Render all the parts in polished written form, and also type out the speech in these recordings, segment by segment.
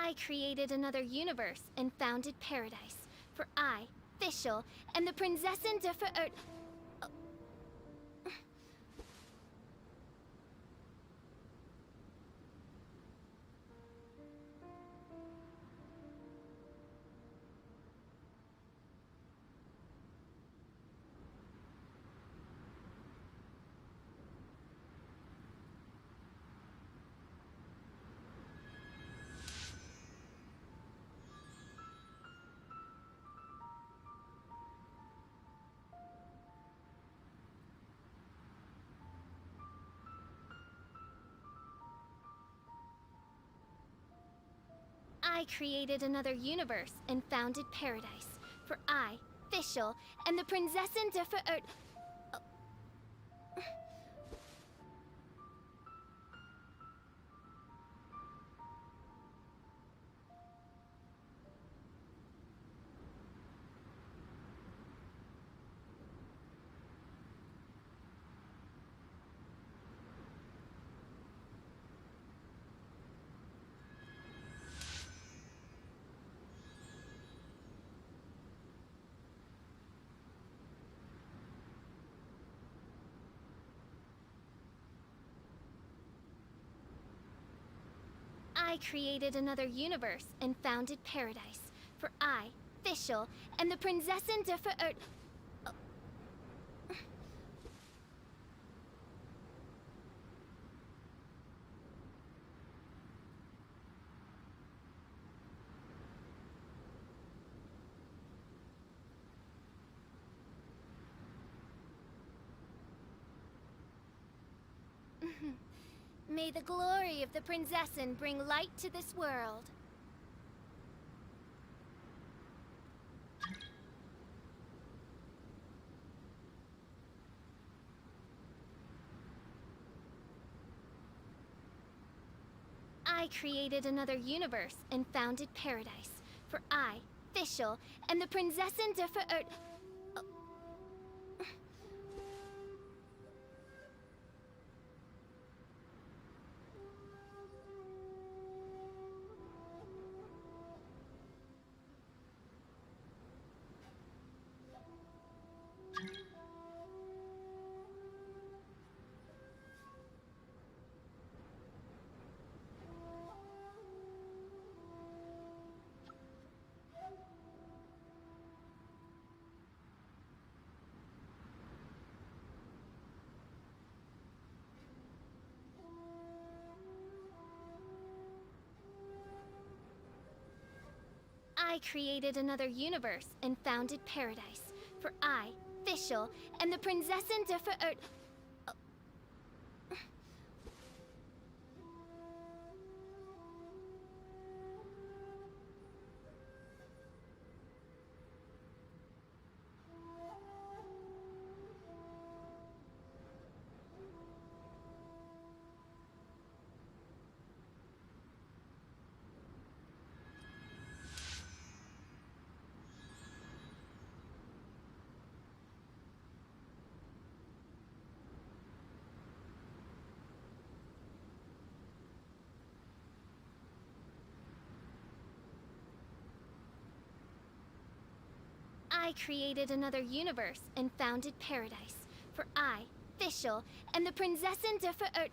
I created another universe and founded paradise. For I, Fischl, am the Prinzessin de Ver... I created another universe and founded paradise. For I, Fischl, am the Prinzessin de Ver... I created another universe and founded paradise. For I, Fischl, am the Prinzessin de Ver... May the glory of the Prinzessin bring light to this world. I created another universe and founded paradise. For I, Fischl, am the Prinzessin de Ver... I created another universe and founded paradise. For I, Fischl, am the Prinzessin de Ver... I created another universe and founded paradise. For I, Fischl, am the Prinzessin de Ver...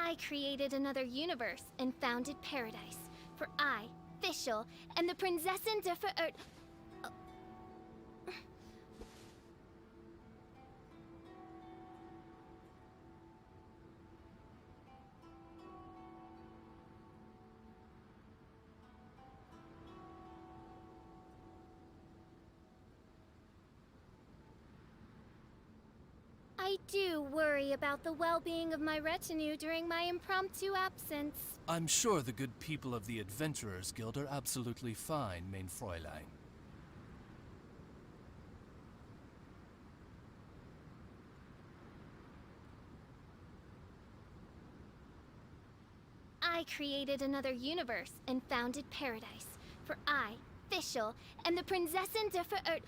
I created another universe and founded paradise. For I, Fischl, and the Prinzessin de Verirrt... I do worry about the well-being of my retinue during my impromptu absence. I'm sure the good people of the Adventurers Guild are absolutely fine, mein Fräulein. I created another universe and founded paradise. For I, Fischl, and the Prinzessin de Verirrt...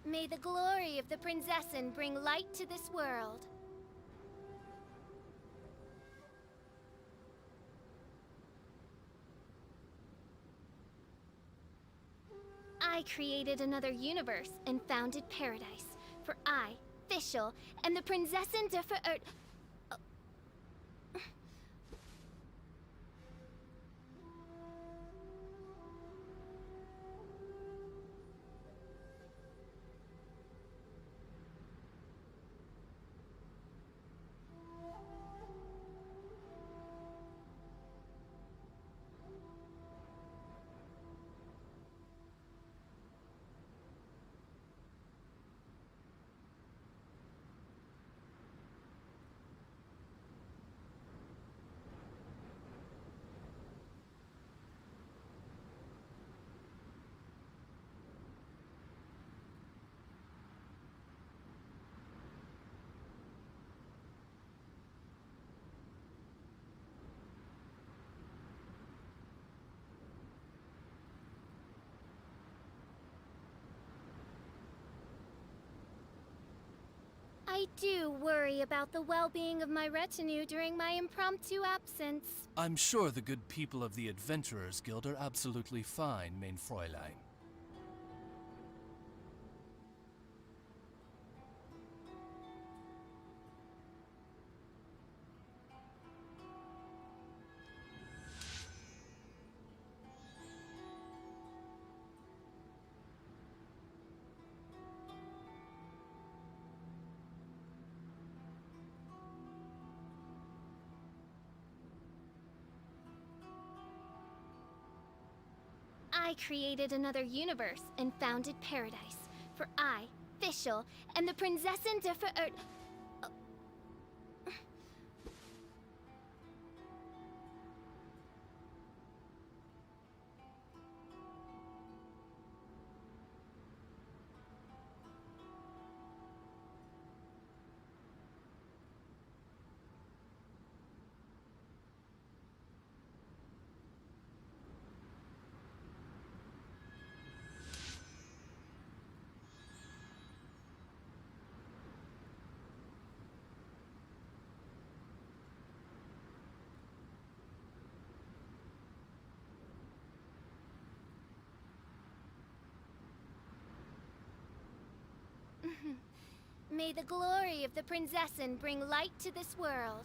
May the glory of the Prinzessin bring light to this world. I created another universe and founded paradise. For I, Fischl, and the Prinzessin de Verirrt... I do worry about the well-being of my retinue during my impromptu absence. I'm sure the good people of the Adventurers Guild are absolutely fine, mein Fräulein. I created another universe and founded paradise. For I, Fischl, and the Prinzessin de Verirrt... May the glory of the Prinzessin bring light to this world.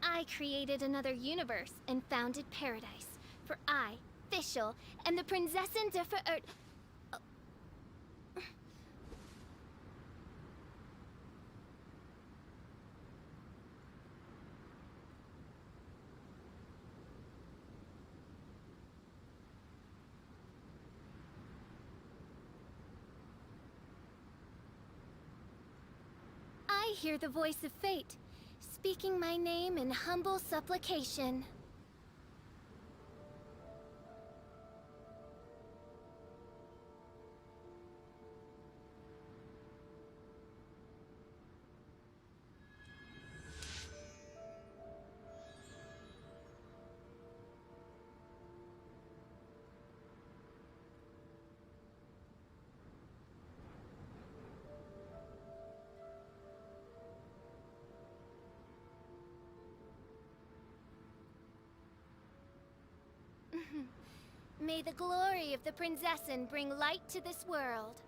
I created another universe and founded paradise. For I, Fischl, and the Prinzessin de Verirrt... I hear the voice of fate, speaking my name in humble supplication. May the glory of the Prinzessin bring light to this world.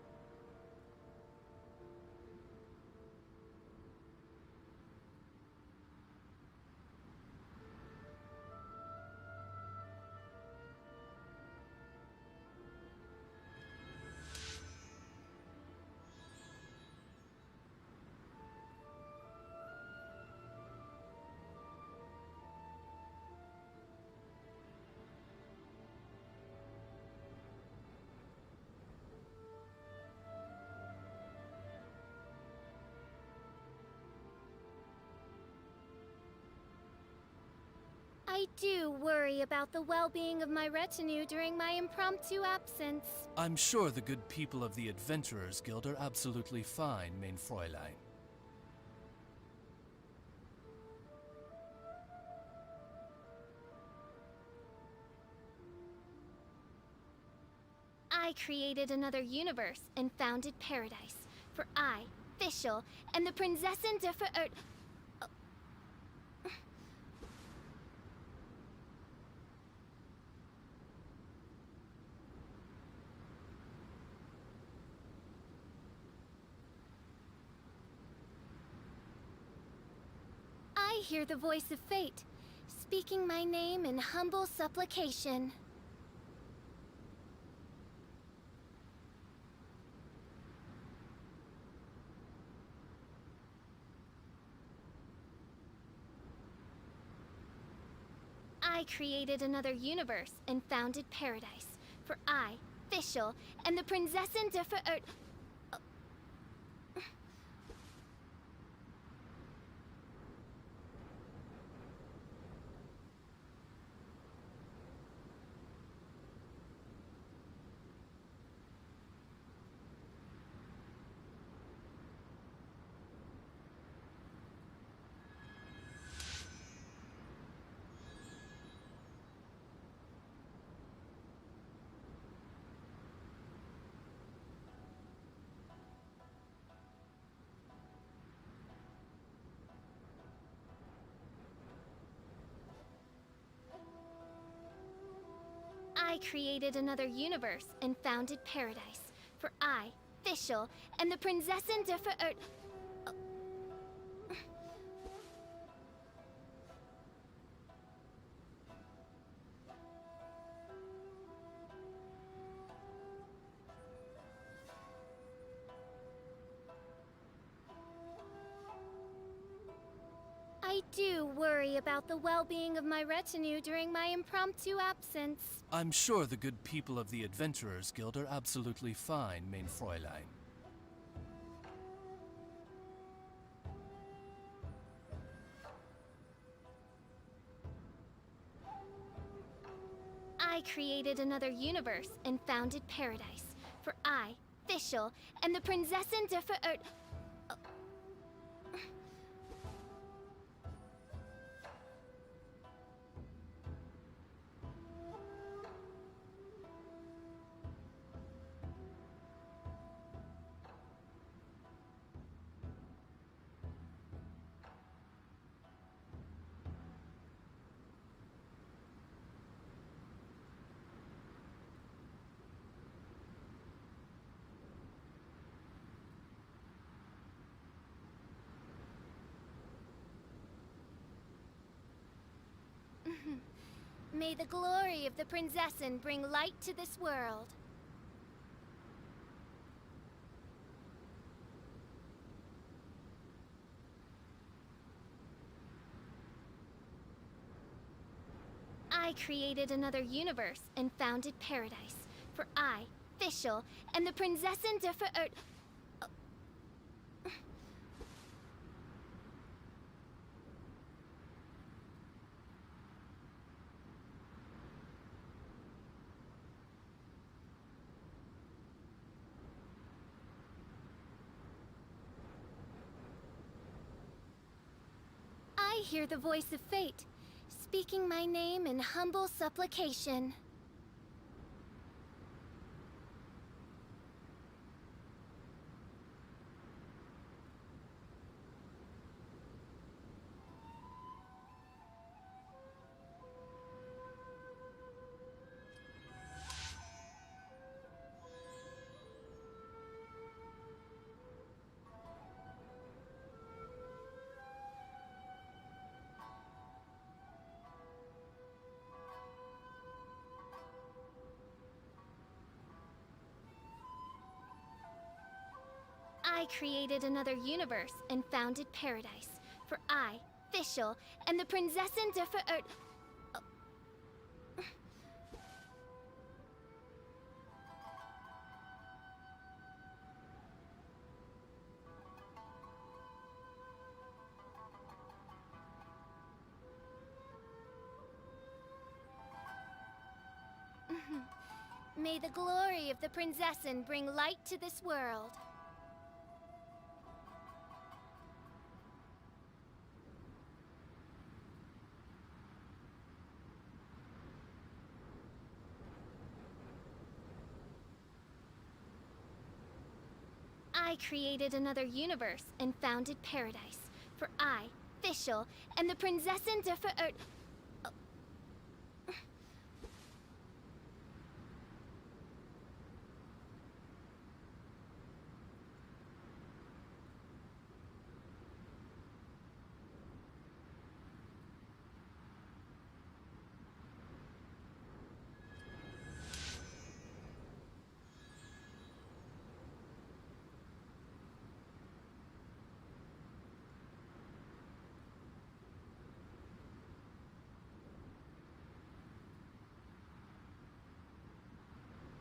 I do worry about the well-being of my retinue during my impromptu absence. I'm sure the good people of the Adventurers Guild are absolutely fine, mein Fräulein. I created another universe and founded paradise. For I, Fischl, and the Prinzessin der Verirrt... I hear the voice of fate, speaking my name in humble supplication. I created another universe and founded paradise. For I, Fischl, and the Prinzessin der Verirrt... I created another universe and founded paradise. For I, Fischl, and the Prinzessin der Verirrt... I do worry about the well-being of my retinue during my impromptu absence. I'm sure the good people of the Adventurers Guild are absolutely fine, mein Fräulein. I created another universe and founded paradise. For I, Fischl, and the Prinzessin der Verirrt... May the glory of the Prinzessin bring light to this world. I created another universe and founded paradise. For I, Fischl, and the Prinzessin der Verirrt... hear the voice of fate, speaking my name in humble supplication. I created another universe and founded paradise. For I, Fischl, and the Prinzessin der Verirrt... May the glory of the Prinzessin bring light to this world. I created another universe and founded paradise. For I, Fischl, and the Prinzessin der Verirrt...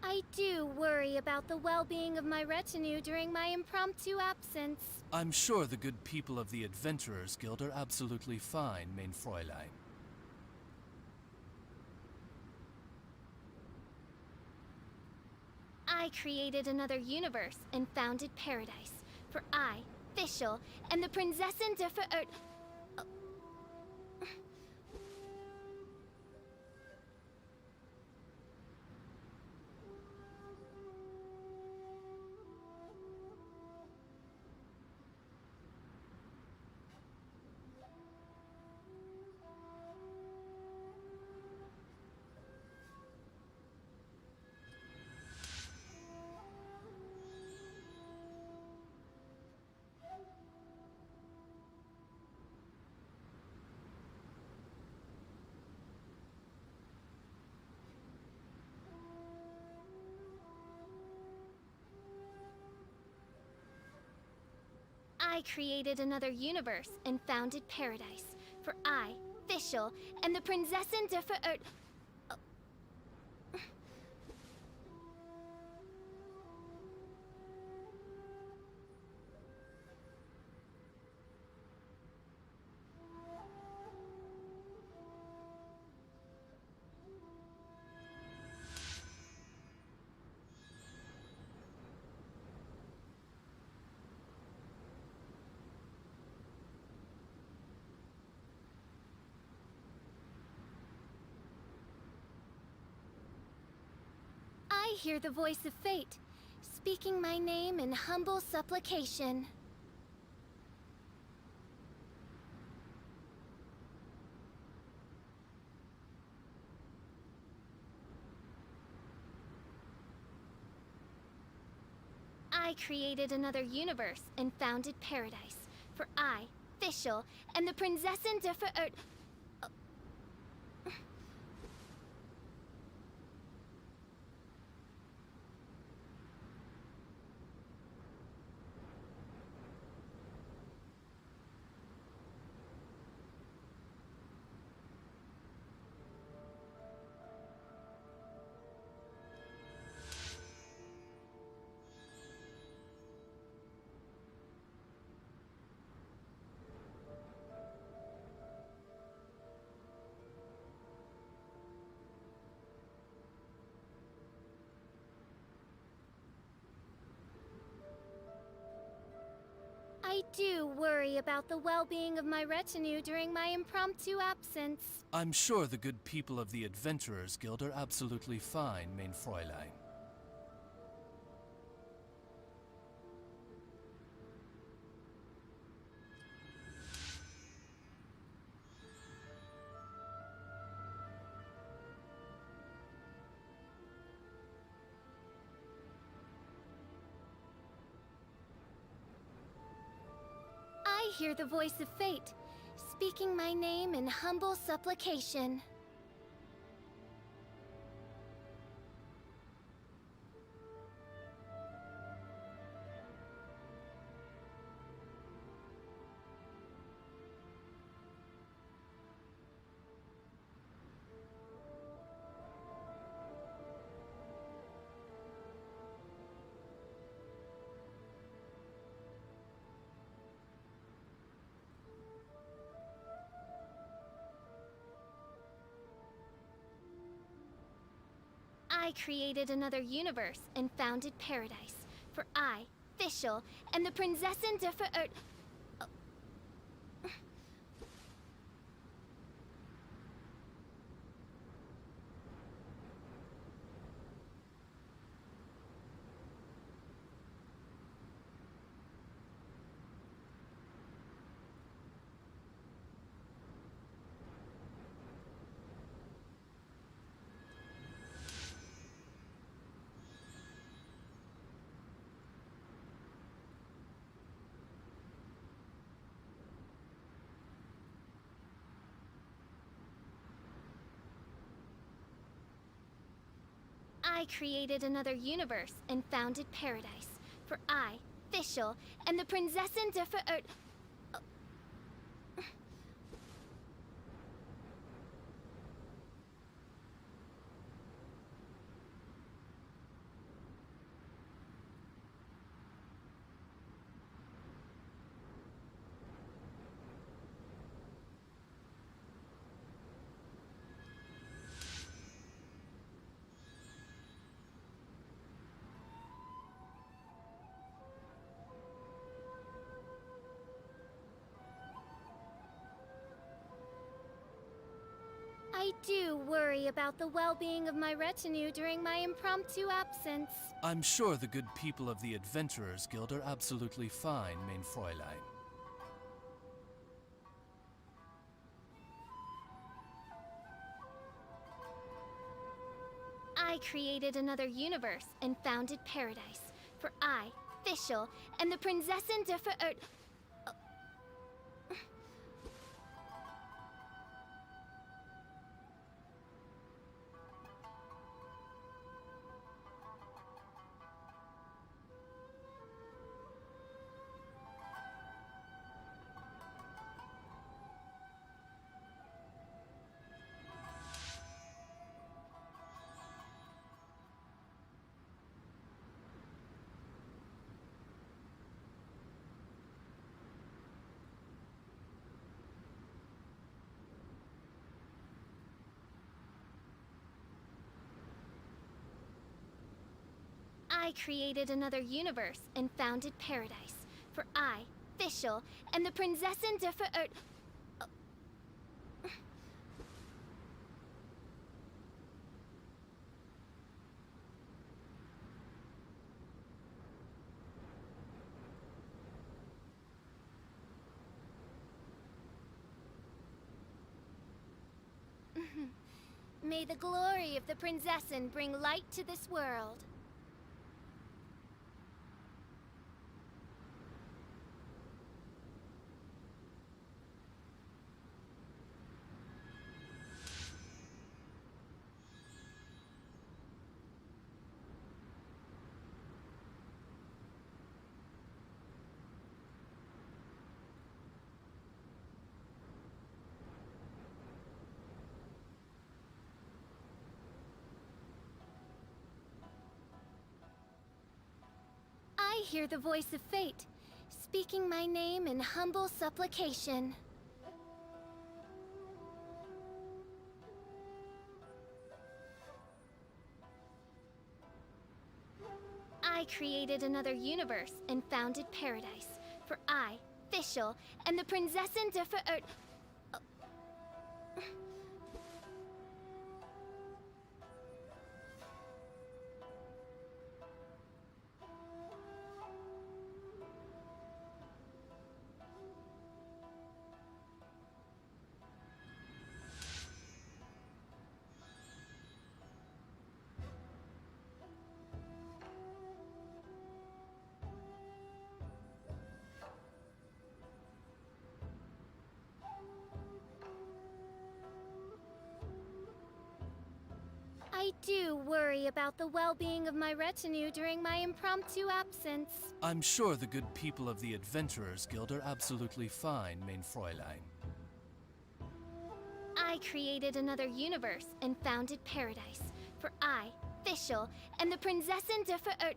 I do worry about the well-being of my retinue during my impromptu absence. I'm sure the good people of the Adventurers Guild are absolutely fine, mein Fräulein. I created another universe and founded paradise. For I, Fischl, and the Prinzessin der Verirrt... I created another universe and founded paradise. For I, Fischl, and the Prinzessin der Verirrt... I hear the voice of fate, speaking my name in humble supplication. I created another universe and founded paradise. For I, Fischl, and the Prinzessin der Verirrt... do worry about the well-being of my retinue during my impromptu absence. I'm sure the good people of the Adventurers Guild are absolutely fine, mein Fräulein. I hear the voice of fate, speaking my name in humble supplication. I created another universe and founded paradise. For I, Fischl, am the Prinzessin der Verirrt... I created another universe and founded paradise. For I, Fischl, am the Prinzessin der Verirrt... I do worry about the well-being of my retinue during my impromptu absence. I'm sure the good people of the Adventurers Guild are absolutely fine, mein Fräulein. I created another universe and founded paradise. For I, Fischl, am the Prinzessin der Verirrt... I created another universe and founded paradise. For I, Fischl, am the Prinzessin der Verirrt... May the glory of the Prinzessin bring light to this world. I hear the voice of fate, speaking my name in humble supplication. I created another universe and founded paradise. For I, Fischl, and the Prinzessin der Verirrt. I do worry about the well-being of my retinue during my impromptu absence. I'm sure the good people of the Adventurers Guild are absolutely fine, mein Fräulein. I created another universe and founded paradise. For I, Fischl, and the Prinzessin der Verirrt.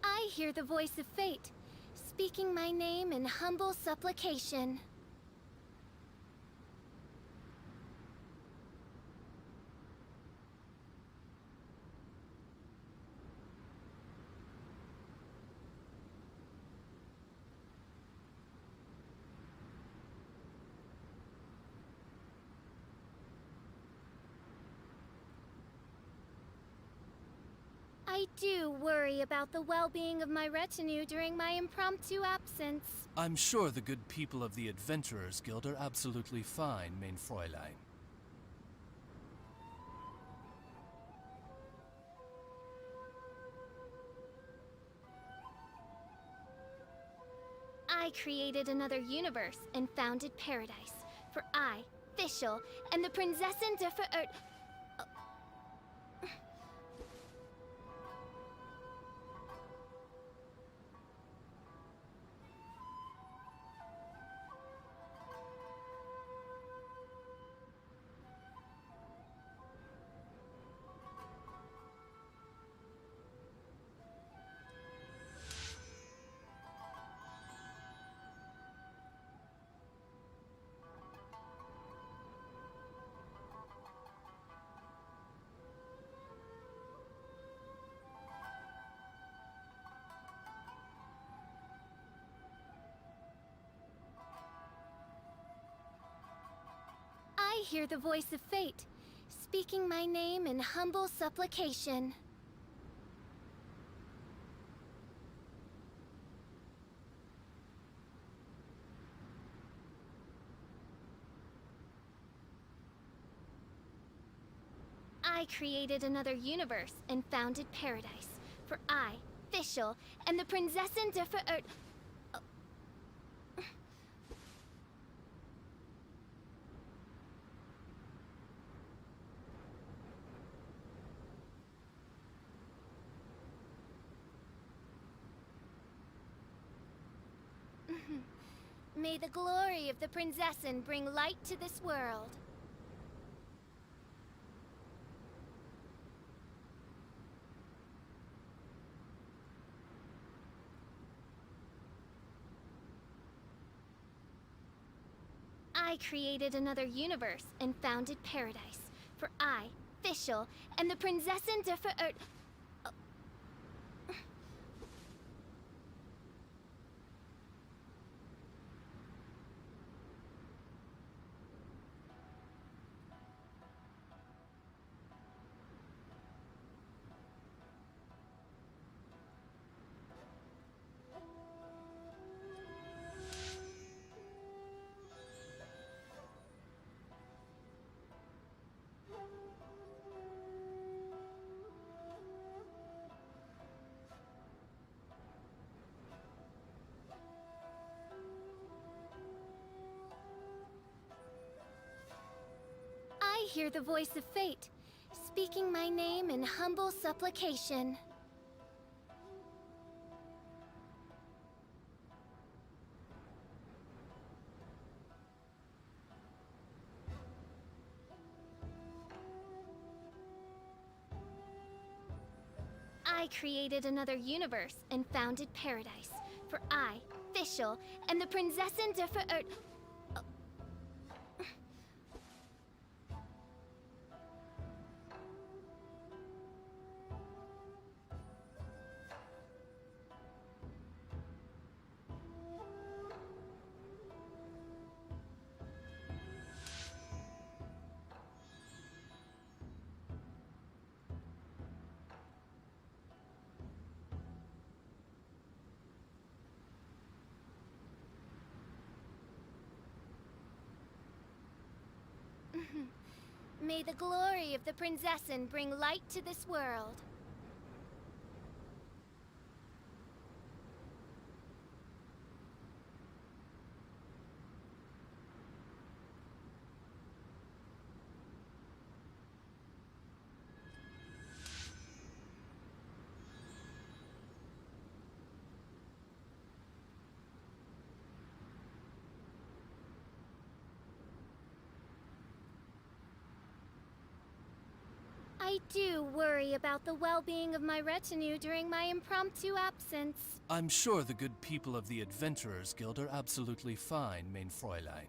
I hear the voice of fate, speaking my name in humble supplication. I do worry about the well-being of my retinue during my impromptu absence. I'm sure the good people of the Adventurers Guild are absolutely fine, mein Fräulein. I created another universe and founded paradise. For I, Fischl, and the Prinzessin der Verirrt. I hear the voice of fate, speaking my name in humble supplication. I created another universe and founded paradise. For I, Fischl, and the Prinzessin der Verirrt. May the glory of the Prinzessin bring light to this world. I created another universe and founded paradise. For I, Fischl, and the Prinzessin der Verirrt. I hear the voice of fate, speaking my name in humble supplication. I created another universe and founded paradise. For I, Fischl, and the Prinzessin der Verirrt... May the glory of the Prinzessin bring light to this world. I do worry about the well-being of my retinue during my impromptu absence. I'm sure the good people of the Adventurers Guild are absolutely fine, mein Fräulein.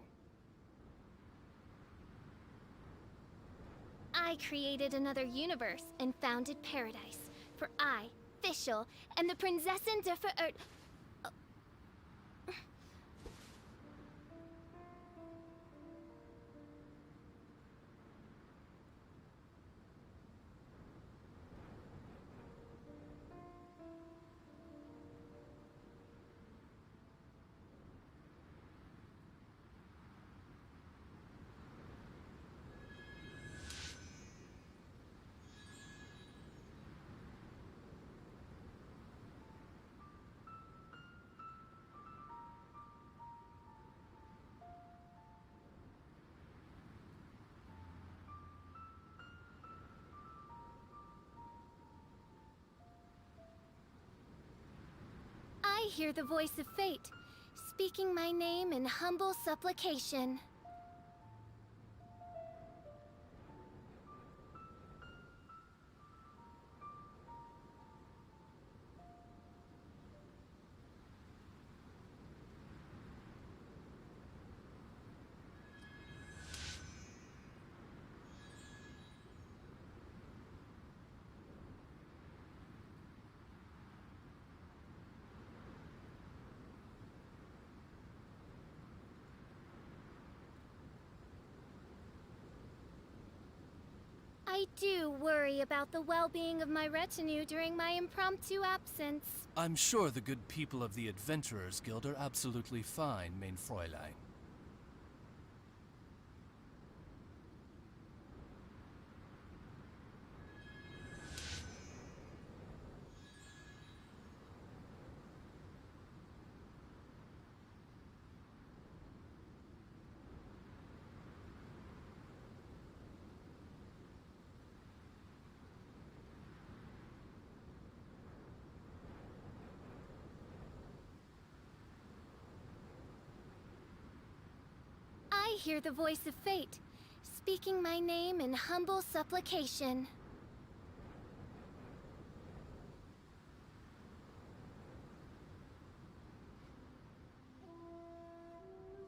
I created another universe and founded paradise. For I, Fischl, and the Prinzessin der Verirrt... I hear the voice of fate, speaking my name in humble supplication. I do worry about the well-being of my retinue during my impromptu absence. I'm sure the good people of the Adventurers Guild are absolutely fine, mein Fräulein. I hear the voice of fate, speaking my name in humble supplication.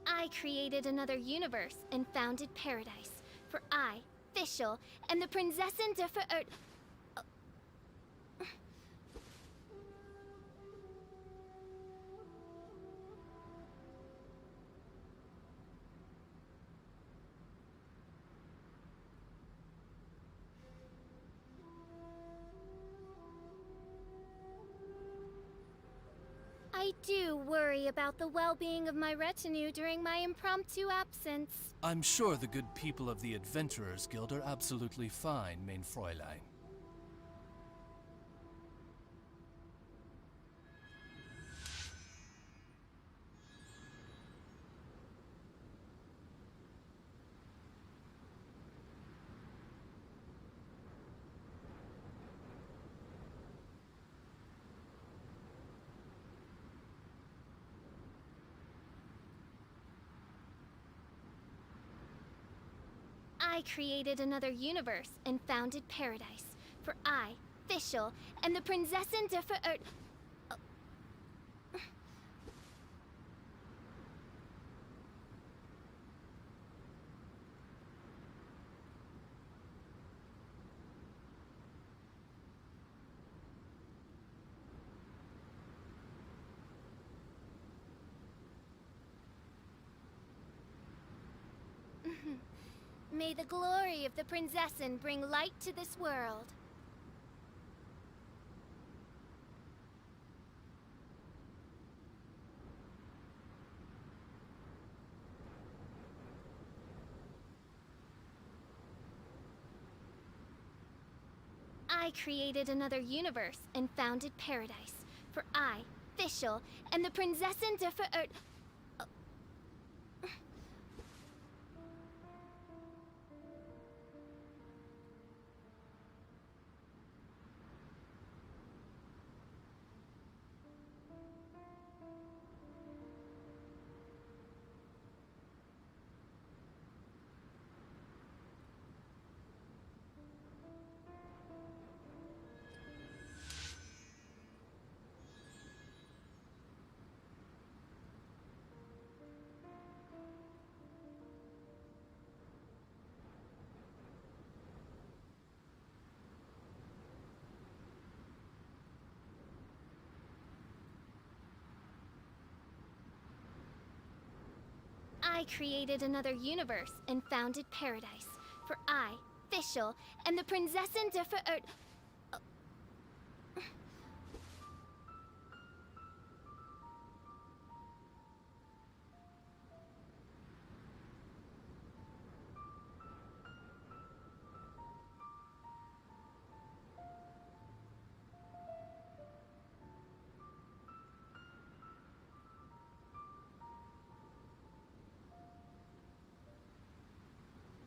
I created another universe and founded paradise. For I, Fischl, and the Prinzessin der Verirrt... I do worry about the well-being of my retinue during my impromptu absence. I'm sure the good people of the Adventurers Guild are absolutely fine, mein Fräulein. I created another universe and founded paradise. For I, Fischl, and the Prinzessin der Verirrt... May the glory of the Prinzessin bring light to this world. I created another universe and founded paradise. For I, Fischl, and the Prinzessin der Verirrt... I created another universe and founded paradise. For I, Fischl, and the Prinzessin der Verirrt...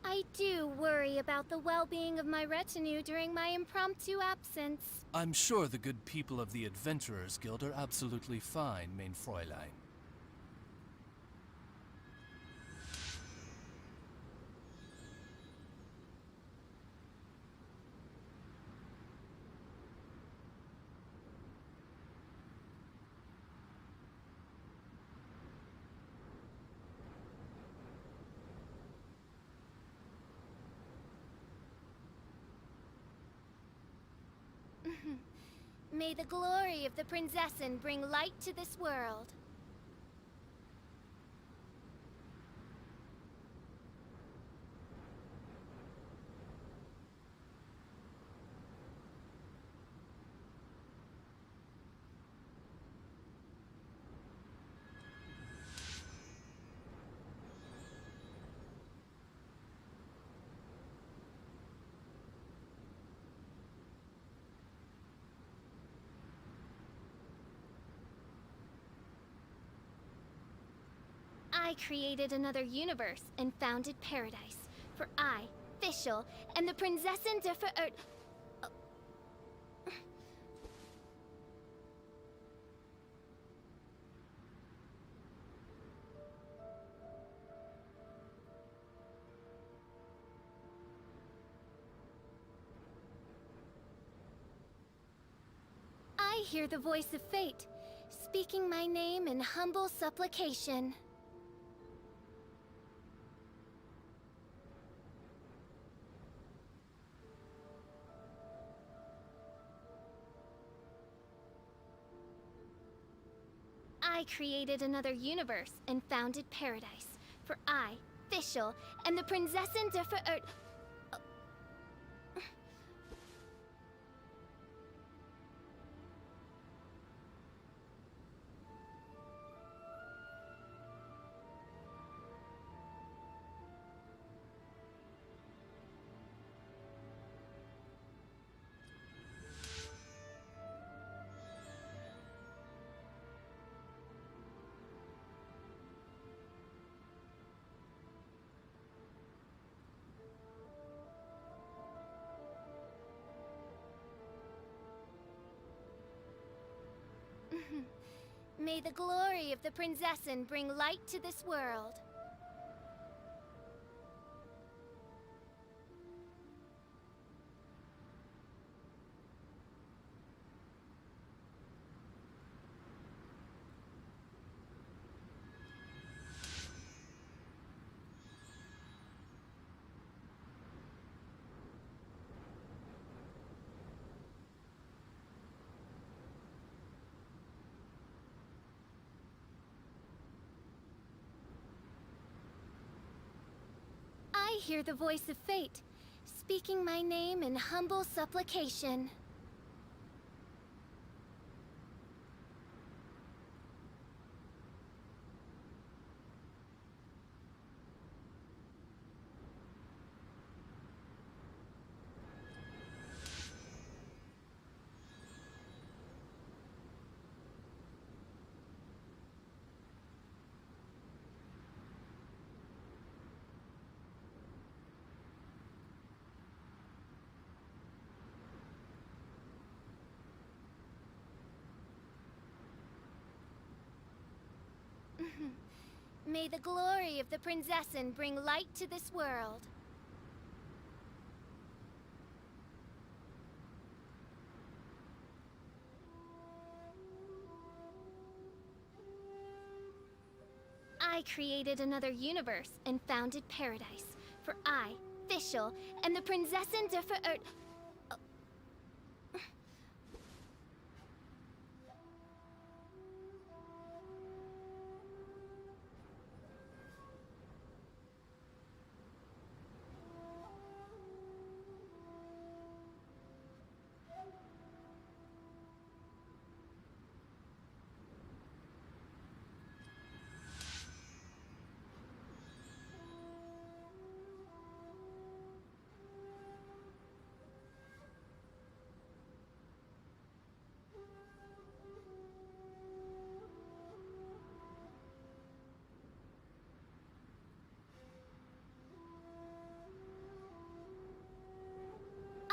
I do worry about the well-being of my retinue during my impromptu absence. I'm sure the good people of the Adventurers Guild are absolutely fine, mein Fräulein. May the glory of the Prinzessin bring light to this world. I created another universe and founded paradise. For I, Fischl, and the Prinzessin der Verirrt... I hear the voice of fate, speaking my name in humble supplication. I created another universe and founded paradise. For I, Fischl, and the Prinzessin der Verirrt... May the glory of the Prinzessin bring light to this world. hear the voice of fate, speaking my name in humble supplication. May the glory of the Prinzessin bring light to this world. I created another universe and founded paradise. For I, Fischl, and the Prinzessin de Ver...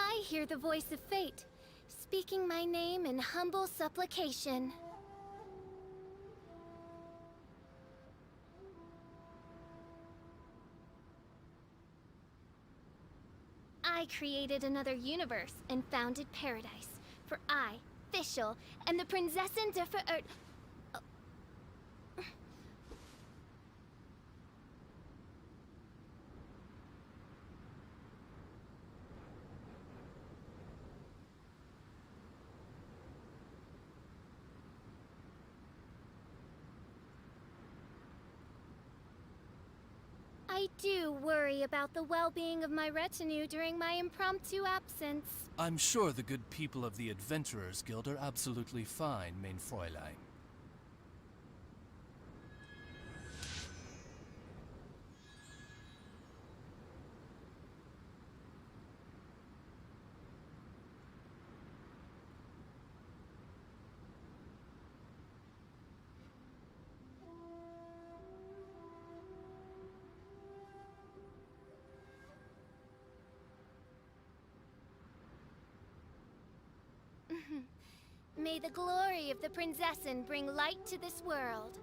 I hear the voice of fate, speaking my name in humble supplication. I created another universe and founded paradise. For I, Fischl, and the Prinzessin de Ver... I do worry about the well-being of my retinue during my impromptu absence. I'm sure the good people of the Adventurers Guild are absolutely fine, mein Fräulein. May the glory of the Prinzessin bring light to this world.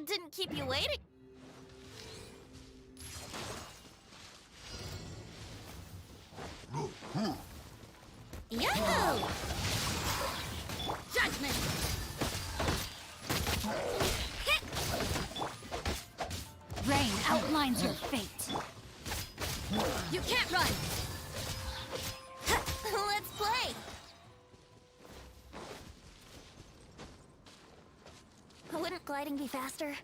Didn't keep you waiting. Yahoo! Judgment! Hit! Rain outlines your fate. You can't run! Let's play! Wouldn't gliding be faster?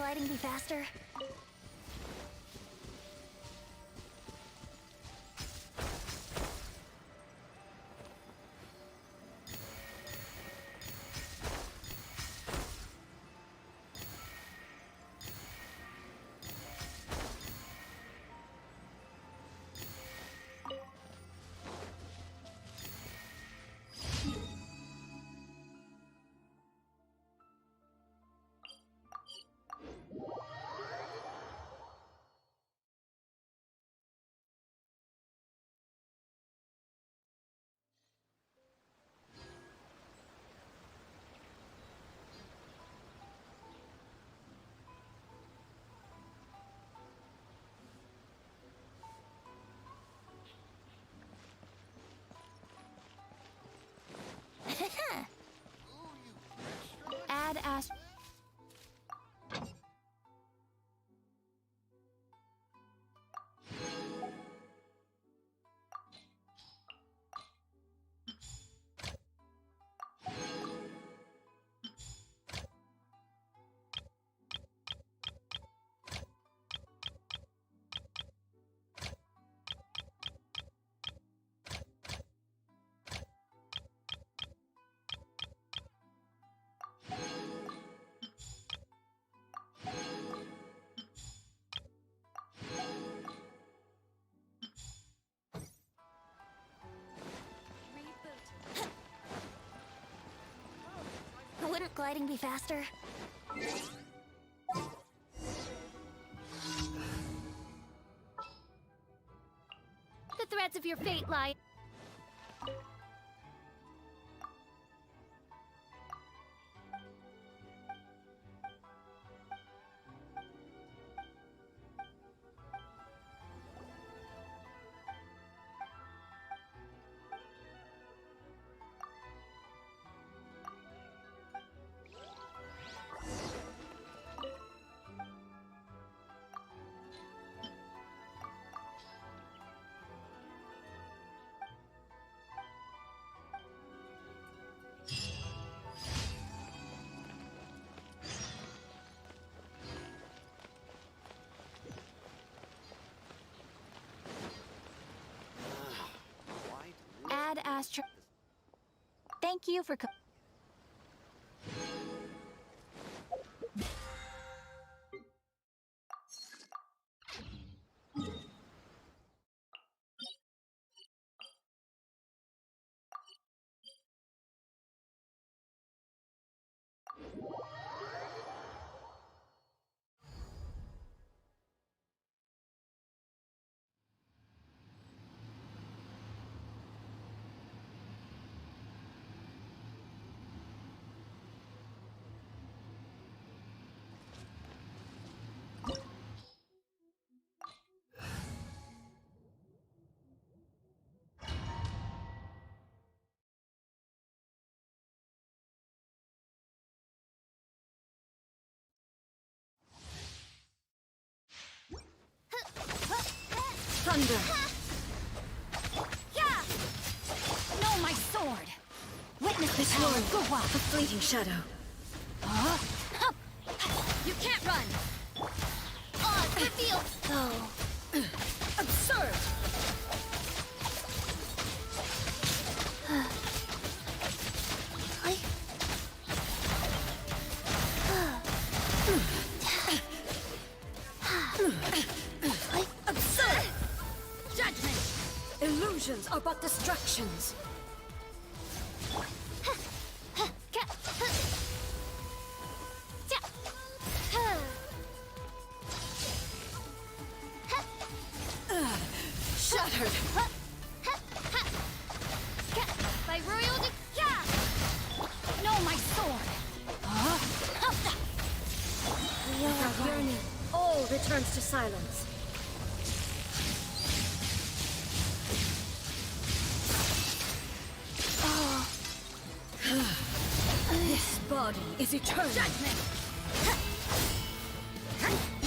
gliding be faster? Add Ash. Wouldn't gliding be faster? The threads of your fate lie. Add Astro. Thank you for. Thunder! No, my sword! Witness this power, Guwa! A fleeting shadow. Huh? You can't run! Odds revealed. Oh. Absurd! Absurd! Judgment! Illusions are but distractions. Shattered! By royal No, my sword! Without yearning, all returns to silence. This body is eternal. Judgment!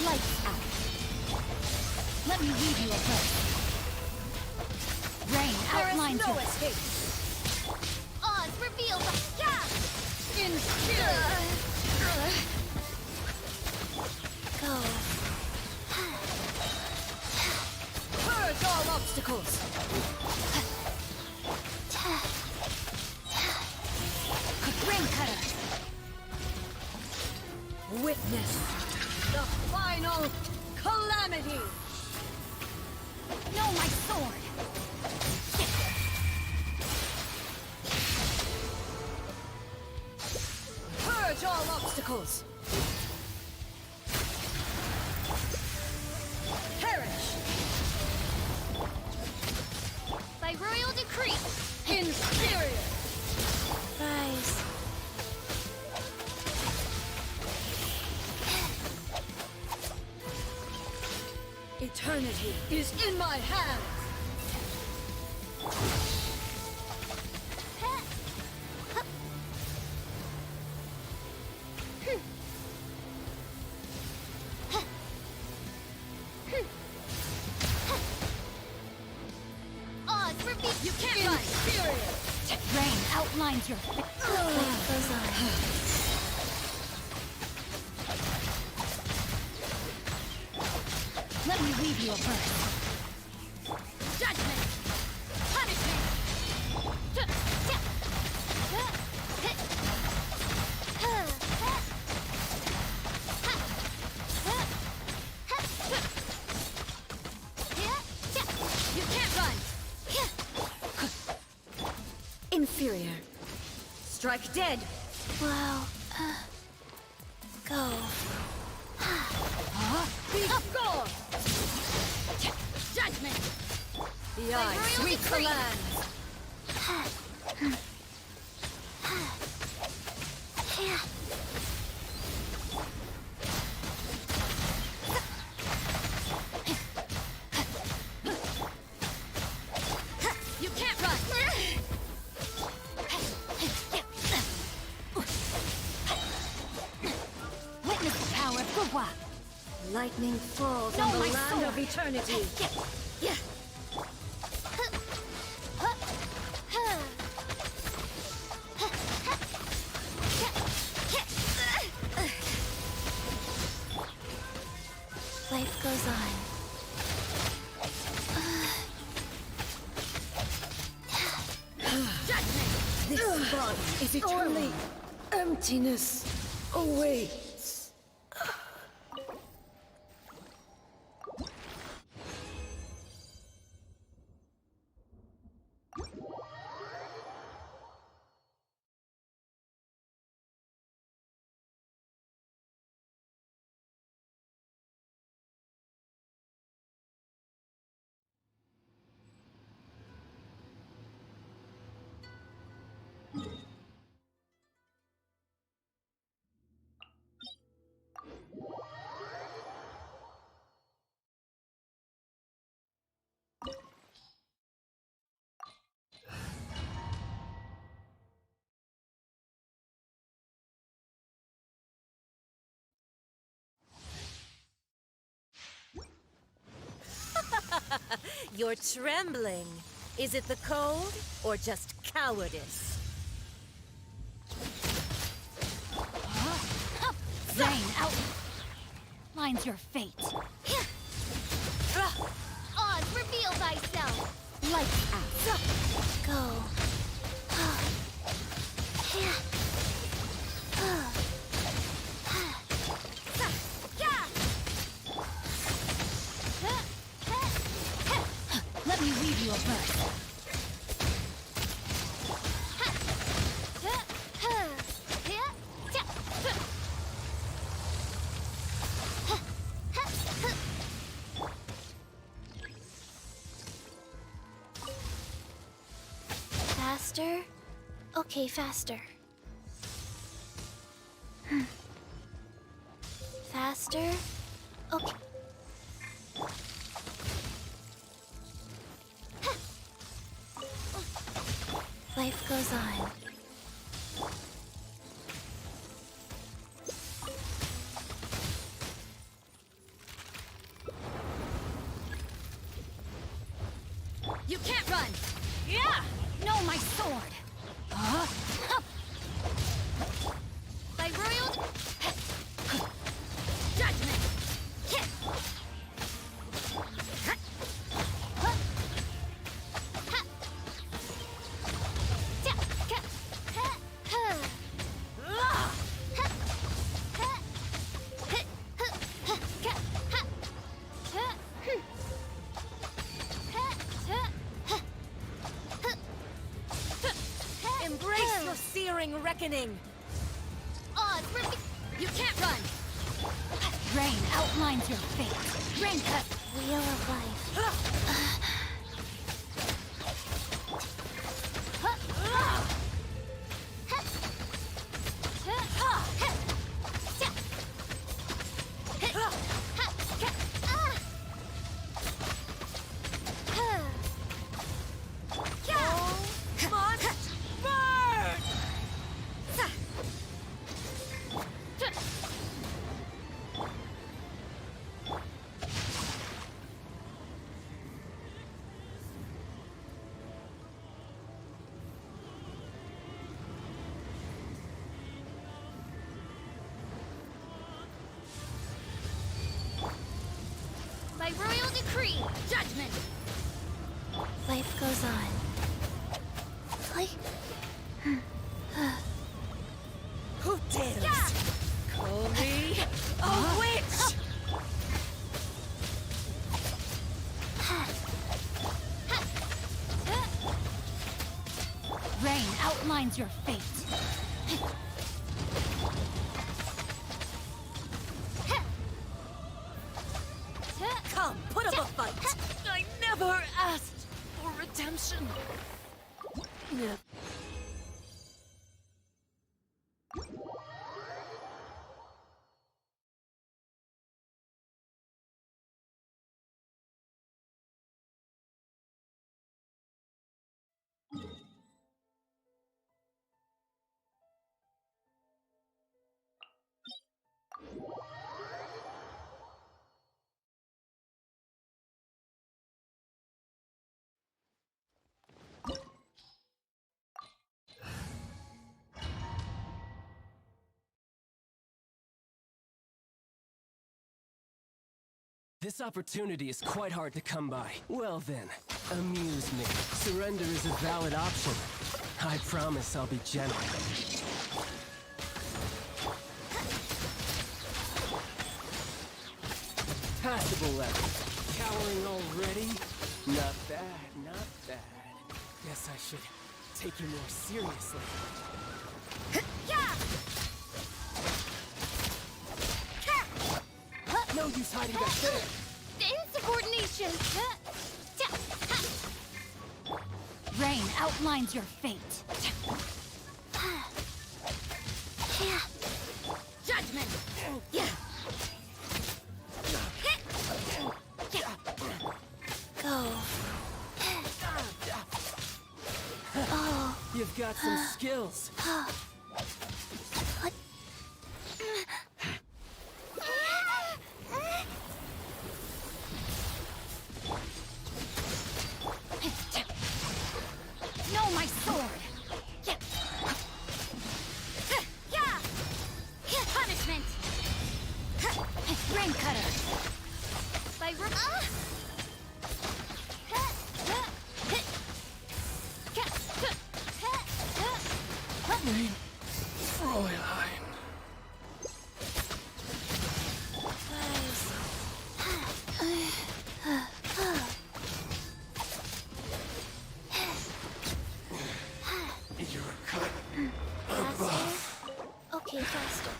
Lights out. Let me lead you a place. Rain outlines your escape. odds revealed. In obstacles. Ring cutter. Witness the final calamity. No, my sword! Purge all obstacles. Perish. By royal decree! Inferior. Rise. Eternity is in my hands. Odds reveal. You can't run! Inferior. Rain outlines your Let me leave you a verse. Judgment! Punishment! You can't run! Inferior. Strike dead. Well, go. Be gone. Judgment! The eye royal sweeps the decree. land. You can't run! Witness the power of Gugwa! Lightning falls No, on the my land sword. of eternity. Life goes on. This body is eternal. Only emptiness awaits. You're trembling. Is it the cold or just cowardice? Rain outlines your fate. Oz, reveal thyself! Lights out. Go. Let me weave you a verse. Faster? Okay, faster. Faster? Okay. Life goes on. You can't run! Yeah! No, my sword! By royal... Judgment! reckoning! Oz, You can't run! Rain outlines your fate. Rain cut. Wheel of life. By royal decree, Judgment! life goes on. Who dares? Call me a witch! Rain outlines your fate. Come, put up a fight! I never asked for redemption. This opportunity is quite hard to come by. Well then, amuse me. Surrender is a valid option. I promise I'll be gentle. Passable level. Cowering already? Not bad, not bad. Guess I should take you more seriously. No use hiding back there! Insubordination! Rain outlines your fate. Judgment! Go. You've got some skills. No, my sword! Punishment! Rain cutter! By Fräulein. You're cut above. Okay, faster.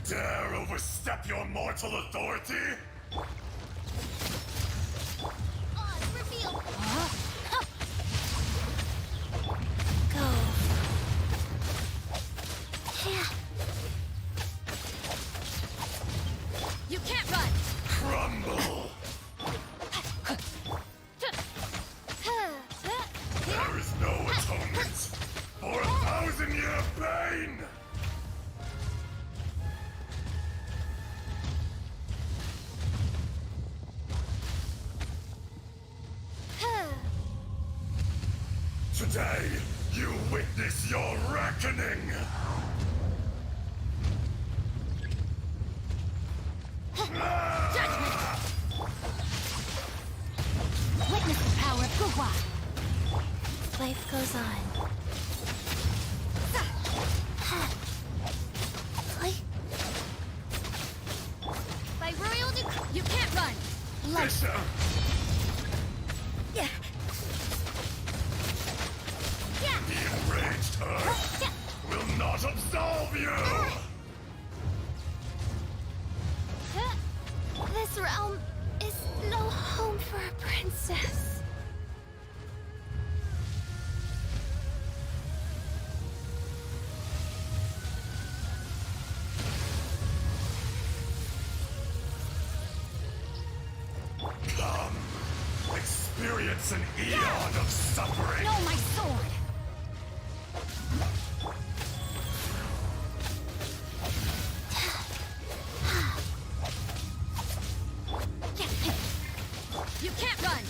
dare overstep your mortal authority? Oz, reveal! Go. Yeah. You can't run! Crumble! There is no atonement for 1,000-year pain! Today, you witness your reckoning! Witness the power of Gugwa! Life goes on. By royal decree, You can't run! Bishop! Yeah. The enraged herd will not absolve you! this realm is no home for a princess. Come, experience an eon of suffering! No, my sword! You can't run!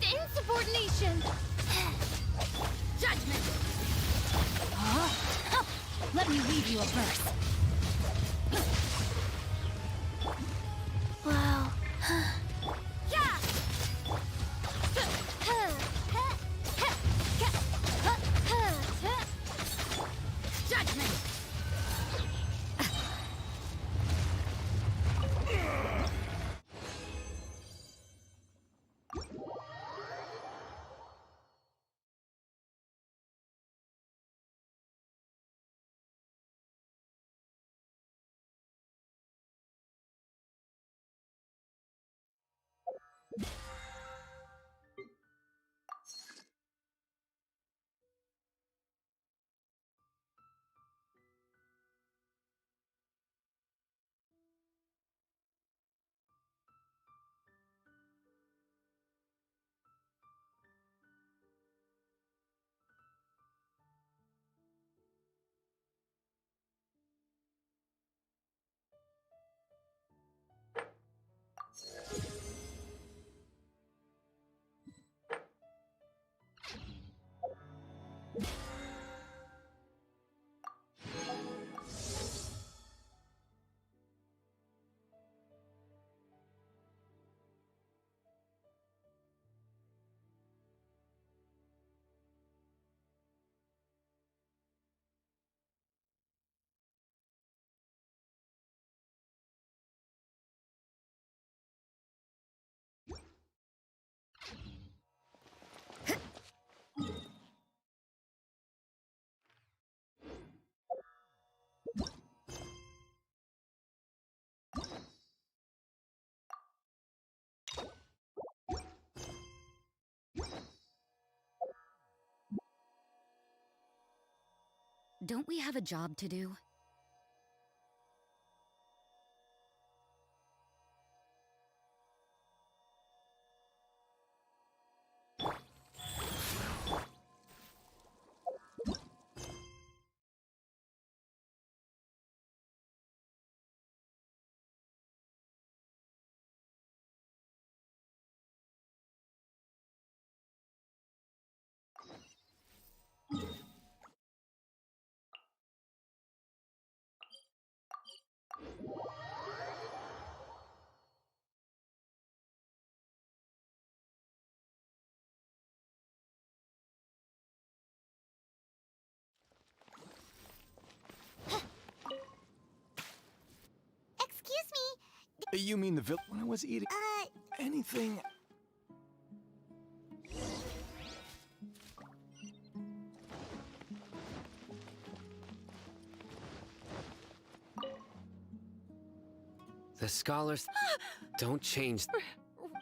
The insubordination! Judgment! Let me read you a verse. Wow. Yeah! Judgment! Don't we have a job to do? Excuse me. You mean the when I was eating anything? The scholars don't change.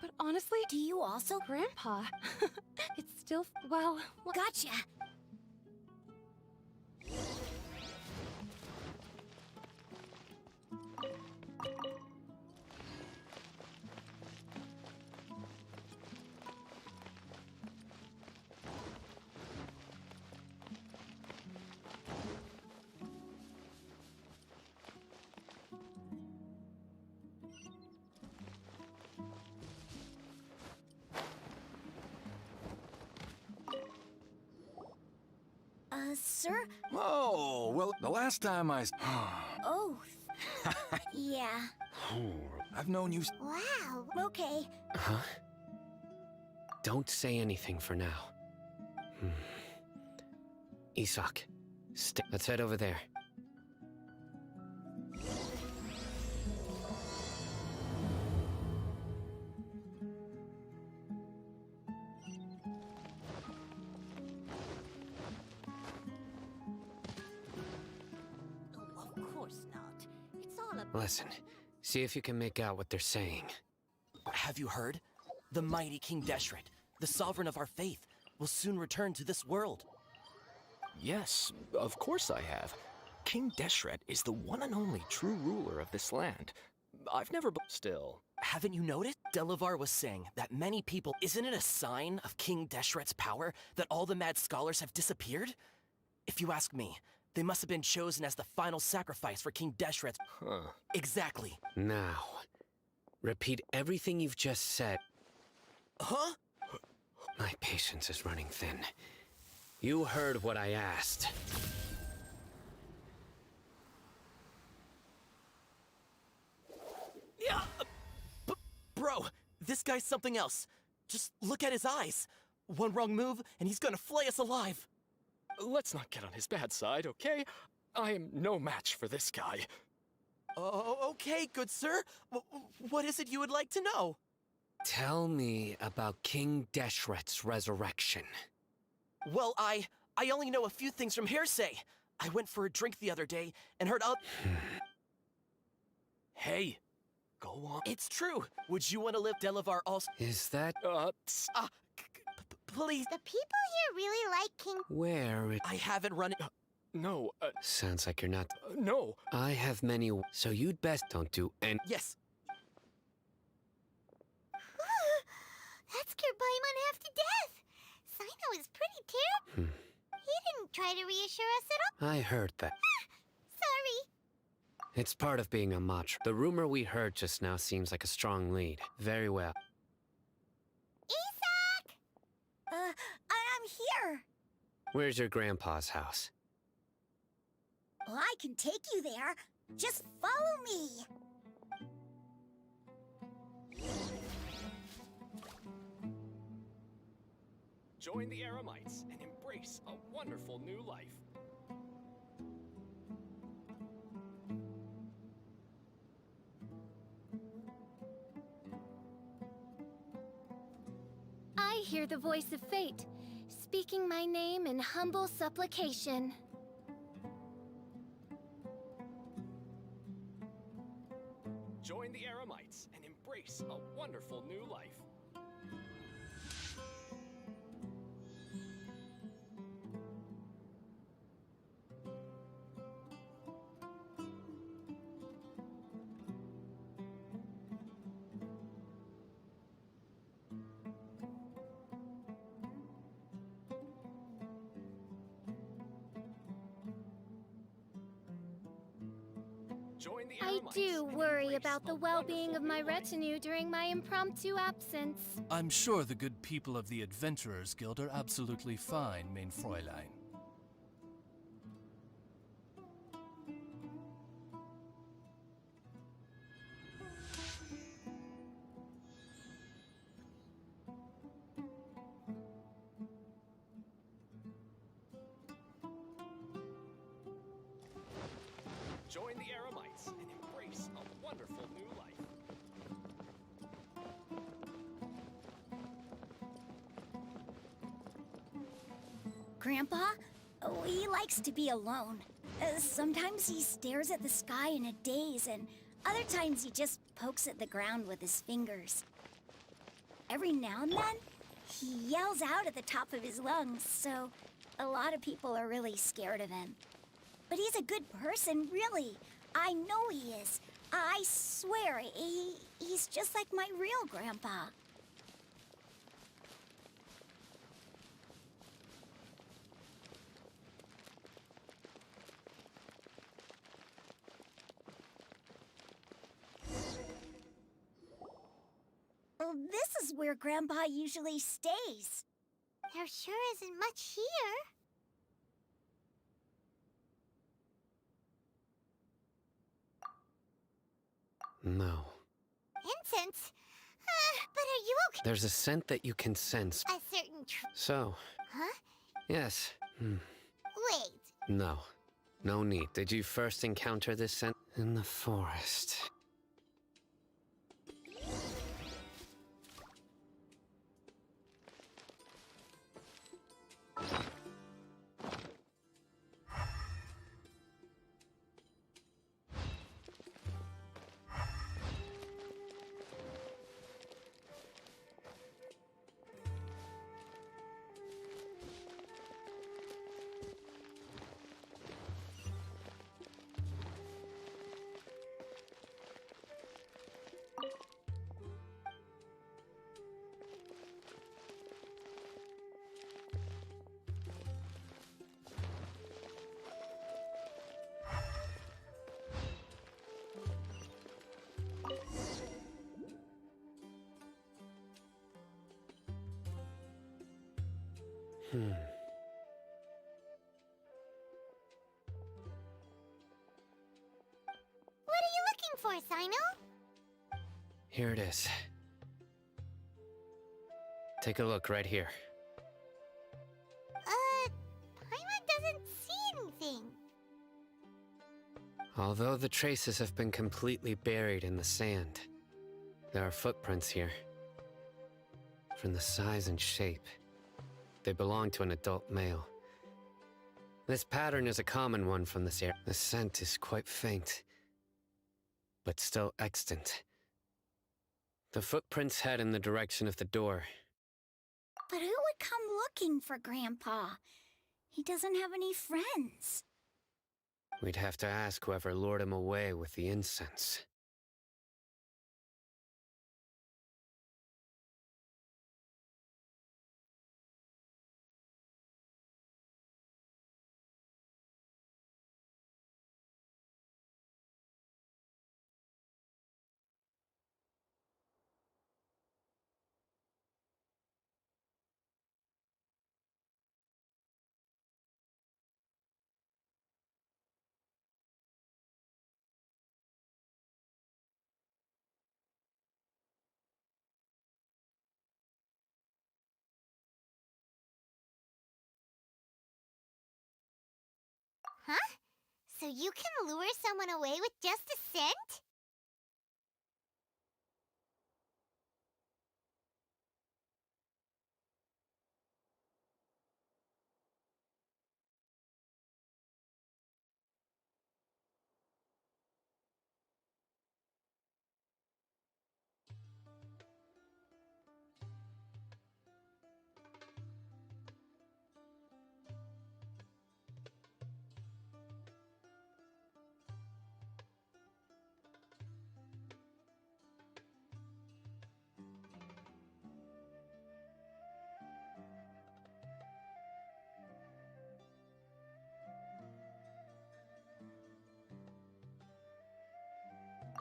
But honestly, Do you also? Grandpa, it's still, well... Gotcha. Sir? Oh, well, the last time Oh. Yeah. I've known you. Wow. Okay. Huh? Don't say anything for now. Isak, let's head over there. Of course not. It's all a... Listen, see if you can make out what they're saying. Have you heard? The mighty King Deshret, the sovereign of our faith, will soon return to this world. Yes, of course I have. King Deshret is the one and only true ruler of this land. I've never still. Haven't you noticed? Delavar was saying that many people... Isn't it a sign of King Deshret's power that all the mad scholars have disappeared? If you ask me, they must have been chosen as the final sacrifice for King Deshret's... Huh. Exactly. Now, repeat everything you've just said. Huh? My patience is running thin. You heard what I asked. Yeah! Bro, this guy's something else. Just look at his eyes. One wrong move, and he's gonna flay us alive. Let's not get on his bad side, okay? I am no match for this guy. Oh, okay, good sir. What is it you would like to know? Tell me about King Deshret's resurrection. Well, I only know a few things from hearsay. I went for a drink the other day and heard Hey, go on. It's true. Would you want to live Delavar also? Is that Please. The people here really like King... where it... I haven't run it. No, Sounds like you're not... no. I have many... So you'd best don't do any... Yes. That scared Paimon half to death. Sino is pretty terrible. He didn't try to reassure us at all. I heard that. Sorry. It's part of being a Matra. The rumor we heard just now seems like a strong lead. Very well. Isak! I'm here. Where's your grandpa's house? Well, I can take you there. Just follow me. Join the Eremites and embrace a wonderful new life. I hear the voice of fate, speaking my name in humble supplication. Join the Eremites and embrace a wonderful new life. I do worry about the well-being of my retinue during my impromptu absence. I'm sure the good people of the Adventurers Guild are absolutely fine, mein Fräulein. Join the Eremites and embrace a wonderful new life. Grandpa? Oh, he likes to be alone. Sometimes he stares at the sky in a daze, and other times he just pokes at the ground with his fingers. Every now and then, he yells out at the top of his lungs, so a lot of people are really scared of him. But he's a good person, really. I know he is. I swear, he's just like my real grandpa. Well, this is where Grandpa usually stays. There sure isn't much here. No. Incense? But are you okay? There's a scent that you can sense. A certain So. Huh? Yes. Wait. No. No need. Did you first encounter this scent? In the forest. What are you looking for, Sino? Here it is. Take a look right here. Paimon doesn't see anything. Although the traces have been completely buried in the sand, there are footprints here. From the size and shape, they belong to an adult male. This pattern is a common one from this area. The scent is quite faint, but still extant. The footprints head in the direction of the door. But who would come looking for Grandpa? He doesn't have any friends. We'd have to ask whoever lured him away with the incense. Huh? So you can lure someone away with just a scent?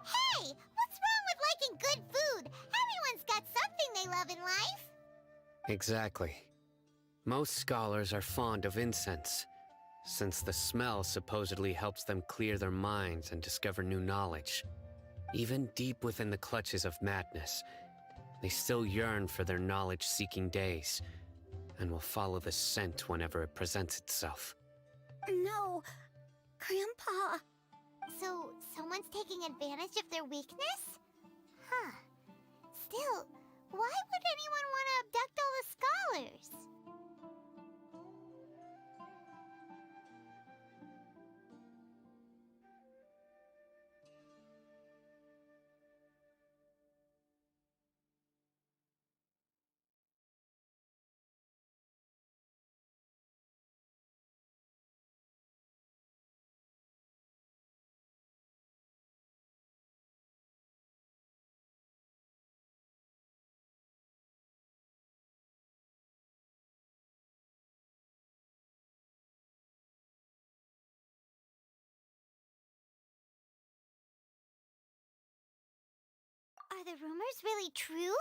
Hey! What's wrong with liking good food? Everyone's got something they love in life. Exactly. Most scholars are fond of incense, since the smell supposedly helps them clear their minds and discover new knowledge. Even deep within the clutches of madness, they still yearn for their knowledge-seeking days, and will follow the scent whenever it presents itself. No, Grandpa. So, someone's taking advantage of their weakness? Huh. Still, why would anyone want to abduct all the scholars? Are the rumors really true?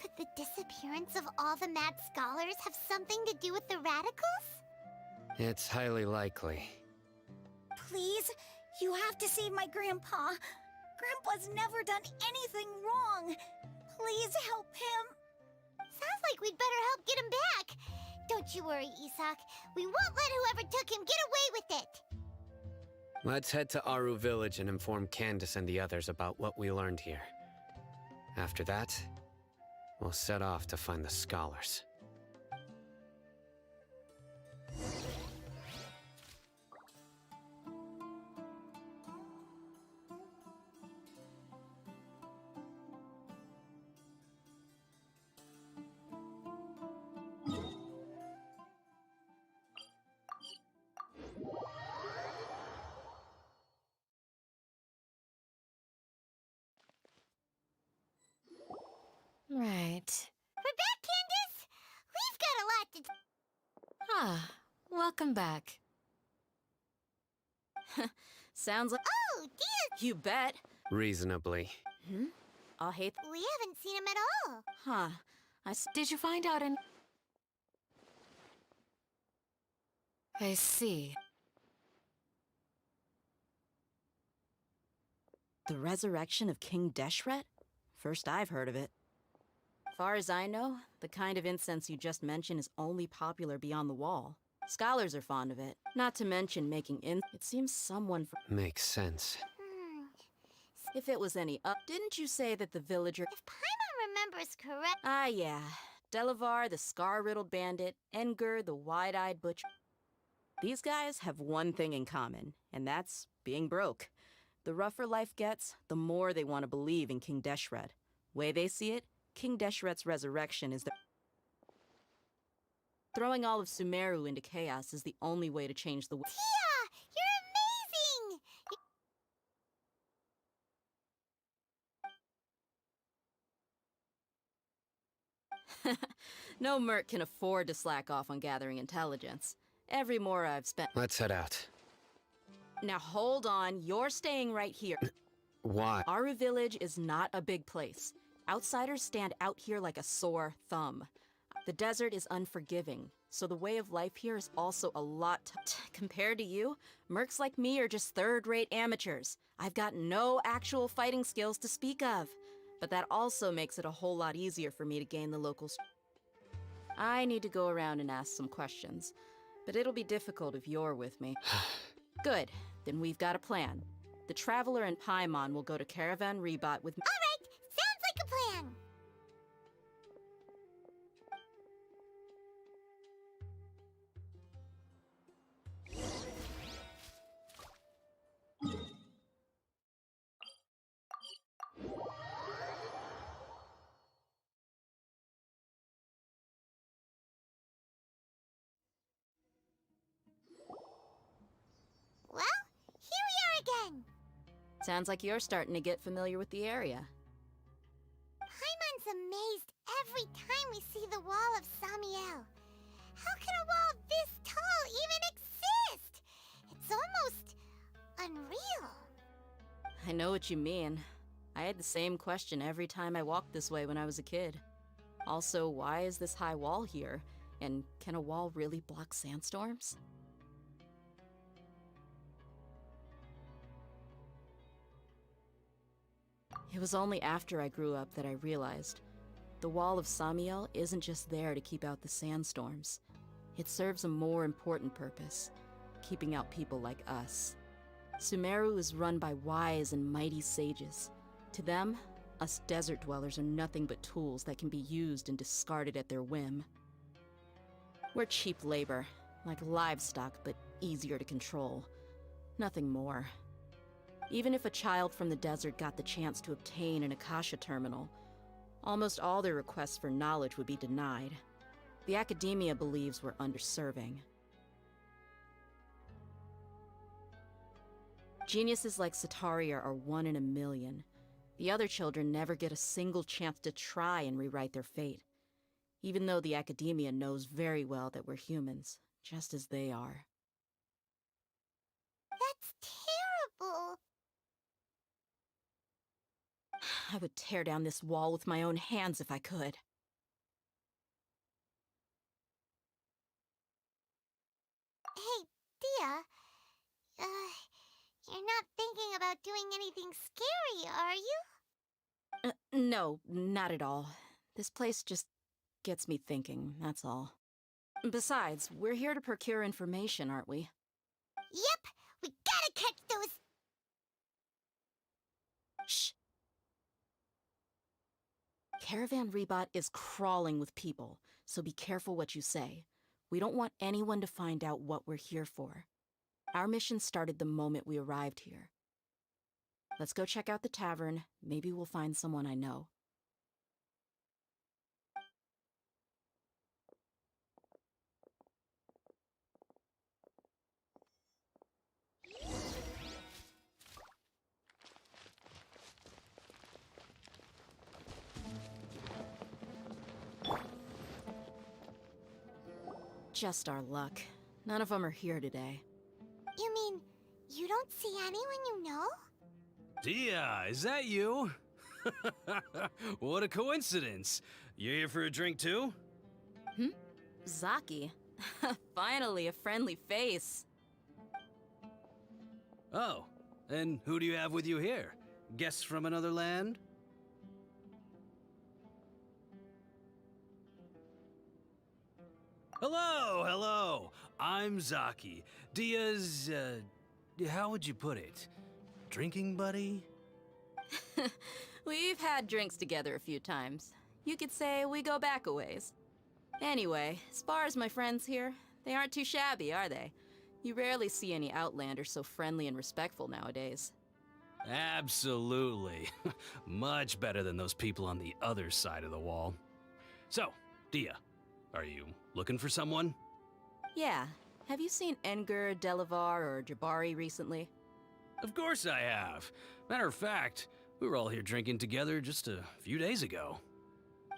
Could the disappearance of all the mad scholars have something to do with the radicals? It's highly likely. Please, you have to save my grandpa. Grandpa's never done anything wrong. Please help him. Sounds like we'd better help get him back. Don't you worry, Isak. We won't let whoever took him get away with it. Let's head to Aru Village and inform Candace and the others about what we learned here. After that, we'll set off to find the scholars. Right. We're back, Candace! We've got a lot to... Ah, welcome back. Sounds like... Oh, Dia! You bet. Reasonably. I'll hate... We haven't seen him at all. Huh. Did you find out I see. The resurrection of King Deshret? First I've heard of it. Far as I know, the kind of incense you just mentioned is only popular beyond the wall. Scholars are fond of it. Not to mention making It seems someone from... Makes sense. If it was any up... Didn't you say that the villager... If Paimon remembers correct... Ah, yeah. Delavar, the scar-riddled bandit, Enger, the wide-eyed butcher... These guys have one thing in common, and that's being broke. The rougher life gets, the more they want to believe in King Deshret. Way they see it, King Deshret's resurrection is the... Throwing all of Sumeru into chaos is the only way to change the... Tia! You're amazing! No merc can afford to slack off on gathering intelligence. Every mora I've spent... Let's head out. Now hold on, you're staying right here. Why? Aru Village is not a big place. Outsiders stand out here like a sore thumb. The desert is unforgiving, so the way of life here is also a lot compared to you, mercs like me are just third-rate amateurs. I've got no actual fighting skills to speak of. But that also makes it a whole lot easier for me to gain the local... I need to go around and ask some questions, but it'll be difficult if you're with me. Good, then we've got a plan. The Traveler and Paimon will go to Caravan Rebot with me. All right, sounds like a plan. Well, here we are again. Sounds like you're starting to get familiar with the area. Paimon's amazed every time we see the wall of Samiel. How can a wall this tall even exist? It's almost unreal. I know what you mean. I had the same question every time I walked this way when I was a kid. Also, why is this high wall here? And can a wall really block sandstorms? It was only after I grew up that I realized the Wall of Samiel isn't just there to keep out the sandstorms. It serves a more important purpose, keeping out people like us. Sumeru is run by wise and mighty sages. To them, us desert dwellers are nothing but tools that can be used and discarded at their whim. We're cheap labor, like livestock, but easier to control. Nothing more. Even if a child from the desert got the chance to obtain an Akasha terminal, almost all their requests for knowledge would be denied. The academia believes we're underserving. Geniuses like Sataria are 1 in a million. The other children never get a single chance to try and rewrite their fate, even though the academia knows very well that we're humans, just as they are. That's terrible. I would tear down this wall with my own hands if I could. Hey, Dia. You're not thinking about doing anything scary, are you? No, not at all. This place just gets me thinking, that's all. Besides, we're here to procure information, aren't we? Yep, we gotta catch those... Shh. Caravan Rebot is crawling with people, so be careful what you say. We don't want anyone to find out what we're here for. Our mission started the moment we arrived here. Let's go check out the tavern. Maybe we'll find someone I know. Just our luck. None of them are here today. You mean, you don't see anyone you know? Dia, is that you? What a coincidence. You here for a drink too? Zaki. Finally, a friendly face. Oh, and who do you have with you here? Guests from another land? Hello, hello. I'm Zaki. Dia's, how would you put it? Drinking buddy? We've had drinks together a few times. You could say we go back a ways. Anyway, as far as my friends here, they aren't too shabby, are they? You rarely see any Outlanders so friendly and respectful nowadays. Absolutely. Much better than those people on the other side of the wall. So, Dia, are you looking for someone? Yeah. Have you seen Enger, Delavar, or Jabari recently? Of course I have. Matter of fact, we were all here drinking together just a few days ago.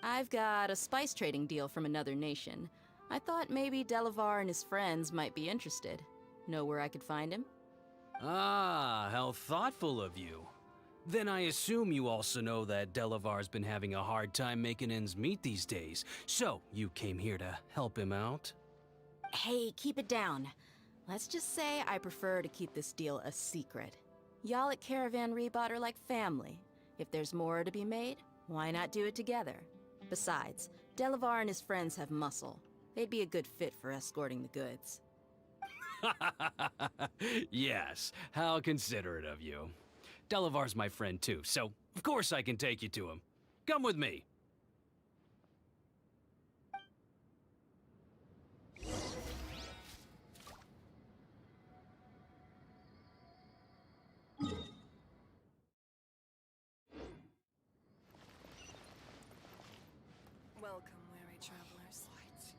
I've got a spice trading deal from another nation. I thought maybe Delavar and his friends might be interested. Know where I could find him? Ah, how thoughtful of you. Then I assume you also know that Delavar's been having a hard time making ends meet these days, so you came here to help him out? Hey, keep it down. Let's just say I prefer to keep this deal a secret. Y'all at Caravan Rebot are like family. If there's more to be made, why not do it together? Besides, Delavar and his friends have muscle. They'd be a good fit for escorting the goods. Yes, how considerate of you. Delavar's my friend too, so of course I can take you to him. Come with me. Welcome, weary travelers.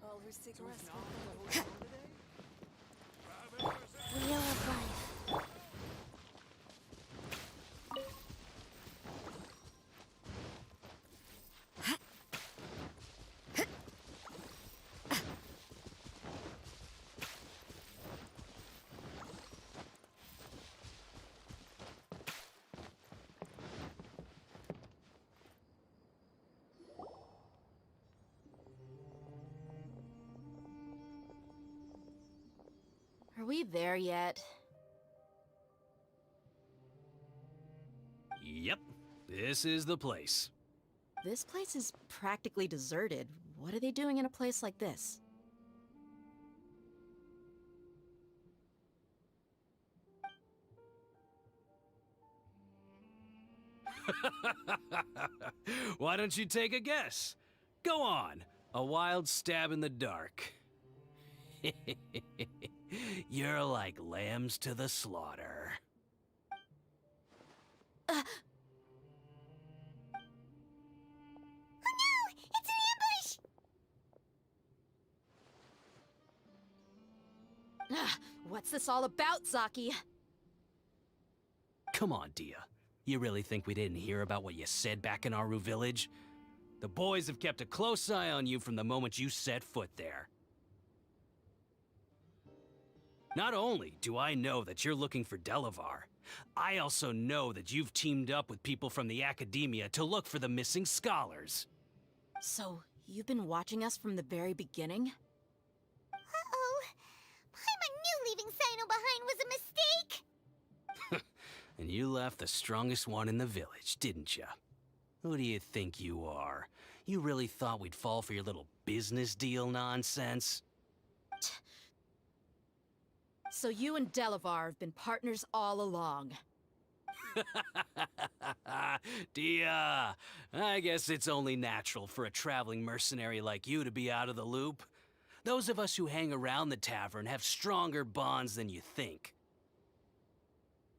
All who seek rest. Wheel of Life. Are we there yet? Yep, this is the place. This place is practically deserted. What are they doing in a place like this? Why don't you take a guess? Go on, a wild stab in the dark. You're like lambs to the slaughter. Oh no! It's an ambush! What's this all about, Zaki? Come on, Dia. You really think we didn't hear about what you said back in Aru village? The boys have kept a close eye on you from the moment you set foot there. Not only do I know that you're looking for Delavar, I also know that you've teamed up with people from the academia to look for the missing scholars. So, you've been watching us from the very beginning? Uh-oh. Paimon knew leaving Sino behind was a mistake! And you left the strongest one in the village, didn't ya? Who do you think you are? You really thought we'd fall for your little business deal nonsense? So you and Delavar have been partners all along. Dia, I guess it's only natural for a traveling mercenary like you to be out of the loop. Those of us who hang around the tavern have stronger bonds than you think.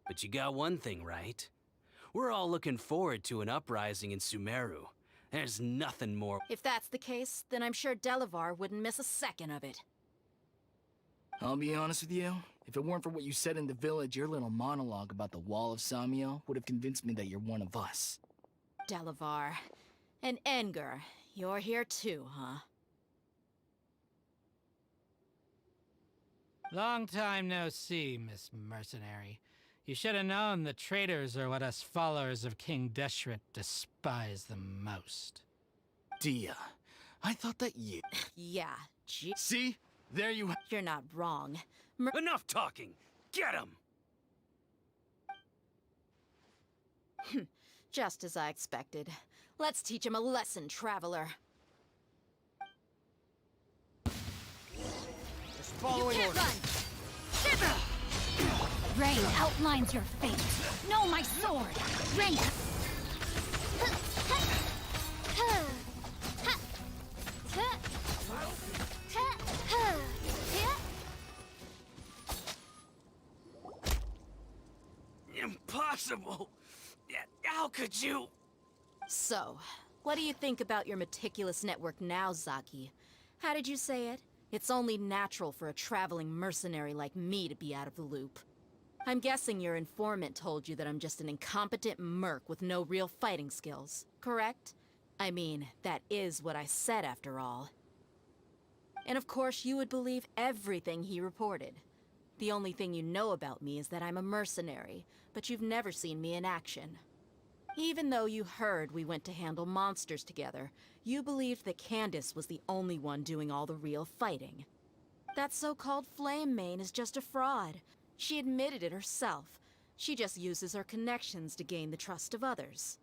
But you got one thing right. We're all looking forward to an uprising in Sumeru. There's nothing more. If that's the case, then I'm sure Delavar wouldn't miss a second of it. I'll be honest with you. If it weren't for what you said in the village, your little monologue about the Wall of Samiel would have convinced me that you're one of us. Delavar. And Enger, you're here too, huh? Long time no see, Miss Mercenary. You should have known the traitors are what us followers of King Deshret despise the most. Dia, I thought that you... Yeah, See? There you have... You're not wrong. Enough talking! Get him! Just as I expected. Let's teach him a lesson, traveler. Just following You can't run! Rain outlines your fate. No, my sword! Rain! Impossible! How could you? So, what do you think about your meticulous network now, Zaki? How did you say it? It's only natural for a traveling mercenary like me to be out of the loop. I'm guessing your informant told you that I'm just an incompetent merc with no real fighting skills, correct? I mean, that is what I said after all. And of course you would believe everything he reported. The only thing you know about me is that I'm a mercenary, but you've never seen me in action. Even though you heard we went to handle monsters together, you believed that Candace was the only one doing all the real fighting. That so-called Flame Mane is just a fraud. She admitted it herself. She just uses her connections to gain the trust of others.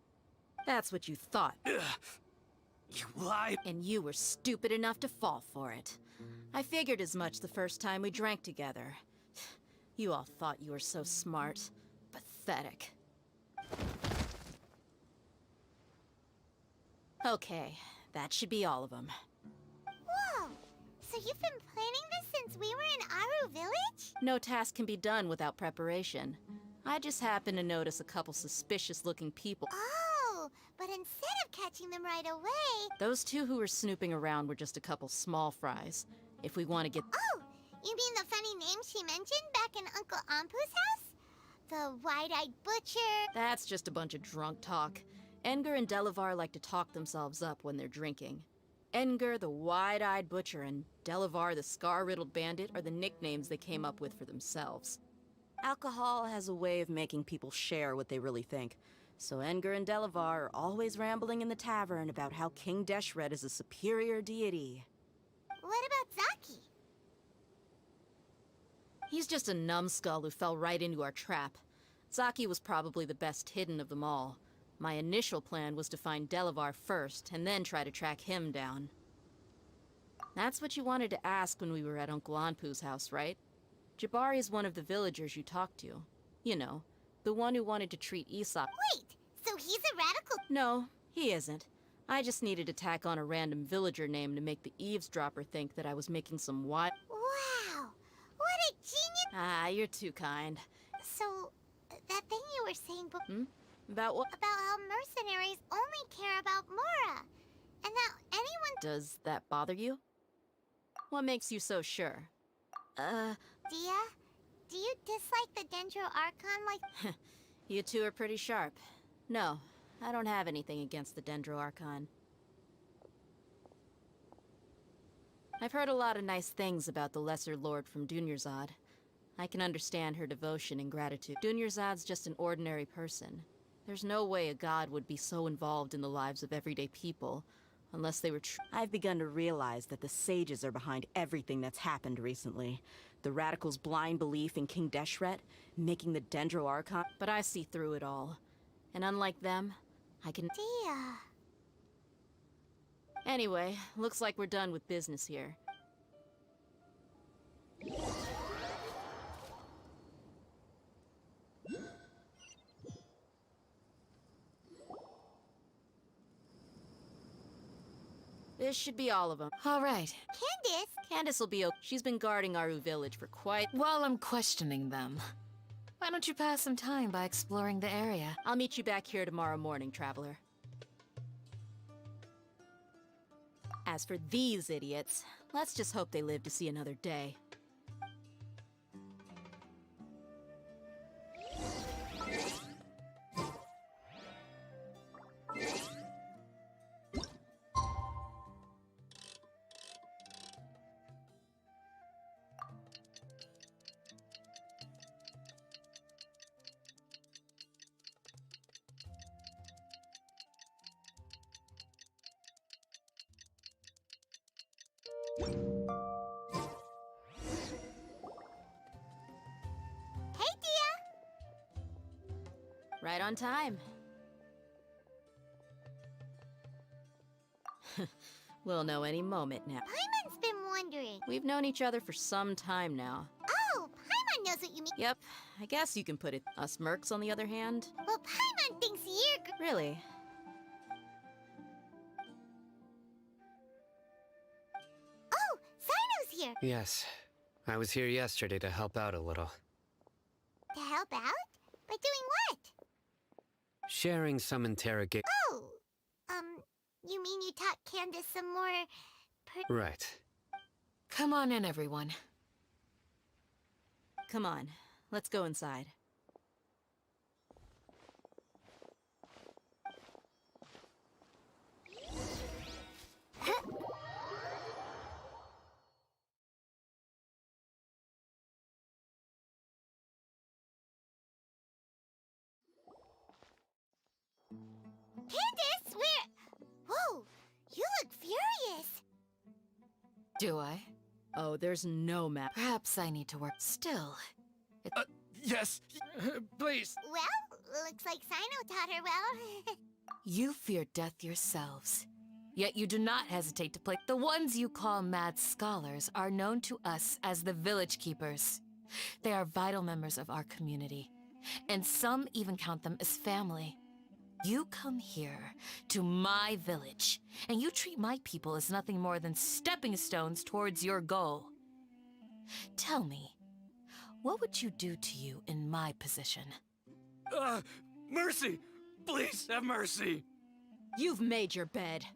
That's what you thought. You lied! And you were stupid enough to fall for it. I figured as much the first time we drank together. You all thought you were so smart. Pathetic. Okay, that should be all of them. Whoa! So you've been planning this since we were in Aru Village? No task can be done without preparation. I just happened to notice a couple suspicious-looking people. Oh, but instead of catching them right away... Those two who were snooping around were just a couple small fries. If we want to get... Oh, you mean the funny name she mentioned back in Uncle Ampu's house? The wide-eyed butcher... That's just a bunch of drunk talk. Edgar and Delavar like to talk themselves up when they're drinking. Edgar, the wide-eyed butcher, and Delavar, the scar-riddled bandit, are the nicknames they came up with for themselves. Alcohol has a way of making people share what they really think. So Edgar and Delavar are always rambling in the tavern about how King Deshret is a superior deity. What about Zaki? He's just a numbskull who fell right into our trap. Zaki was probably the best hidden of them all. My initial plan was to find Delavar first, and then try to track him down. That's what you wanted to ask when we were at Uncle Anpu's house, right? Jabari is one of the villagers you talked to. You know, the one who wanted to treat Aesop. Wait, so he's a radical? No, he isn't. I just needed to tack on a random villager name to make the eavesdropper think that I was making some wild... Wow, what a genius! Ah, you're too kind. So, that thing you were saying before... About what? About how mercenaries only care about Mora. And that anyone... Does that bother you? What makes you so sure? Dia, do you dislike the Dendro Archon like... You two are pretty sharp. No, I don't have anything against the Dendro Archon. I've heard a lot of nice things about the Lesser Lord from Dunyarzad. I can understand her devotion and gratitude. Dunyarzad's just an ordinary person. There's no way a god would be so involved in the lives of everyday people, unless they were I've begun to realize that the sages are behind everything that's happened recently. The radicals' blind belief in King Deshret, making the Dendro Archon... But I see through it all. And unlike them, I can... Dia... Anyway, looks like we're done with business here. This should be all of them. All right. Candace will be okay. She's been guarding Aru Village for quite... While I'm questioning them, why don't you pass some time by exploring the area? I'll meet you back here tomorrow morning, traveler. As for these idiots, let's just hope they live to see another day. Hey, Dia! Right on time. We'll know any moment now. Paimon's been wondering. We've known each other for some time now. Oh, Paimon knows what you mean. Yep, I guess you can put it. Us mercs, on the other hand. Well, Paimon thinks you're... Really? Oh, Sino's here. Yes. I was here yesterday to help out a little. To help out? By doing what? Sharing some interrogate. Oh, you mean you taught Candace some more... Right. Come on in, everyone. Come on, let's go inside. Candace, whoa, you look furious. Do I? Oh, there's no map. Perhaps I need to work still. Yes, please. Well, looks like Sino taught her well. You fear death yourselves. Yet you do not hesitate to play. The ones you call mad scholars are known to us as the Village Keepers. They are vital members of our community, and some even count them as family. You come here, to my village, and you treat my people as nothing more than stepping stones towards your goal. Tell me, what would you do to you in my position? Mercy! Please, have mercy! You've made your bed.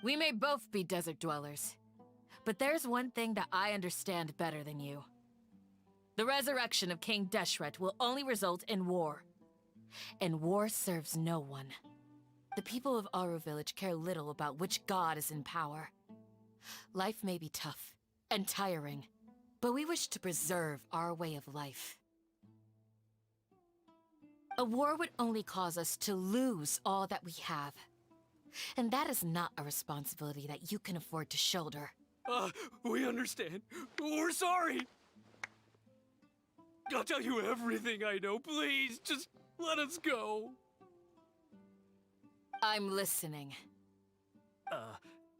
We may both be desert dwellers, but there's one thing that I understand better than you. The resurrection of King Deshret will only result in war. And war serves no one. The people of Aru Village care little about which god is in power. Life may be tough and tiring, but we wish to preserve our way of life. A war would only cause us to lose all that we have. And that is not a responsibility that you can afford to shoulder. We understand. We're sorry! I'll tell you everything I know, please. Just let us go. I'm listening.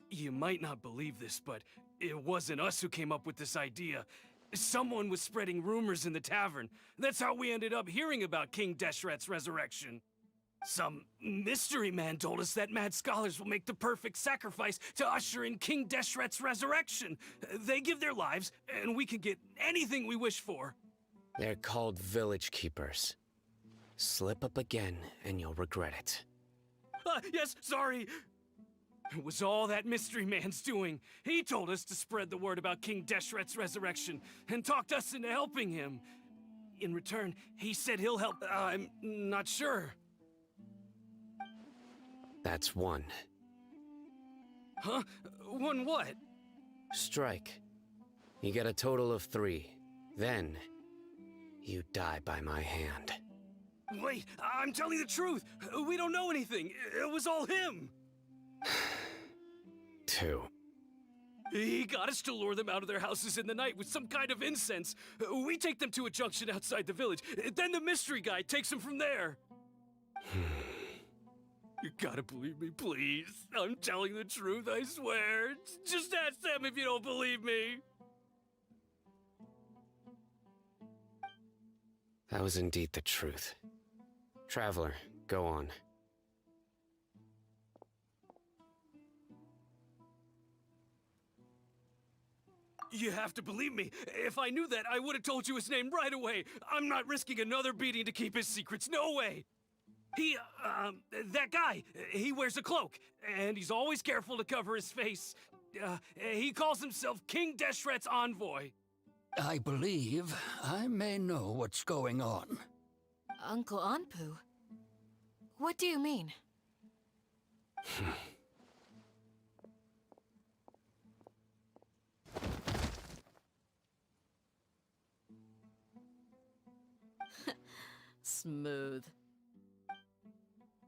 You might not believe this, but it wasn't us who came up with this idea. Someone was spreading rumors in the tavern. That's how we ended up hearing about King Deshret's resurrection. Some mystery man told us that mad scholars will make the perfect sacrifice to usher in King Deshret's resurrection. They give their lives, and we can get anything we wish for. They're called Village Keepers. Slip up again, and you'll regret it. Yes, sorry. It was all that mystery man's doing. He told us to spread the word about King Deshret's resurrection, and talked us into helping him. In return, he said he'll help. I'm not sure. That's one. Huh? One what? Strike. You get a total of 3. Then, you die by my hand. Wait, I'm telling the truth. We don't know anything. It was all him. 2. He got us to lure them out of their houses in the night with some kind of incense. We take them to a junction outside the village. Then the mystery guy takes them from there. You gotta believe me, please. I'm telling the truth, I swear. Just ask them if you don't believe me. That was indeed the truth. Traveler, go on. You have to believe me. If I knew that, I would have told you his name right away. I'm not risking another beating to keep his secrets. No way. That guy, he wears a cloak, and he's always careful to cover his face. He calls himself King Deshret's envoy. I believe I may know what's going on. Uncle Anpu? What do you mean? Smooth.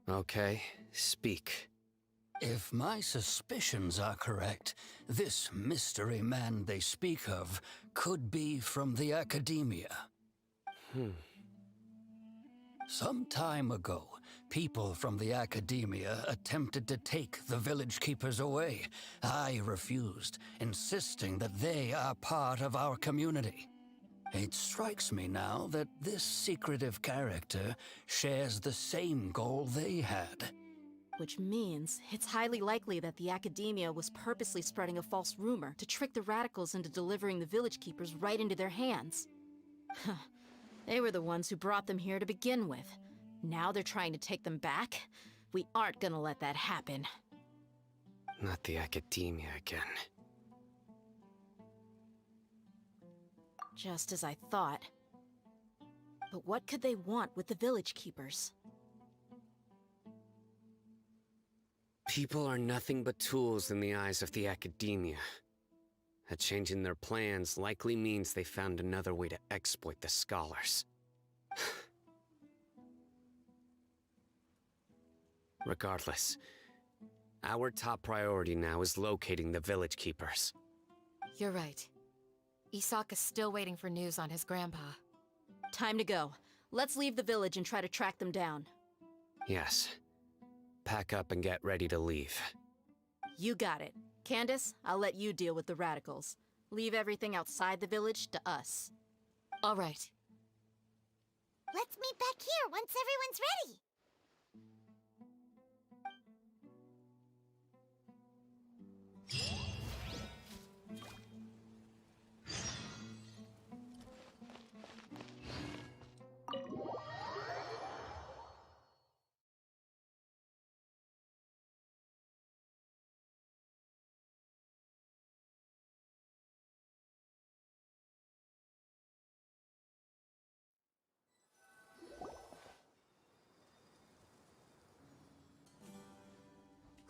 Okay, speak. If my suspicions are correct, this mystery man they speak of could be from the Academia. Some time ago, people from the Academia attempted to take the village keepers away. I refused, insisting that they are part of our community. It strikes me now that this secretive character shares the same goal they had. Which means it's highly likely that the Academia was purposely spreading a false rumor to trick the radicals into delivering the village keepers right into their hands. They were the ones who brought them here to begin with. Now they're trying to take them back? We aren't gonna let that happen. Not the Academia again. Just as I thought. But what could they want with the village keepers? People are nothing but tools in the eyes of the Academia. A change in their plans likely means they found another way to exploit the scholars. Regardless, our top priority now is locating the village keepers. You're right. Isak is still waiting for news on his grandpa. Time to go. Let's leave the village and try to track them down. Yes. Pack up and get ready to leave. You got it. Candace, I'll let you deal with the radicals. Leave everything outside the village to us. All right. Let's meet back here once everyone's ready.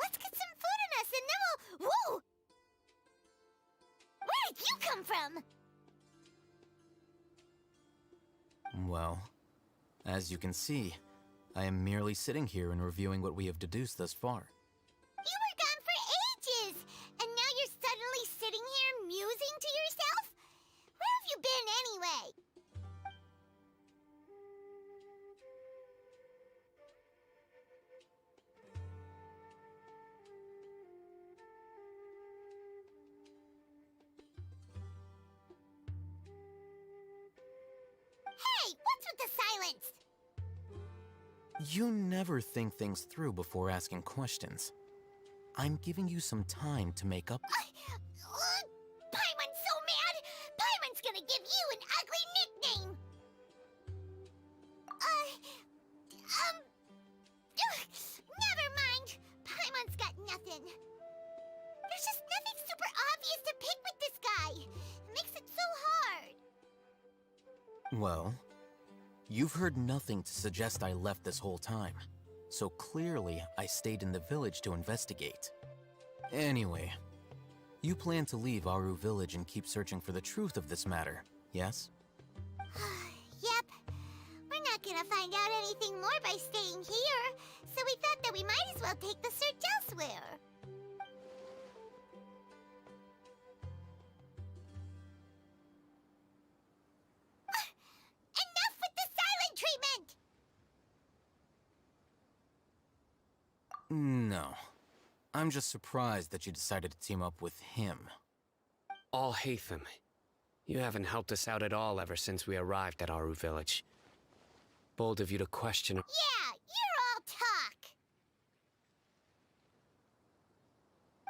Let's get some food in us and then we'll... Whoa! Where did you come from? Well, as you can see, I am merely sitting here and reviewing what we have deduced thus far. You were gone for ages! And now you're suddenly sitting here musing to yourself? Where have you been anyway? Hey, what's with the silence? You never think things through before asking questions. I'm giving you some time to make up. Paimon's so mad! Paimon's gonna give you an ugly nickname! Never mind. Paimon's got nothing. There's just nothing super obvious to pick with this guy. It makes it so hard. Well, you've heard nothing to suggest I left this whole time. So clearly, I stayed in the village to investigate. Anyway, you plan to leave Aru village and keep searching for the truth of this matter, yes? Yep. We're not gonna find out anything more by staying here, so we thought that we might as well take the search elsewhere. Enough with the silent treatment! No. I'm just surprised that you decided to team up with him. All Hatham. You haven't helped us out at all ever since we arrived at Aru village. Bold of you to question... Yeah, you're all talk!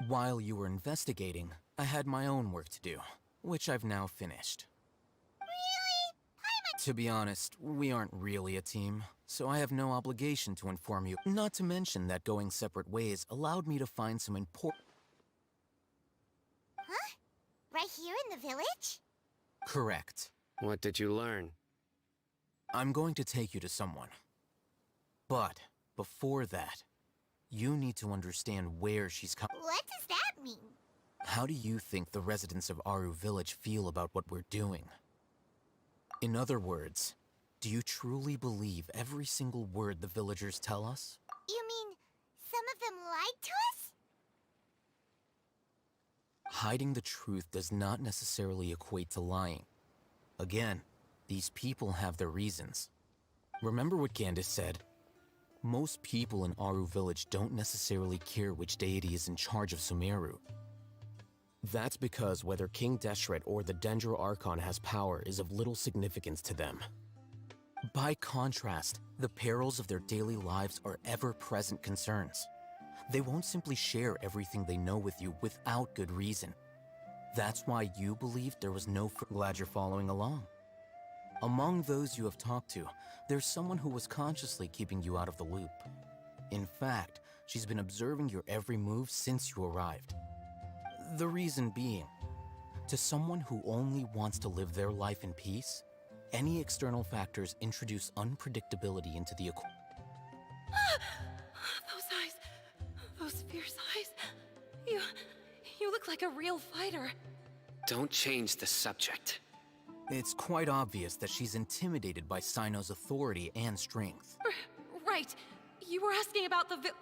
While you were investigating, I had my own work to do, which I've now finished. Really? To be honest, we aren't really a team, so I have no obligation to inform you. Not to mention that going separate ways allowed me to find some important... Huh? Right here in the village? Correct. What did you learn? I'm going to take you to someone. But, before that, you need to understand where she's coming. What does that mean? How do you think the residents of Aru village feel about what we're doing? In other words, do you truly believe every single word the villagers tell us? You mean, some of them lied to us? hiding the truth does not necessarily equate to lying. Again, these people have their reasons. Remember what Candace said? Most people in Aru Village don't necessarily care which deity is in charge of Sumeru. That's because whether King Deshret or the Dendro Archon has power is of little significance to them. By contrast, the perils of their daily lives are ever-present concerns. They won't simply share everything they know with you without good reason. That's why you believed there was no glad you're following along. Among those you have talked to, there's someone who was consciously keeping you out of the loop. In fact, she's been observing your every move since you arrived. The reason being, to someone who only wants to live their life in peace, any external factors introduce unpredictability into the equation. Those eyes. Those fierce eyes. You look like a real fighter. Don't change the subject. It's quite obvious that she's intimidated by Sino's authority and strength. Right. You were asking about the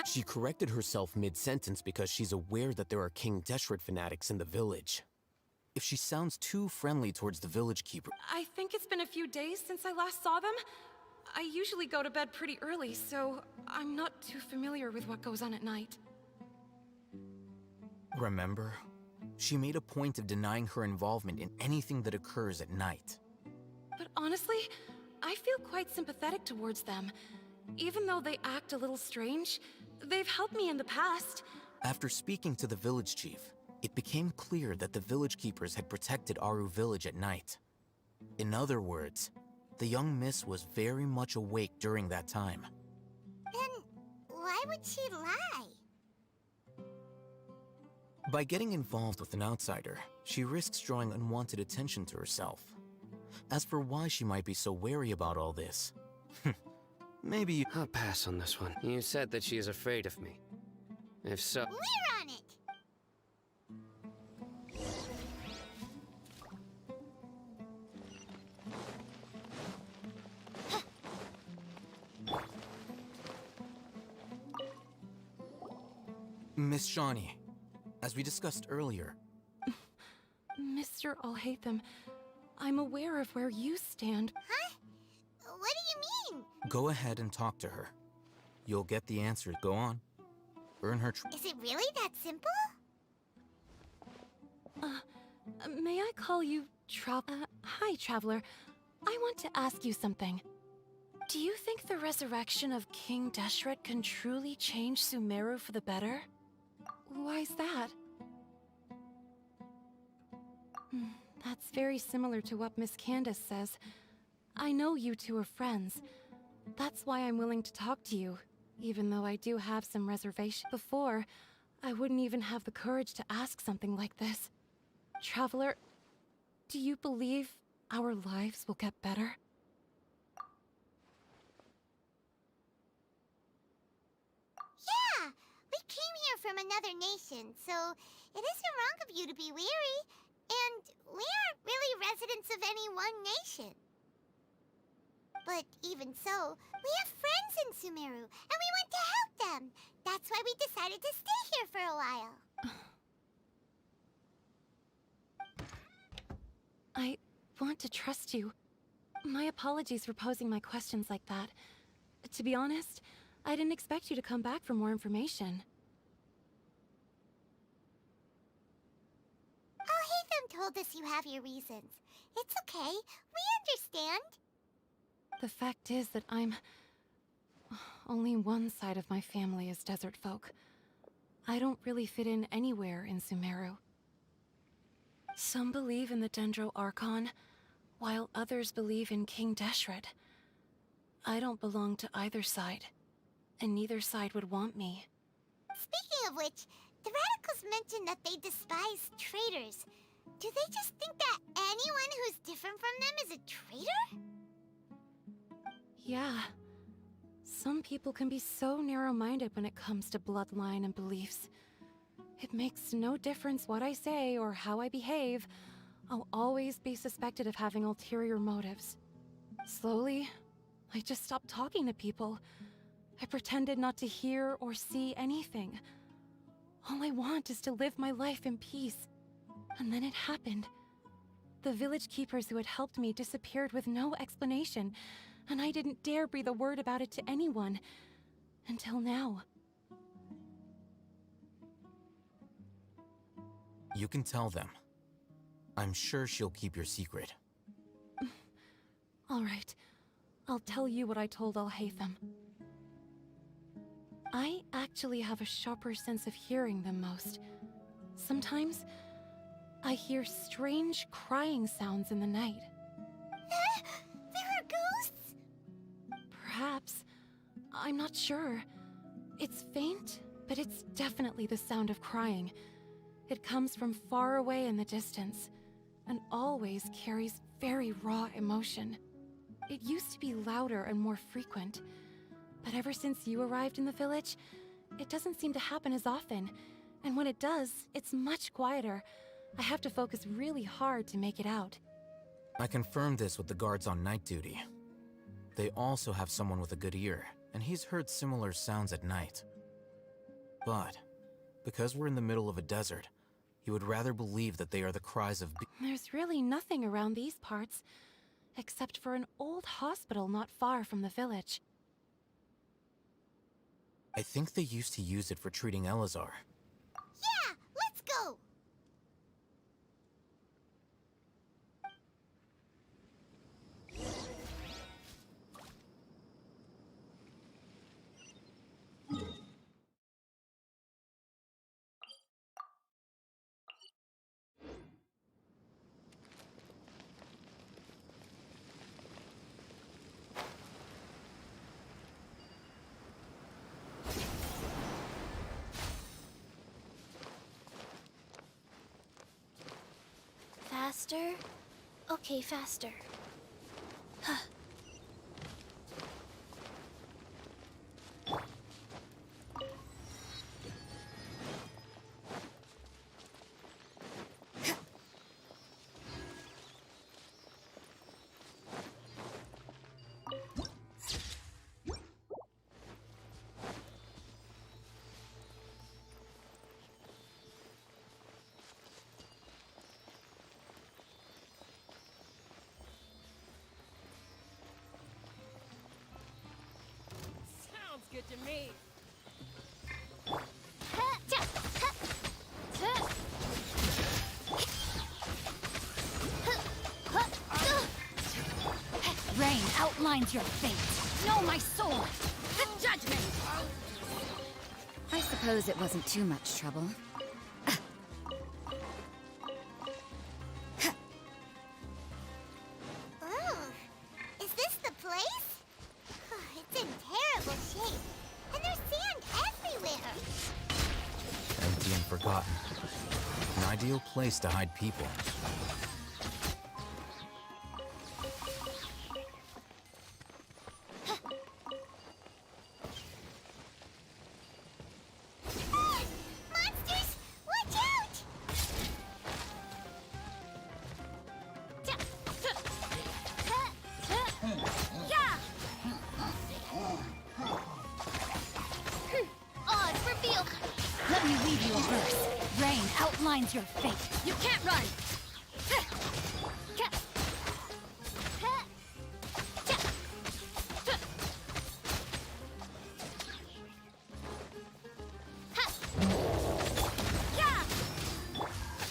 She corrected herself mid-sentence because she's aware that there are King Deshret fanatics in the village. If she sounds too friendly towards the village keeper... I think it's been a few days since I last saw them. I usually go to bed pretty early, so I'm not too familiar with what goes on at night. Remember? She made a point of denying her involvement in anything that occurs at night. But honestly, I feel quite sympathetic towards them. Even though they act a little strange, they've helped me in the past. After speaking to the village chief, it became clear that the village keepers had protected Aru Village at night. In other words, the young miss was very much awake during that time. Then why would she lie? By getting involved with an outsider, she risks drawing unwanted attention to herself. As for why she might be so wary about all this, maybe I'll pass on this one. You said that she is afraid of me. If so... We're on it! Miss Shawnee, as we discussed earlier... Mr. Alhaitham, I'm aware of where you stand. Huh? What do you mean? Go ahead and talk to her. You'll get the answer. Go on. Earn her Is it really that simple? May I call you hi, Traveler. I want to ask you something. Do you think the resurrection of King Deshret can truly change Sumeru for the better? Why's that? That's very similar to what Miss Candace says. I know you two are friends. That's why I'm willing to talk to you, even though I do have some reservation. Before, I wouldn't even have the courage to ask something like this. Traveler, do you believe our lives will get better? Yeah! We came here from another nation, so it isn't wrong of you to be weary. And we aren't really residents of any one nation. But even so, we have friends in Sumeru, and we want to help them. That's why we decided to stay here for a while. I want to trust you. My apologies for posing my questions like that. To be honest, I didn't expect you to come back for more information. Alhaitham told us you have your reasons. It's okay. We understand. The fact is that only one side of my family is desert folk. I don't really fit in anywhere in Sumeru. Some believe in the Dendro Archon, while others believe in King Deshret. I don't belong to either side, and neither side would want me. Speaking of which, the Radicals mentioned that they despise traitors. Do they just think that anyone who's different from them is a traitor? Yeah. Some people can be so narrow-minded when it comes to bloodline and beliefs. It makes no difference what I say or how I behave. I'll always be suspected of having ulterior motives. Slowly, I just stopped talking to people. I pretended not to hear or see anything. All I want is to live my life in peace. And then it happened. The village keepers who had helped me disappeared with no explanation, and I didn't dare breathe a word about it to anyone. Until now. You can tell them. I'm sure she'll keep your secret. All right. I'll tell you what I told Al-Haytham. I actually have a sharper sense of hearing than most. Sometimes, I hear strange crying sounds in the night. There are ghosts? Perhaps. I'm not sure. It's faint, but it's definitely the sound of crying. It comes from far away in the distance, and always carries very raw emotion. It used to be louder and more frequent, but ever since you arrived in the village, it doesn't seem to happen as often, and when it does, it's much quieter. I have to focus really hard to make it out. I confirmed this with the guards on night duty. They also have someone with a good ear, and he's heard similar sounds at night. But, because we're in the middle of a desert, he would rather believe that they are the cries of There's really nothing around these parts, except for an old hospital not far from the village. I think they used to use it for treating Elazar. Yeah, let's go! Faster? Okay, faster. Sounds good to me. Rain outlines your fate. Know my sword! The judgment! I suppose it wasn't too much trouble. Is this the place? It's in terrible shape, and there's sand everywhere. Empty and forgotten. An ideal place to hide people. Monsters! Watch out! Odds reveal. Let me weave you a verse. Rain outlines your fate. You can't run!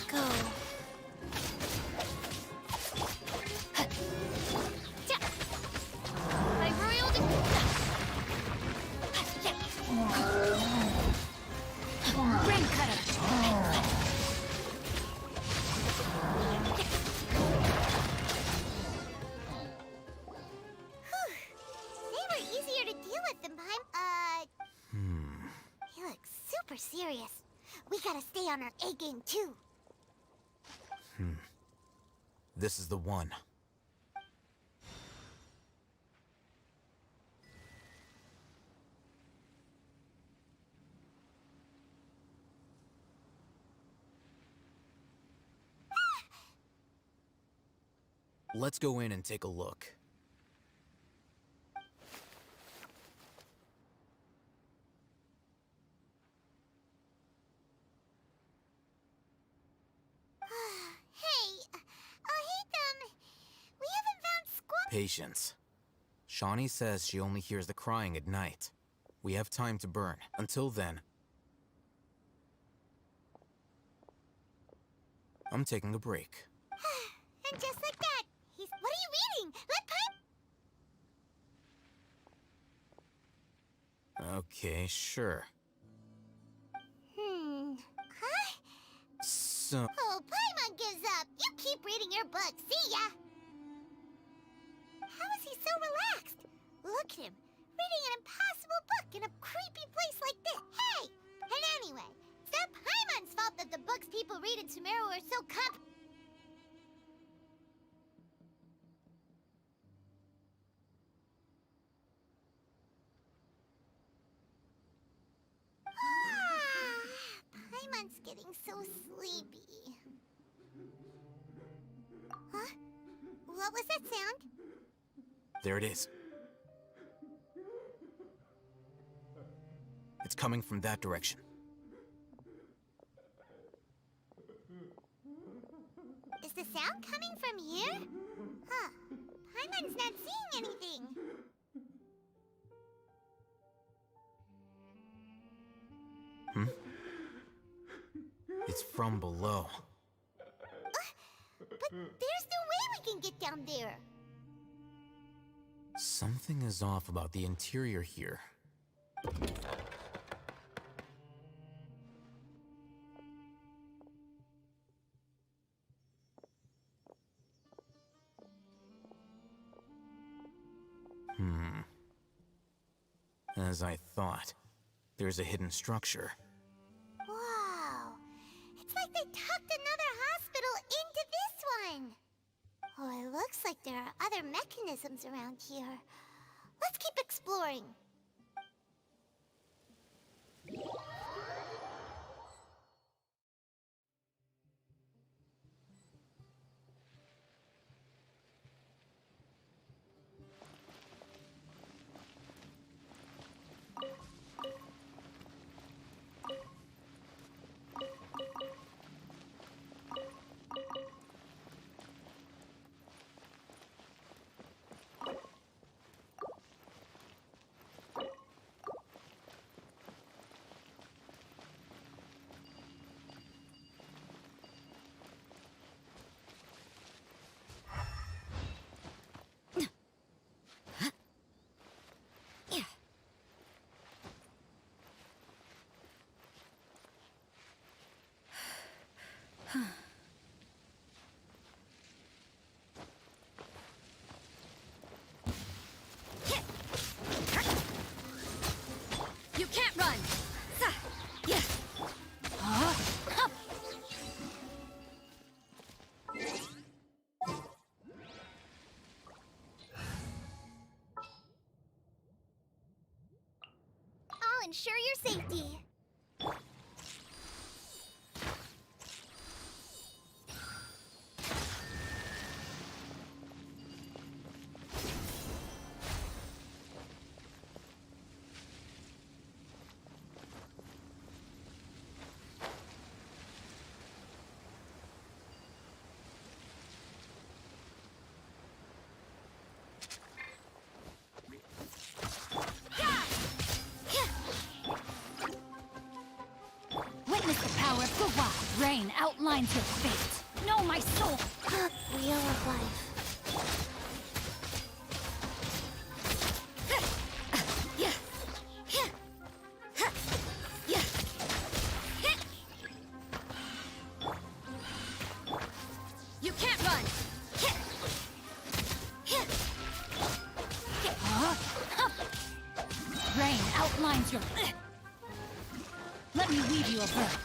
Go. By royal Rain cutter! They were easier to deal with than He looks super serious. We gotta stay on our A game too. This is the one. Let's go in and take a look. Patience. Shawnee says she only hears the crying at night. We have time to burn. Until then, I'm taking a break. And just like that, he's... What are you reading? Let Paimon... Okay, sure. Huh? So... Oh, Paimon gives up. You keep reading your book. See ya! How is he so relaxed? Look at him, reading an impossible book in a creepy place like this. Hey! And anyway, it's not Paimon's fault that the books people read in Sumeru are so Paimon's getting so sleepy. Huh? What was that sound? there it is. It's coming from that direction. Is the sound coming from here? Huh. Paimon's not seeing anything. It's from below. But there's no way we can get down there. Something is off about the interior here. As I thought, there's a hidden structure. Wow. It's like they tucked another hospital into this one. Oh, it looks like there are other mechanisms around here. Let's keep exploring. You can't run! Yeah. I'll ensure your safety. Witness the power of the wild. Rain outlines your fate. Know my soul. Wheel of life. You can't run. Rain outlines your... Let me weave you a verb.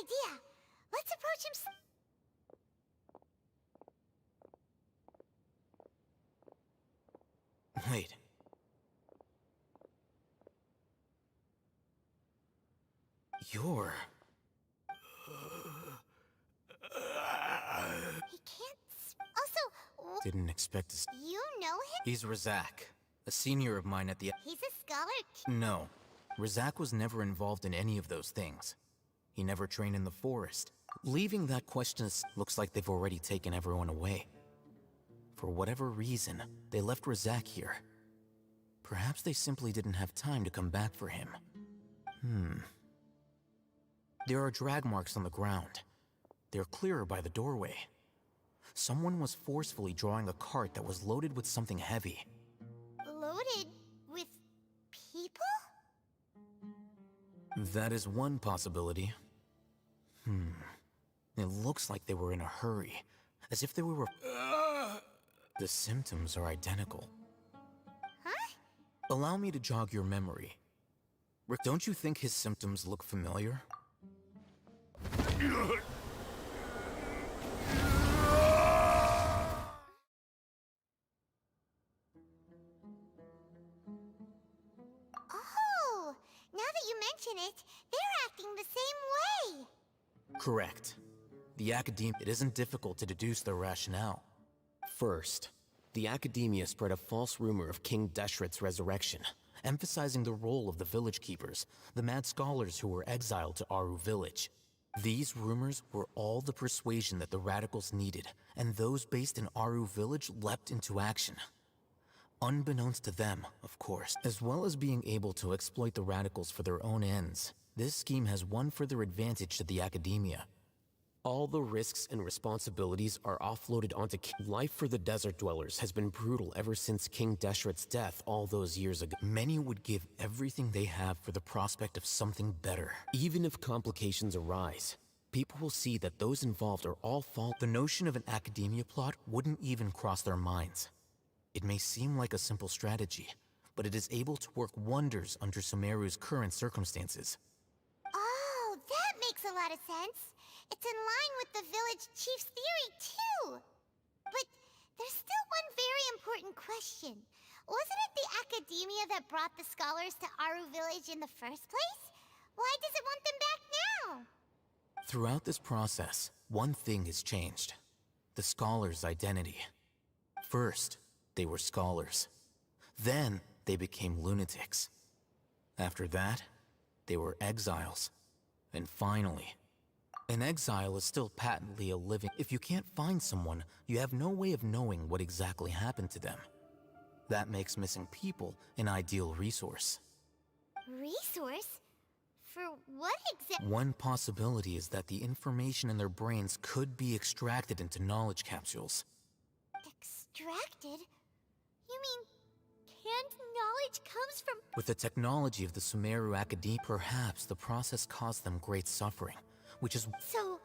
idea. Let's approach him. Wait. You're... He can't. Also, Didn't expect to... you know him? He's Razak, a senior of mine at the... He's a scholar. No. Razak was never involved in any of those things. He never trained in the forest. Leaving that question looks like they've already taken everyone away. For whatever reason, they left Razak here. Perhaps they simply didn't have time to come back for him. There are drag marks on the ground. They're clearer by the doorway. Someone was forcefully drawing a cart that was loaded with something heavy. Loaded with people? That is one possibility. It looks like they were in a hurry, as if they were... The symptoms are identical. Huh? Allow me to jog your memory. Rick, don't you think his symptoms look familiar? Oh, now that you mention it, they're acting the same way. Correct. The Academia... It isn't difficult to deduce their rationale. First, the Academia spread a false rumor of King Deshret's resurrection, emphasizing the role of the village keepers, the mad scholars who were exiled to Aru village. These rumors were all the persuasion that the radicals needed, and those based in Aru village leapt into action. Unbeknownst to them, of course, as well as being able to exploit the radicals for their own ends, this scheme has one further advantage to the Academia. all the risks and responsibilities are offloaded onto life for the desert dwellers has been brutal ever since King Deshret's death all those years ago. Many would give everything they have for the prospect of something better. Even if complications arise, people will see that those involved are all fault. The notion of an academia plot wouldn't even cross their minds. It may seem like a simple strategy, but it is able to work wonders under Sumeru's current circumstances. Oh, that makes a lot of sense. It's in line with the village chief's theory, too. But there's still one very important question. Wasn't it the academia that brought the scholars to Aru village in the first place? Why does it want them back now? Throughout this process, one thing has changed. The scholars' identity. First, they were scholars. Then, they became lunatics. After that, they were exiles. And finally, an exile is still patently a living. If you can't find someone, you have no way of knowing what exactly happened to them. That makes missing people an ideal resource. Resource? For what exactly? One possibility is that the information in their brains could be extracted into knowledge capsules. Extracted? You mean canned knowledge comes from... With the technology of the Sumeru Academy, perhaps the process caused them great suffering, which is... So,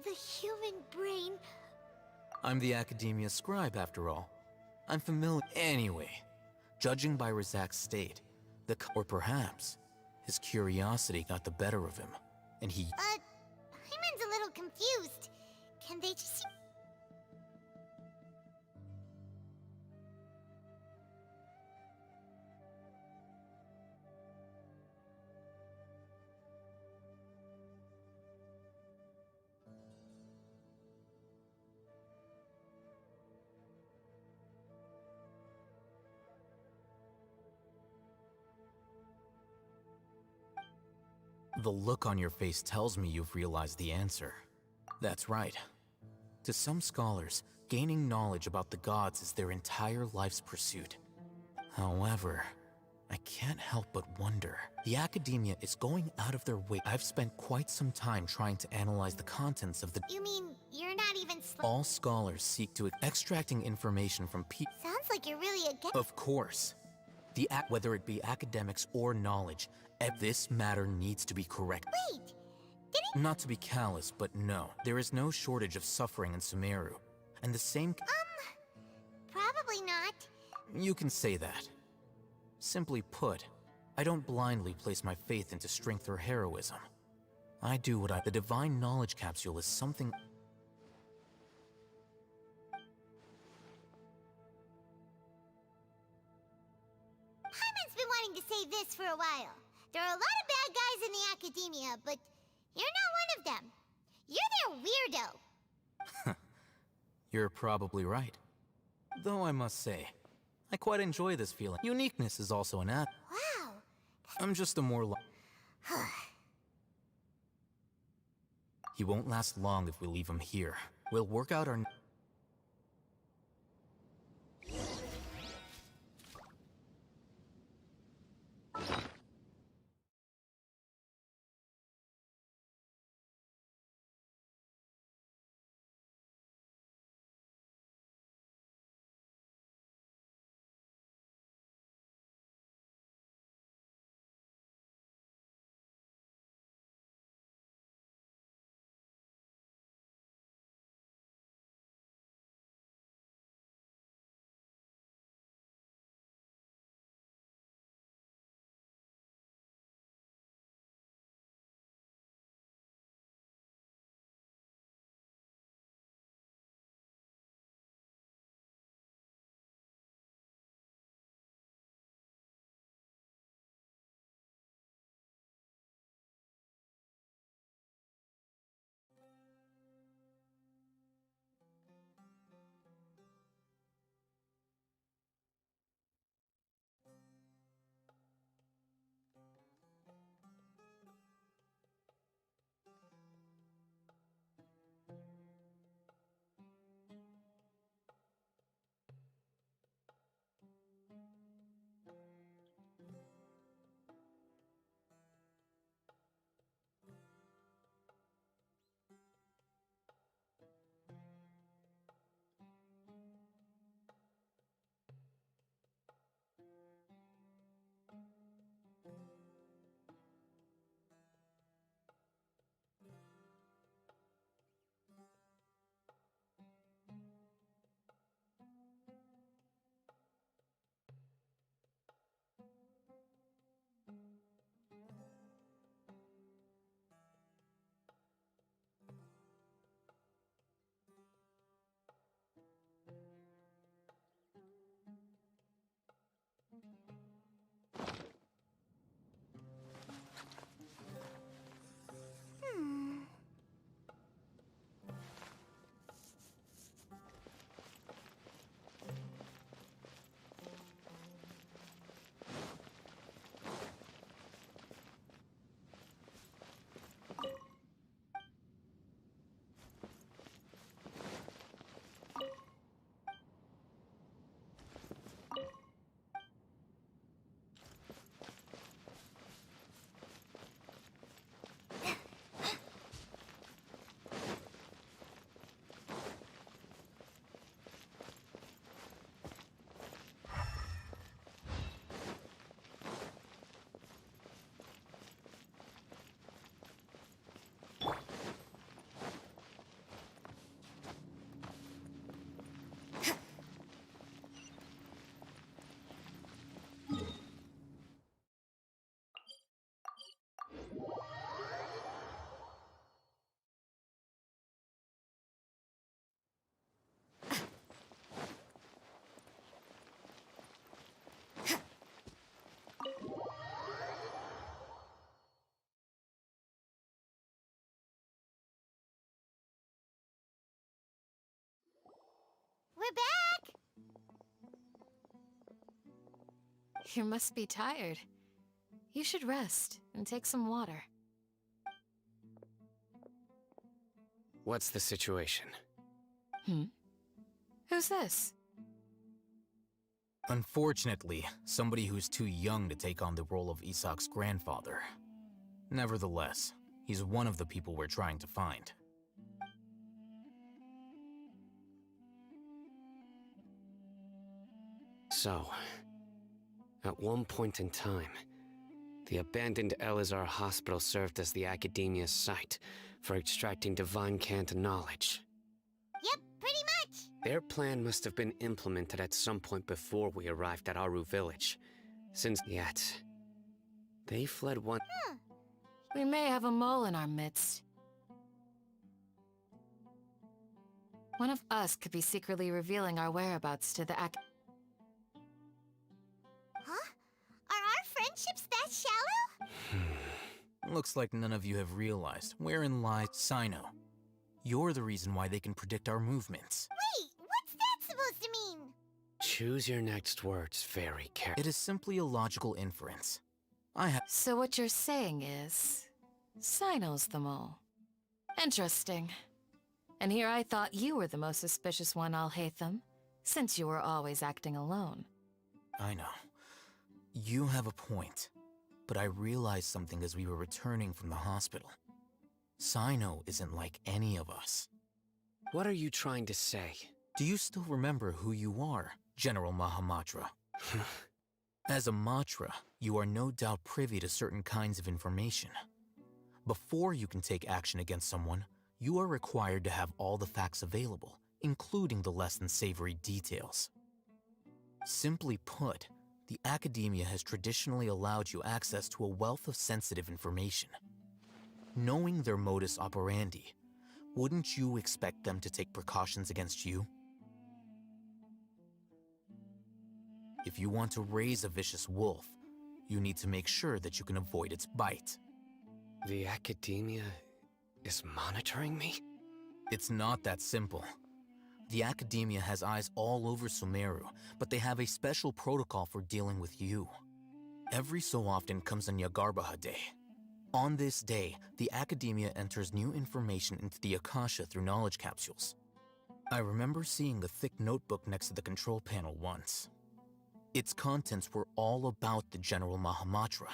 the human brain... I'm the Academia scribe, after all. I'm familiar... Anyway, judging by Razak's state, or perhaps his curiosity got the better of him, and he... Hyman's a little confused. Can they just... The look on your face tells me you've realized the answer. That's right. To some scholars, gaining knowledge about the gods is their entire life's pursuit. However, I can't help but wonder. The Academia is going out of their way. I've spent quite some time trying to analyze the contents of the... You mean you're not even... All scholars seek to extracting information from people... Sounds like you're really against... Of course. Whether it be academics or knowledge, this matter needs to be correct. Wait, Not to be callous, but no. There is no shortage of suffering in Sumeru. And the same... Probably not. You can say that. Simply put, I don't blindly place my faith into strength or heroism. I do what I... The Divine Knowledge Capsule is something... Paimon's been wanting to say this for a while. There are a lot of bad guys in the academia, but you're not one of them. You're their weirdo. You're probably right. Though I must say, I quite enjoy this feeling. Uniqueness is also an add. Wow. I'm just a more... He won't last long if we leave him here. We'll work out our... We're back! You must be tired. You should rest and take some water. What's the situation? Who's this? Unfortunately, somebody who's too young to take on the role of Isak's grandfather. Nevertheless, he's one of the people we're trying to find. So, at one point in time, the abandoned Elazar Hospital served as the Academia's site for extracting divine cant knowledge. Yep, pretty much. Their plan must have been implemented at some point before we arrived at Aru Village, since yet they fled one. We may have a mole in our midst. One of us could be secretly revealing our whereabouts to the Huh? Are our friendships that shallow? Looks like none of you have realized wherein lies Sino. You're the reason why they can predict our movements. Wait, what's that supposed to mean? Choose your next words very carefully. It is simply a logical inference. So what you're saying is, Sino's the mole. Interesting. And here I thought you were the most suspicious one, Alhaitham, since you were always acting alone. I know. You have a point. But I realized something as we were returning from the hospital. Sino isn't like any of us. What are you trying to say? Do you still remember who you are, General Mahamatra? As a Matra, you are no doubt privy to certain kinds of information. Before you can take action against someone, you are required to have all the facts available, including the less than savory details. Simply put, the academia has traditionally allowed you access to a wealth of sensitive information. Knowing their modus operandi, wouldn't you expect them to take precautions against you? If you want to raise a vicious wolf, you need to make sure that you can avoid its bite. The academia is monitoring me? It's not that simple. The academia has eyes all over Sumeru, but they have a special protocol for dealing with you. Every so often comes a Nyagarbaha Day. On this day, the academia enters new information into the Akasha through knowledge capsules. I remember seeing a thick notebook next to the control panel once. Its contents were all about the General Mahamatra,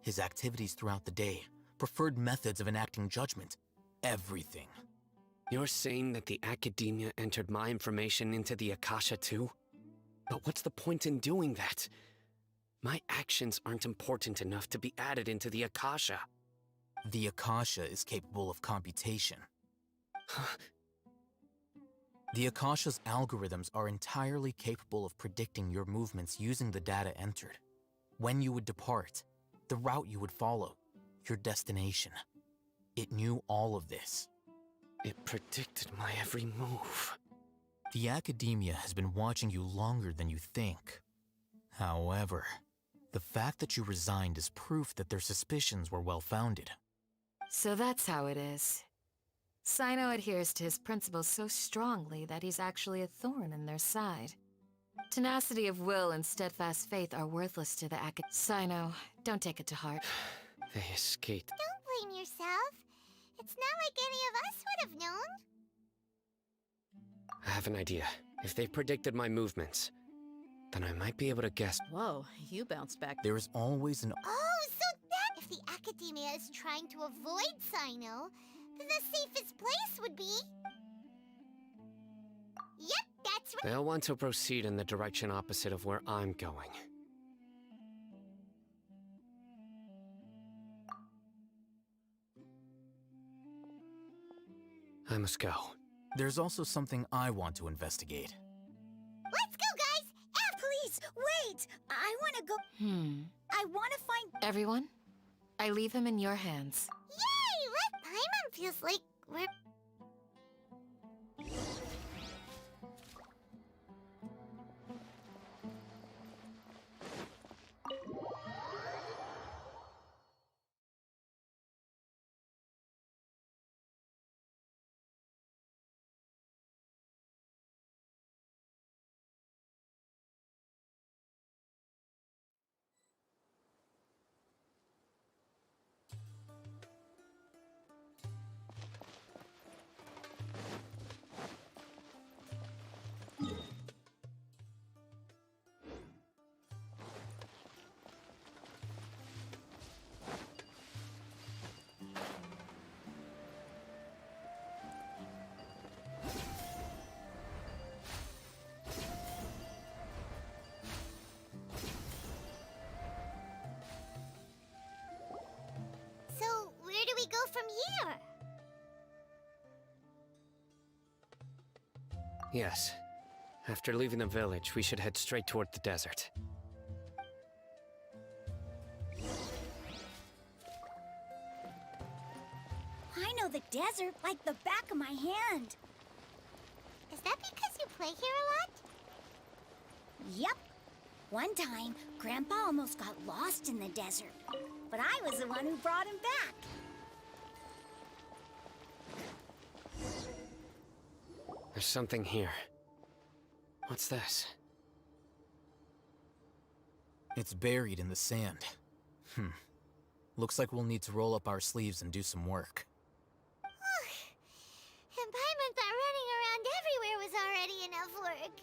his activities throughout the day, preferred methods of enacting judgment, everything. You're saying that the academia entered my information into the Akasha too? But what's the point in doing that? My actions aren't important enough to be added into the Akasha. The Akasha is capable of computation. The Akasha's algorithms are entirely capable of predicting your movements using the data entered. When you would depart, the route you would follow, your destination. It knew all of this. It predicted my every move. The academia has been watching you longer than you think. However, the fact that you resigned is proof that their suspicions were well-founded. So that's how it is. Sino adheres to his principles so strongly that he's actually a thorn in their side. Tenacity of will and steadfast faith are worthless to the Sino, don't take it to heart. They escaped. Don't blame yourself. It's not like any of us would have known. I have an idea. If they predicted my movements, then I might be able to guess. Whoa, you bounced back. There is always an... Oh, so that... If the academia is trying to avoid Sino, then the safest place would be... Yep, that's right. They'll want to proceed in the direction opposite of where I'm going. I must go. There's also something I want to investigate. Let's go, guys! Please, wait! I want to go... I want to find... Everyone, I leave him in your hands. Yay! Paimon feels like we're... So, where do we go from here? Yes. After leaving the village, we should head straight toward the desert. I know the desert like the back of my hand. Is that because you play here a lot? Yep. One time, Grandpa almost got lost in the desert, but I was the one who brought him back. There's something here. What's this? It's buried in the sand. Looks like we'll need to roll up our sleeves and do some work. And Paimon thought running around everywhere was already enough work.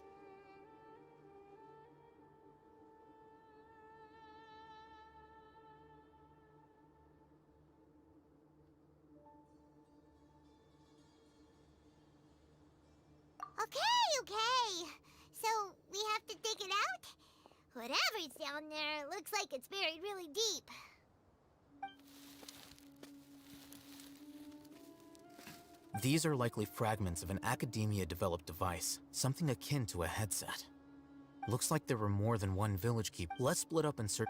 Okay. So, we have to dig it out? Whatever's down there, it looks like it's buried really deep. These are likely fragments of an Academia-developed device, something akin to a headset. Looks like there were more than one village keep. Let's split up and search.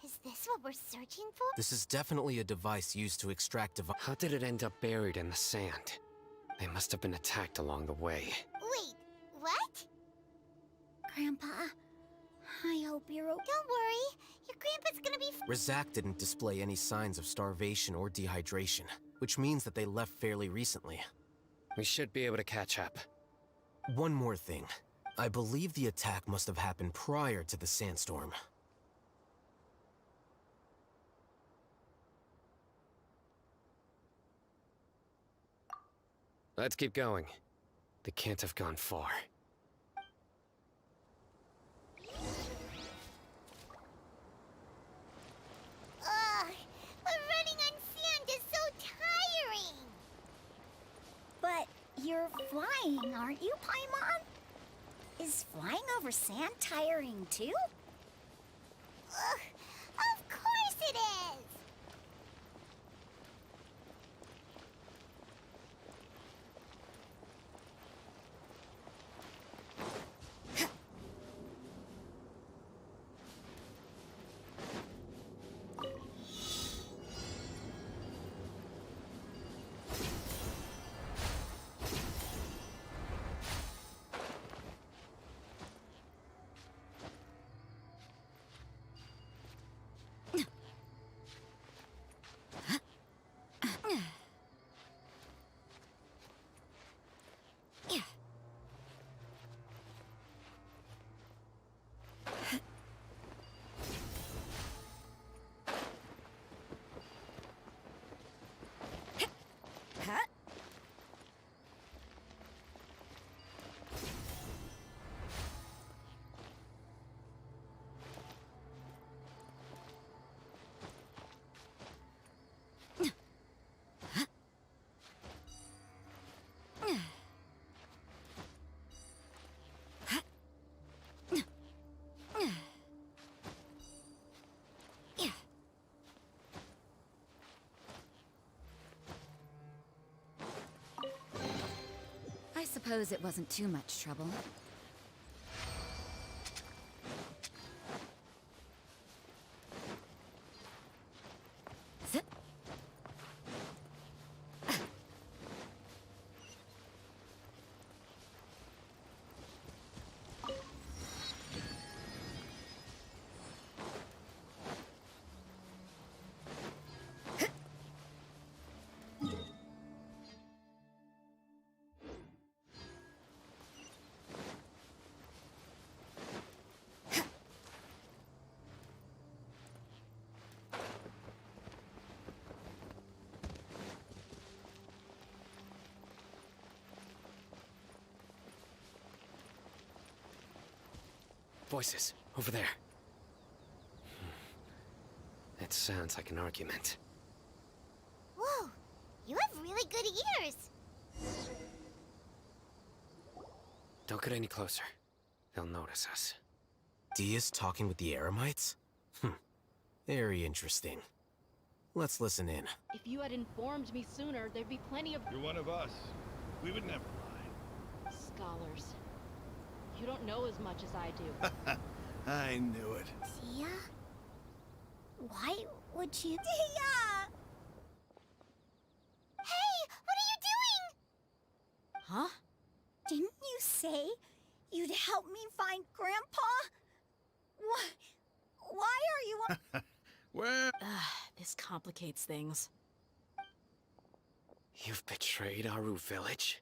Is this what we're searching for? This is definitely a device used to extract How did it end up buried in the sand? They must have been attacked along the way. Wait, what? Grandpa, I hope you're okay. Don't worry, your grandpa's gonna be Razak didn't display any signs of starvation or dehydration, which means that they left fairly recently. We should be able to catch up. One more thing. I believe the attack must have happened prior to the sandstorm. Let's keep going. They can't have gone far. Ugh, but running on sand is so tiring. But you're flying, aren't you, Paimon? Is flying over sand tiring too? Ugh, of course it is. I suppose it wasn't too much trouble. Voices, over there. It sounds like an argument. Whoa, you have really good ears. Don't get any closer. They'll notice us. Dia's talking with the Eremites? Very interesting. Let's listen in. If you had informed me sooner, there'd be plenty of... You're one of us. We would never lie. Scholars. You don't know as much as I do. I knew it. Tia? Why would you... Tia! Hey, what are you doing? Huh? Didn't you say you'd help me find Grandpa? Why are you... Well... This complicates things. You've betrayed Aru village?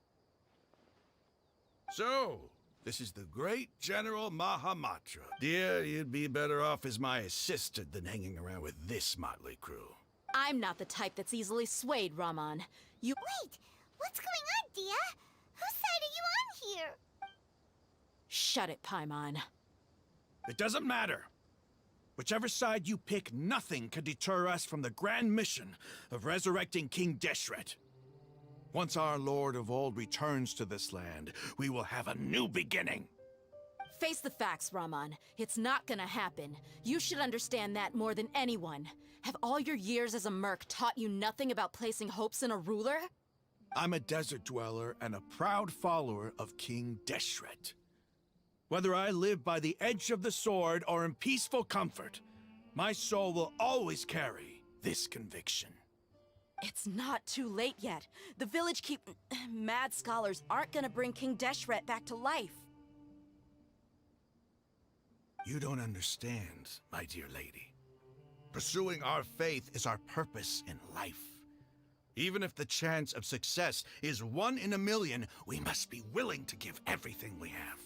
So, this is the great General Mahamatra. Dear, you'd be better off as my assistant than hanging around with this motley crew. I'm not the type that's easily swayed, Raman. You— Wait, what's going on, Dia? Whose side are you on here? Shut it, Paimon. It doesn't matter. Whichever side you pick, nothing can deter us from the grand mission of resurrecting King Deshret. Once our Lord of Old returns to this land, we will have a new beginning. Face the facts, Raman. It's not gonna happen. You should understand that more than anyone. Have all your years as a merc taught you nothing about placing hopes in a ruler? I'm a desert dweller and a proud follower of King Deshret. Whether I live by the edge of the sword or in peaceful comfort, my soul will always carry this conviction. It's not too late yet. The village mad scholars aren't gonna bring King Deshret back to life. You don't understand, my dear lady. Pursuing our faith is our purpose in life. Even if the chance of success is 1 in a million, we must be willing to give everything we have.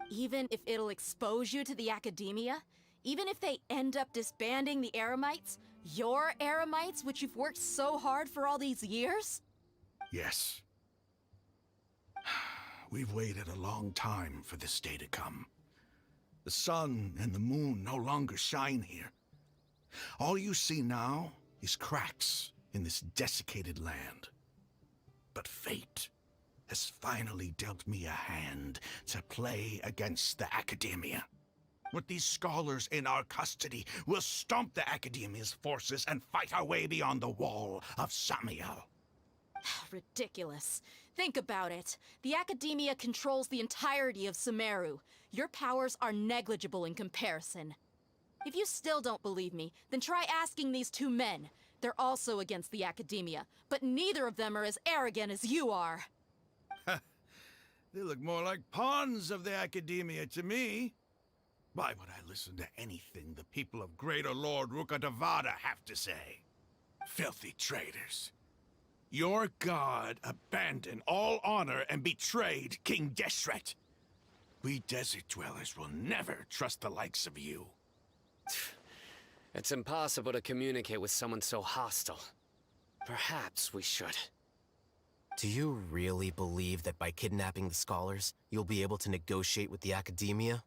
Even if it'll expose you to the academia? Even if they end up disbanding the Eremites? Your Eremites, which you've worked so hard for all these years? Yes. We've waited a long time for this day to come. The sun and the moon no longer shine here. All you see now is cracks in this desiccated land. But fate has finally dealt me a hand to play against the Academia. With these scholars in our custody, we'll stomp the Academia's forces and fight our way beyond the wall of Samiel. Ridiculous. Think about it. The Academia controls the entirety of Sumeru. Your powers are negligible in comparison. If you still don't believe me, then try asking these 2 men. They're also against the Academia, but neither of them are as arrogant as you are. They look more like pawns of the Academia to me. Why would I listen to anything the people of Greater Lord Rukkhadevada have to say? Filthy traitors. Your god abandoned all honor and betrayed King Deshret. We desert dwellers will never trust the likes of you. It's impossible to communicate with someone so hostile. Perhaps we should. Do you really believe that by kidnapping the scholars, you'll be able to negotiate with the Academia?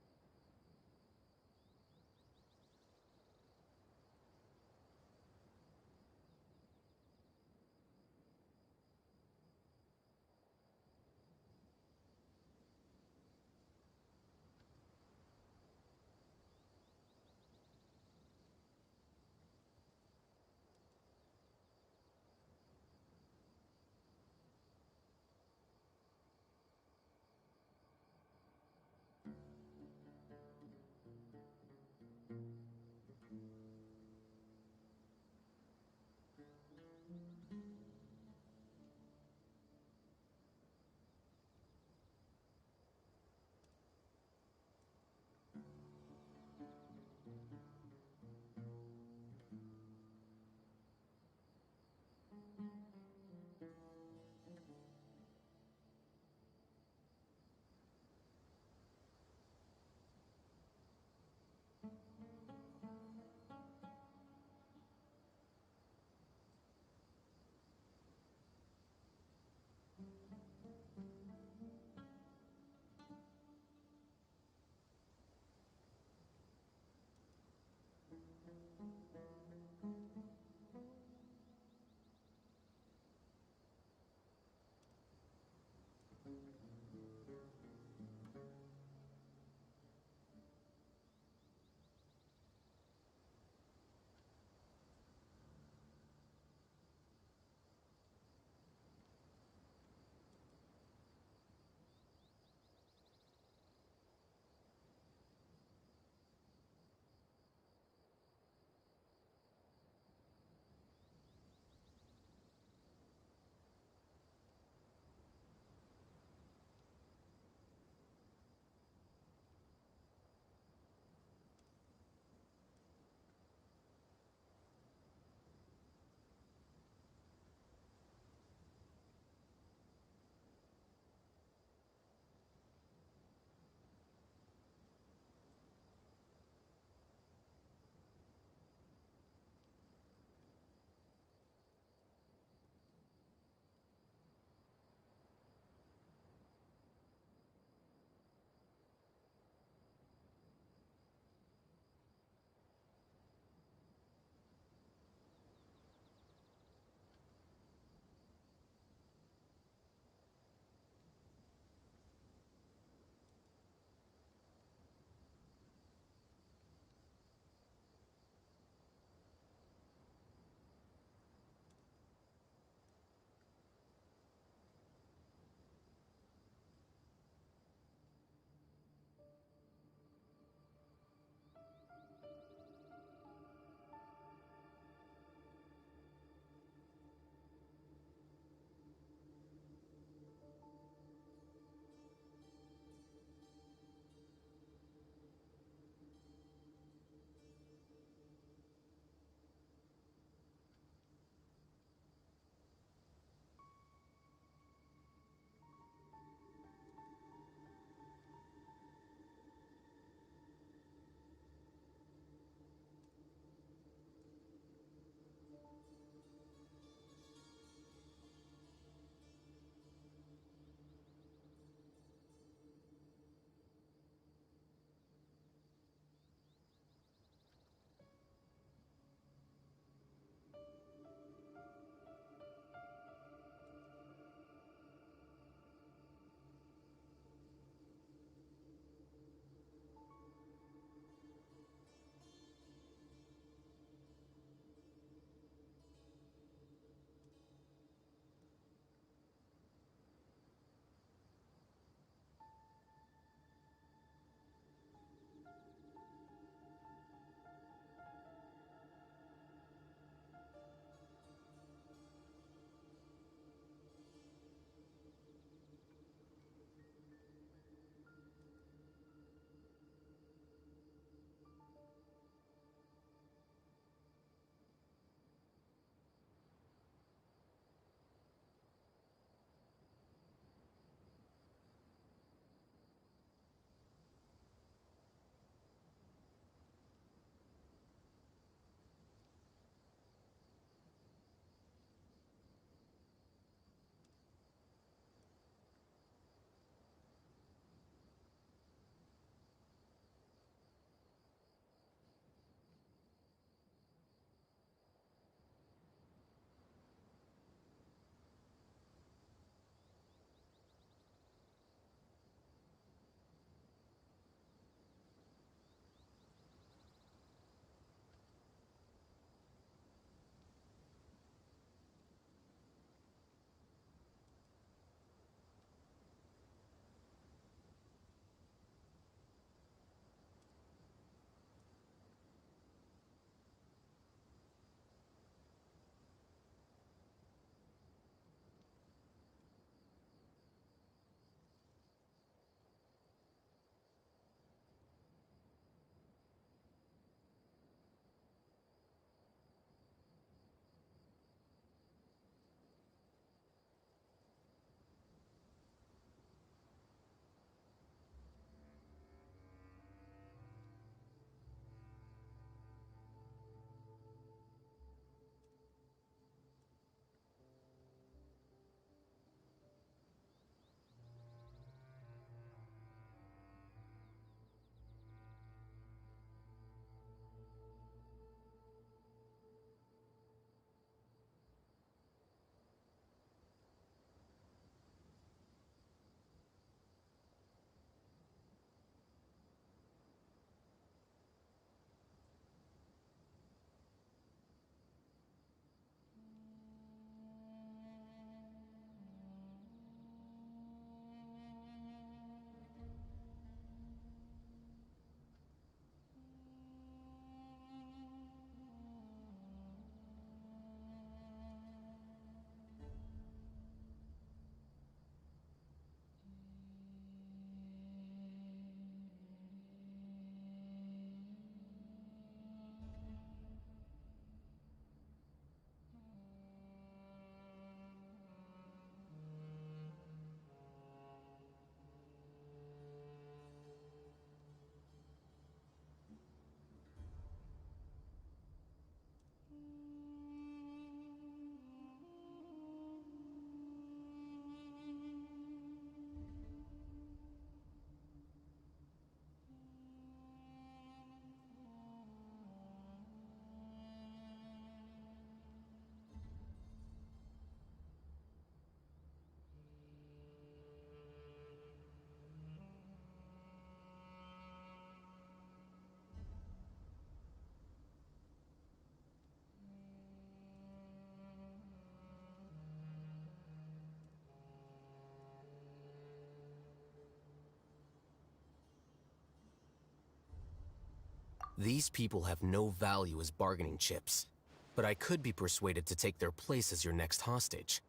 These people have no value as bargaining chips, but I could be persuaded to take their place as your next hostage.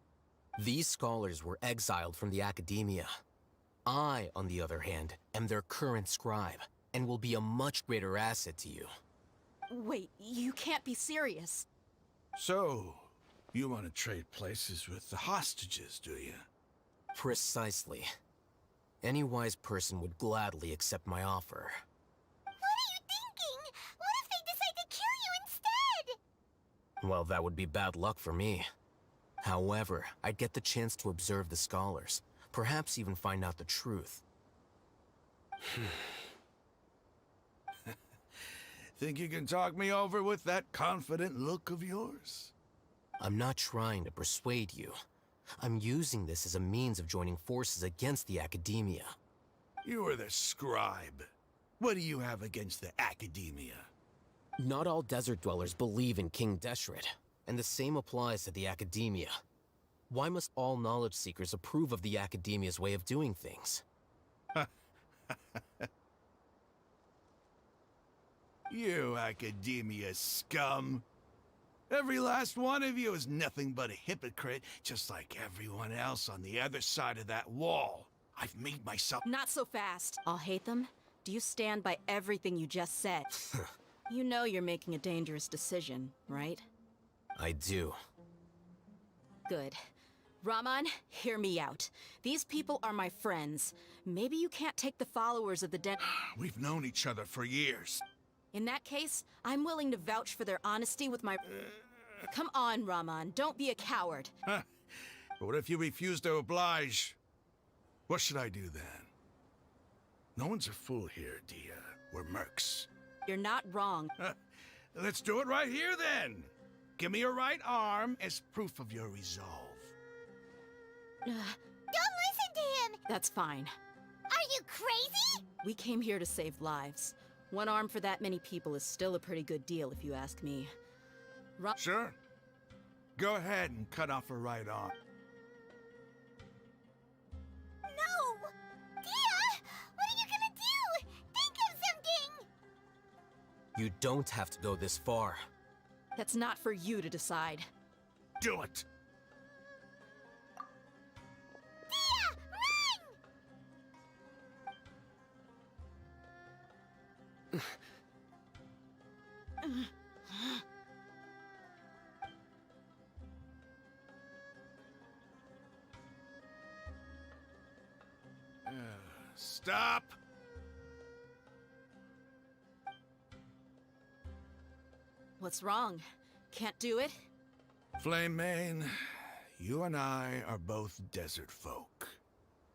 These scholars were exiled from the academia. I, on the other hand, am their current scribe, and will be a much greater asset to you. Wait, you can't be serious. So, you want to trade places with the hostages, do you? Precisely. Any wise person would gladly accept my offer. What are you thinking? What if they decide to kill you instead? Well, that would be bad luck for me. However, I'd get the chance to observe the scholars, perhaps even find out the truth. Think you can talk me over with that confident look of yours? I'm not trying to persuade you. I'm using this as a means of joining forces against the academia. You are the scribe. What do you have against the academia? Not all desert dwellers believe in King Deshret, and the same applies to the academia. Why must all knowledge seekers approve of the academia's way of doing things? You academia scum. Every last one of you is nothing but a hypocrite, just like everyone else on the other side of that wall. I've made myself— Not so fast. I'll hate them. Do you stand by everything you just said? You know you're making a dangerous decision, right? I do. Good. Raman, hear me out. These people are my friends. Maybe you can't take the followers of the den— We've known each other for years. In that case, I'm willing to vouch for their honesty with my— Come on, Raman, don't be a coward. But what if you refuse to oblige? What should I do then? No one's a fool here, Dia. We're mercs. You're not wrong. Let's do it right here then. Give me your right arm as proof of your resolve. Don't listen to him! That's fine. Are you crazy? We came here to save lives. One arm for that many people is still a pretty good deal, if you ask me. Sure. Go ahead and cut off her right arm. No! Dia! What are you gonna do? Think of something! You don't have to go this far. That's not for you to decide. Do it! Dia! Run! Stop! What's wrong? Can't do it? Flame Mane, you and I are both desert folk.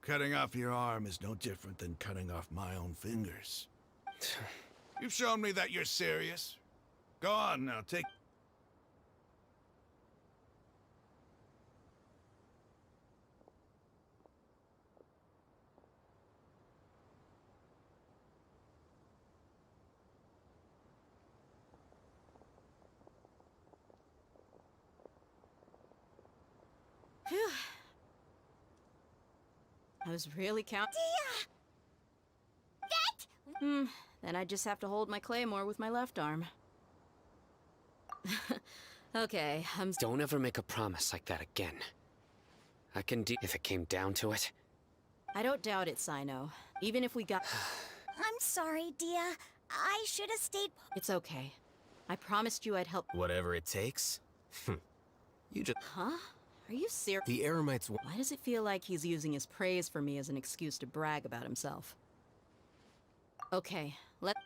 Cutting off your arm is no different than cutting off my own fingers. You've shown me that you're serious. Go on now, take... Phew. I was really counting. That? Then I just have to hold my claymore with my left arm. Okay, Don't ever make a promise like that again. I can do if it came down to it. I don't doubt it, Sino. Even if we got— I'm sorry, Dia. I should have stayed— It's okay. I promised you I'd help— Whatever it takes? You just— Huh? Are you serious? The Eremites— Why does it feel like he's using his praise for me as an excuse to brag about himself? Okay, let—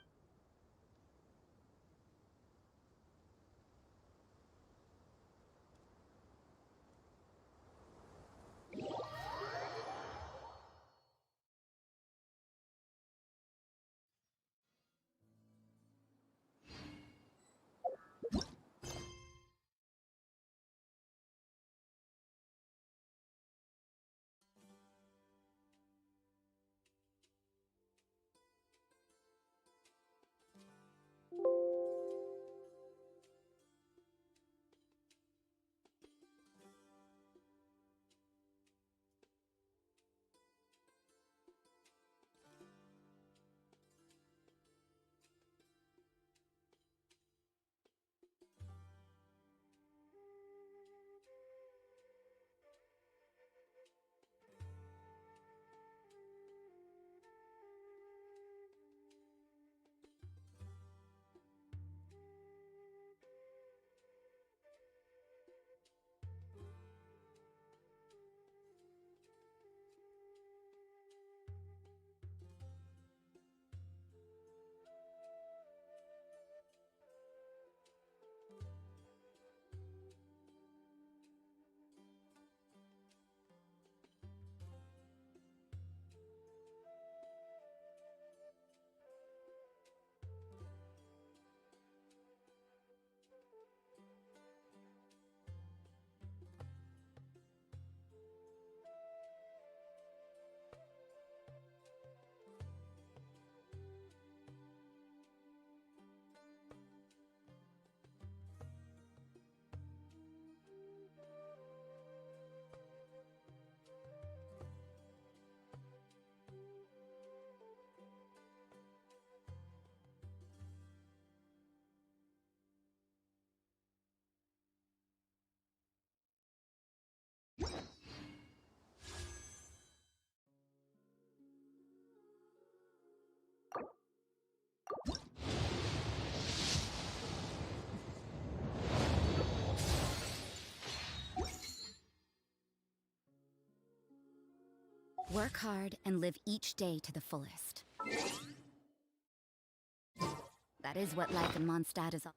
Work hard and live each day to the fullest. That is what life in Mondstadt is all.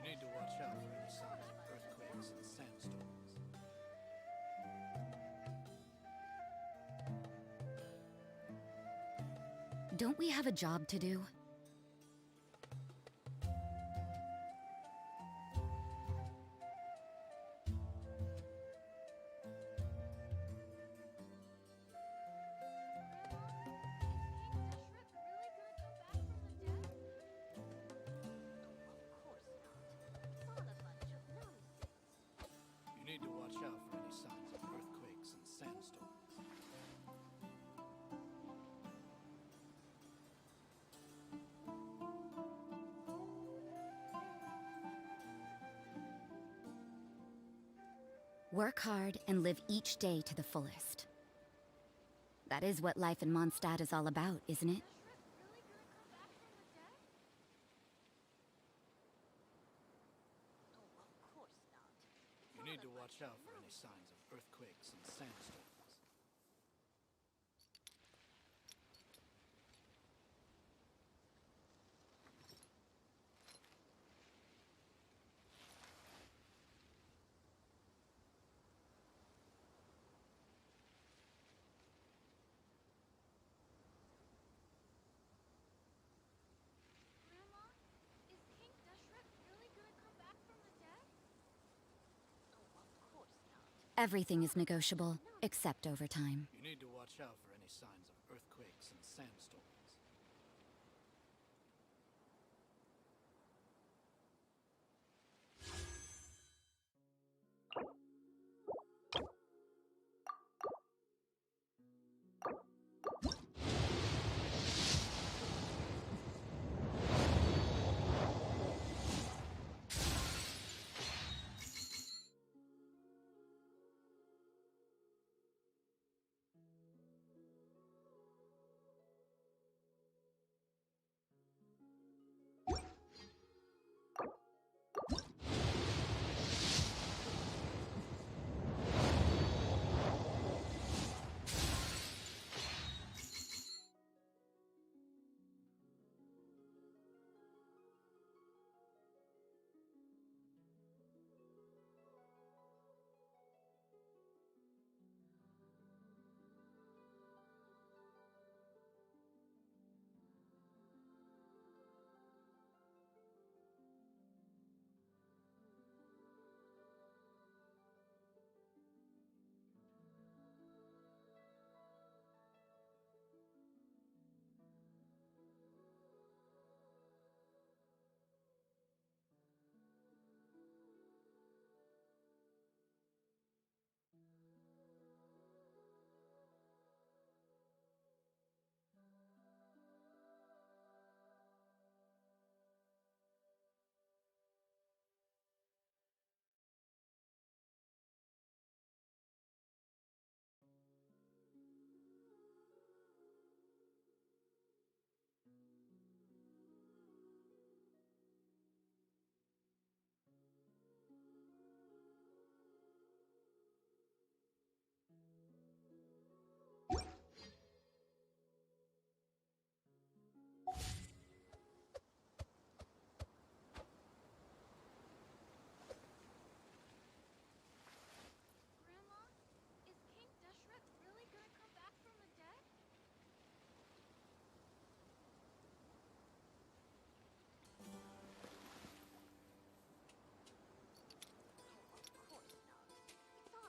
need to watch out for any signs of earthquakes and sandstorms. Don't we have a job to do? You need to watch out for any signs of earthquakes and sandstorms. Work hard and live each day to the fullest. That is what life in Mondstadt is all about, isn't it? You need to watch out for any signs of earthquakes and sandstorms. Everything is negotiable, except overtime. You need to watch out for any signs of earthquakes and sandstorms.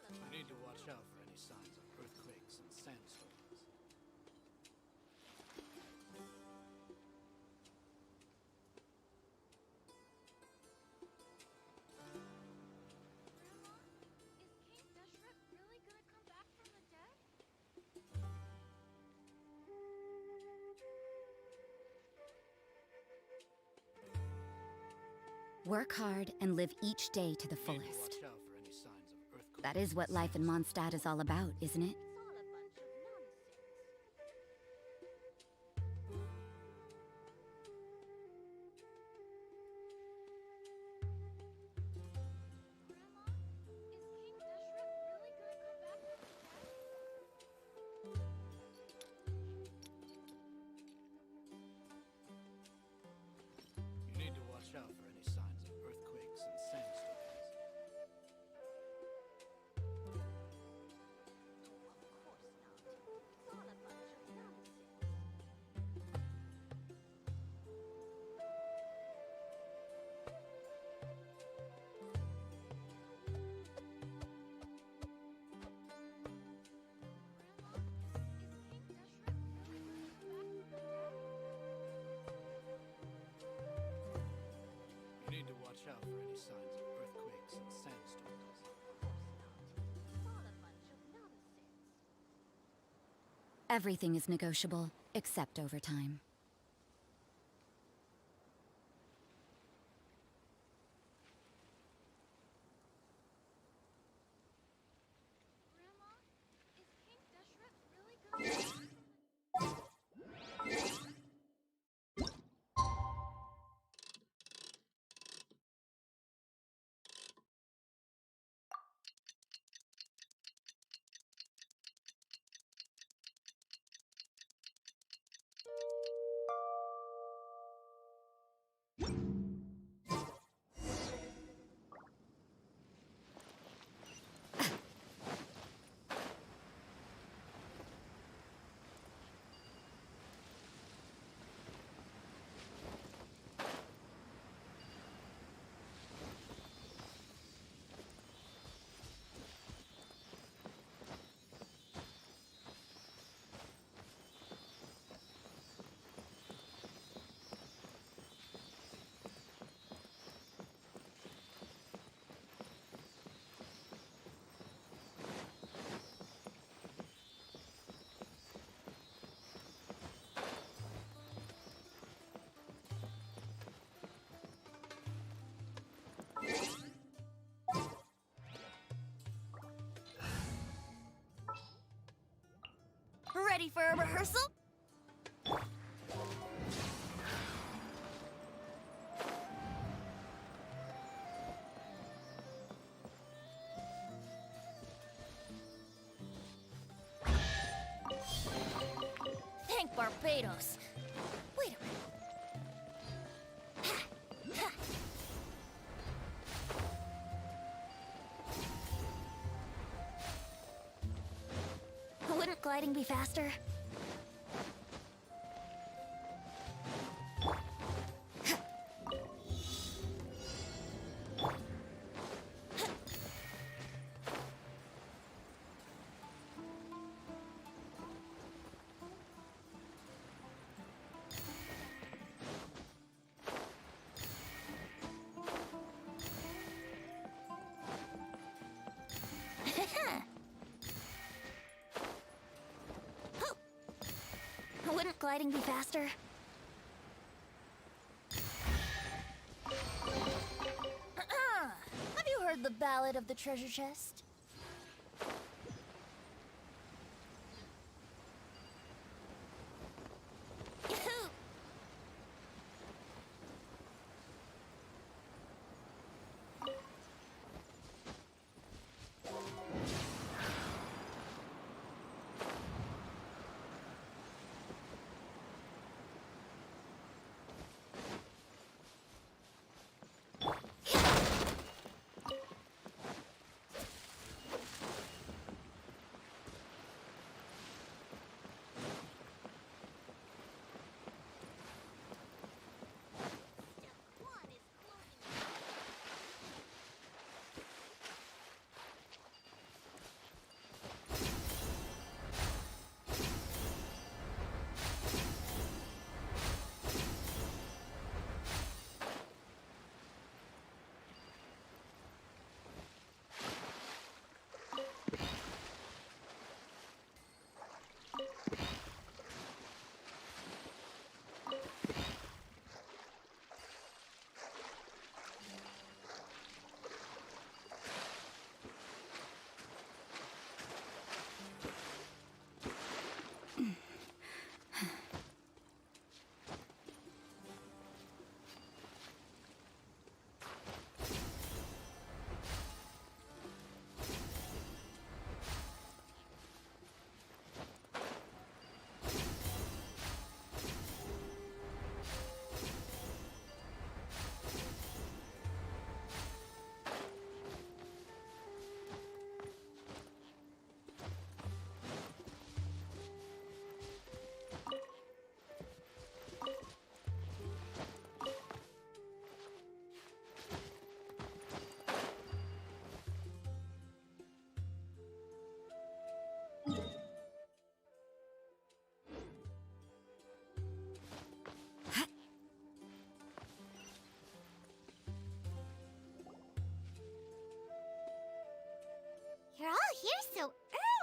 You need to watch out for any signs of earthquakes and sandstorms. Work hard and live each day to the fullest. That is what life in Mondstadt is all about, isn't it? You need to watch out for any signs of earthquakes and sandstorms. You need to watch out for any signs of earthquakes and sandstorms. Everything is negotiable, except overtime. Ready for a rehearsal? Thank Barbados. Wait a minute. Wouldn't gliding be faster? Wouldn't gliding be faster? Have you heard the Ballad of the Treasure Chest? You're all here so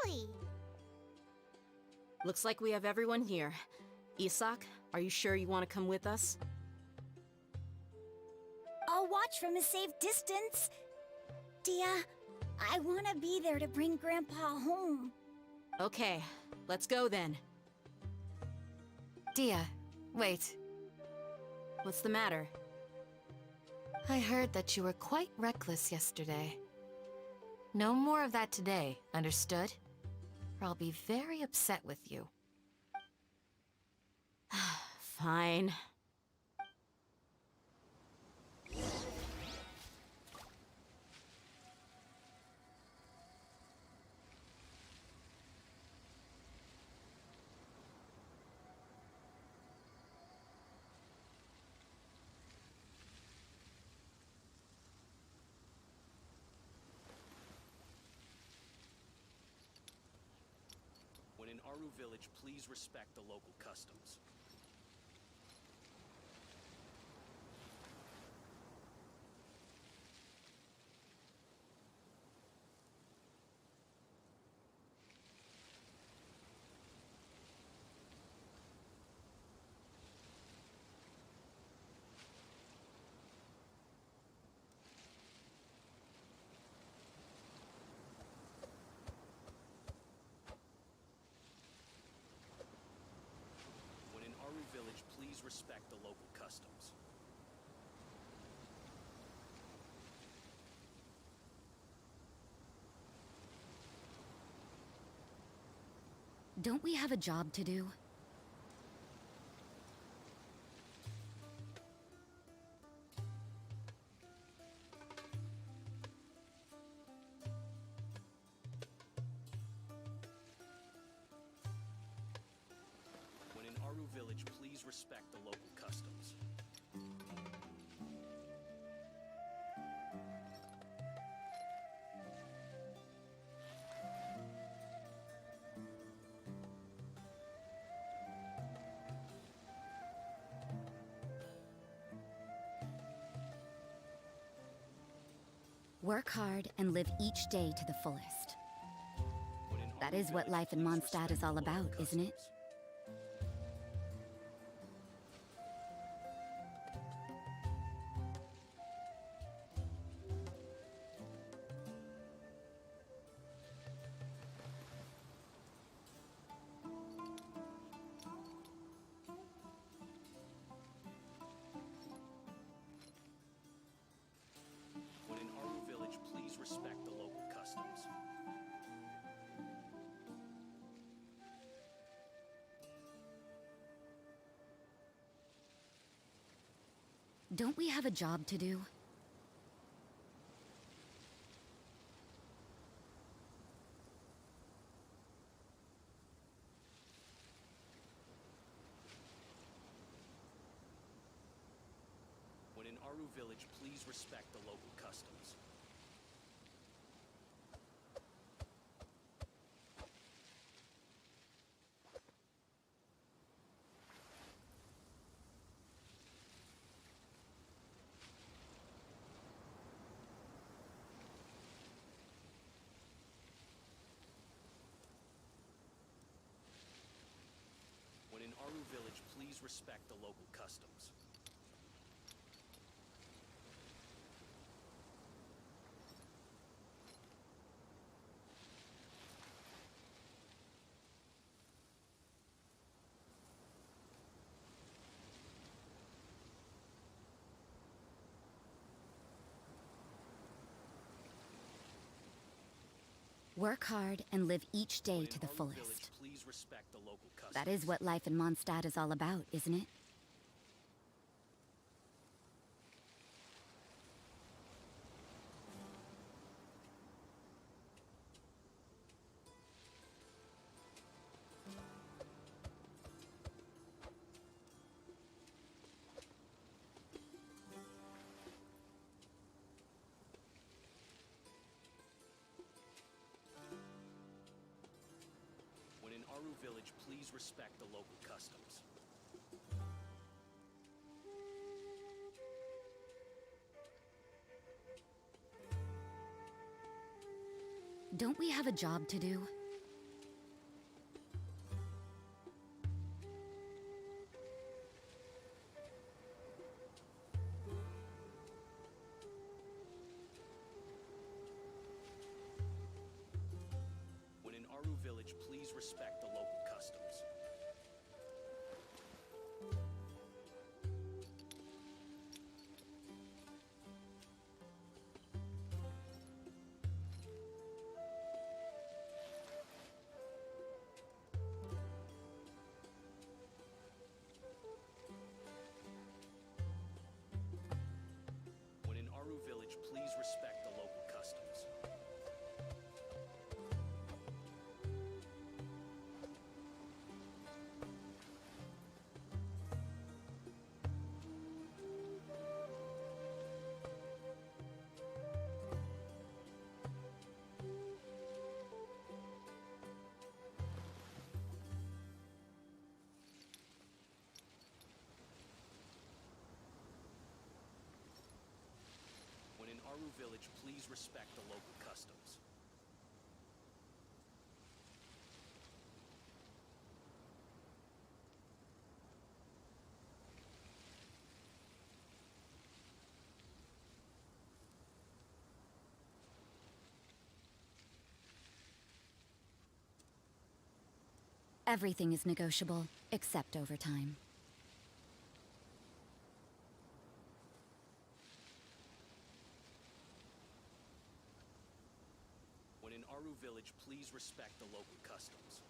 early. Looks like we have everyone here. Isak, are you sure you want to come with us? I'll watch from a safe distance. Dia, I want to be there to bring Grandpa home. Okay, let's go then. Dia, wait. What's the matter? I heard that you were quite reckless yesterday. No more of that today, understood? Or I'll be very upset with you. Fine. When in Aru village, please respect the local customs. please respect the local customs. Don't we have a job to do? When in Aru Village, please respect the local customs. Work hard and live each day to the fullest. That is what life in Mondstadt is all about, isn't it? When in Aru Village, please respect the local customs. Don't we have a job to do? When in Aru Village, please respect the local customs. When in Aru Village, please respect the local customs. Work hard and live each day to the Aru fullest. Village, please respect the local customs. That is what life in Mondstadt is all about, isn't it? When in Aru Village, please respect the local customs. Don't we have a job to do? When in Aru Village, please respect the local customs. When in Aru Village, please respect the local customs. When in Aru Village, please respect the local customs. Everything is negotiable, except overtime. respect the local customs.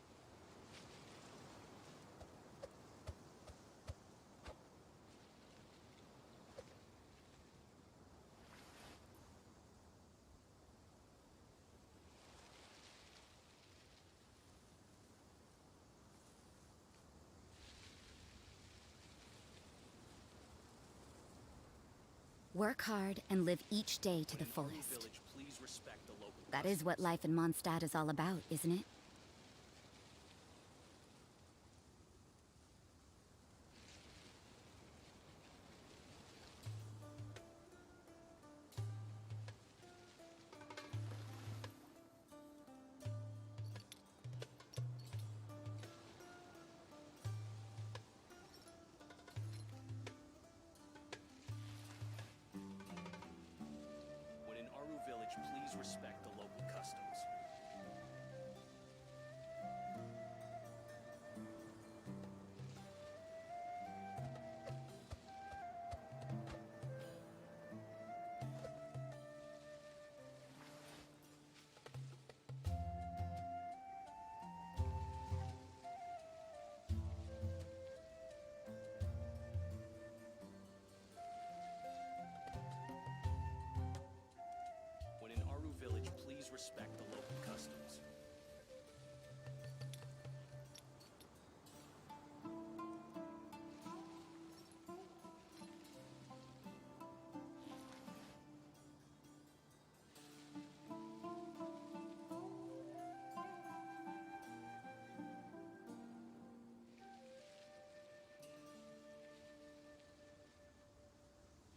Work hard and live each day to the fullest. Village, please respect the local That is what life in Mondstadt is all about, isn't it? When in Aru Village, please respect the local customs. When in Aru Village, please respect the local customs.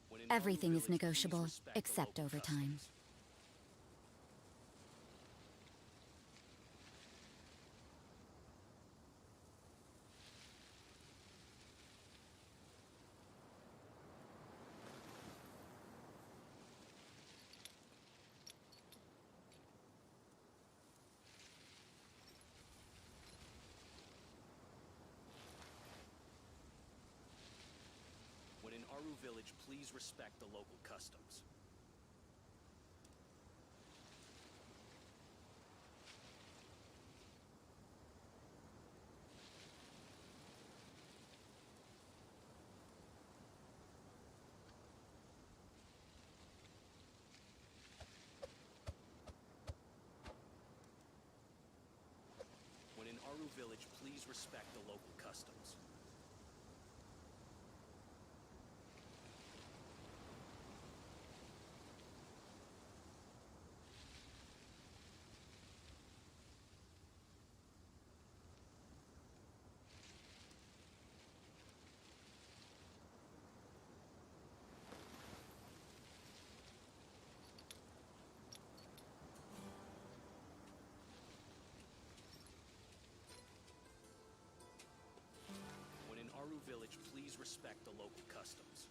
When in Aru Everything is Village, please negotiable, respect the except local over time. customs. When in Aru Village, please respect the local customs. When in Aru Village, please respect the local customs. When in Aru Village, please respect the local customs.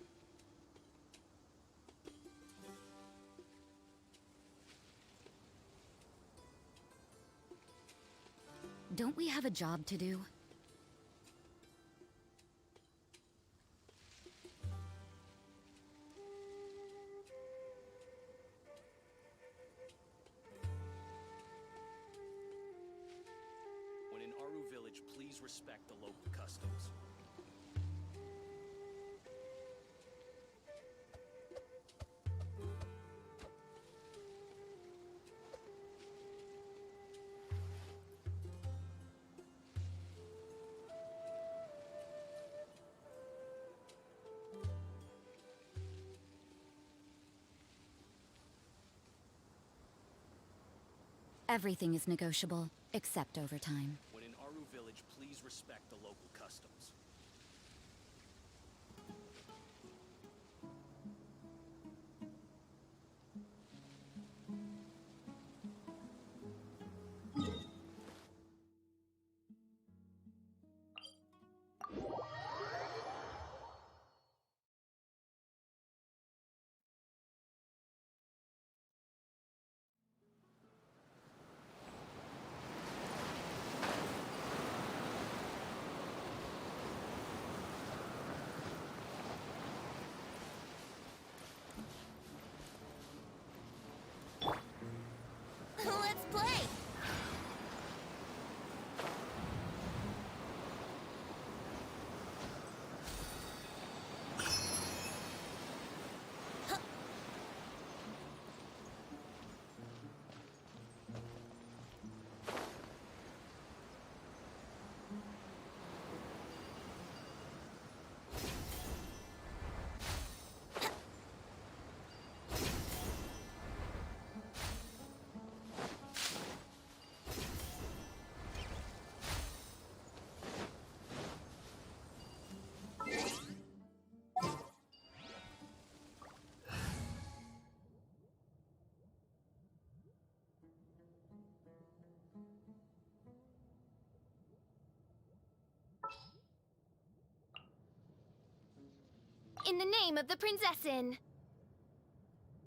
Don't we have a job to do? When in Aru Village, please respect the local customs. Everything is negotiable, except over time. When in Aru Village, please respect the local customs. in the name of the Prinzessin.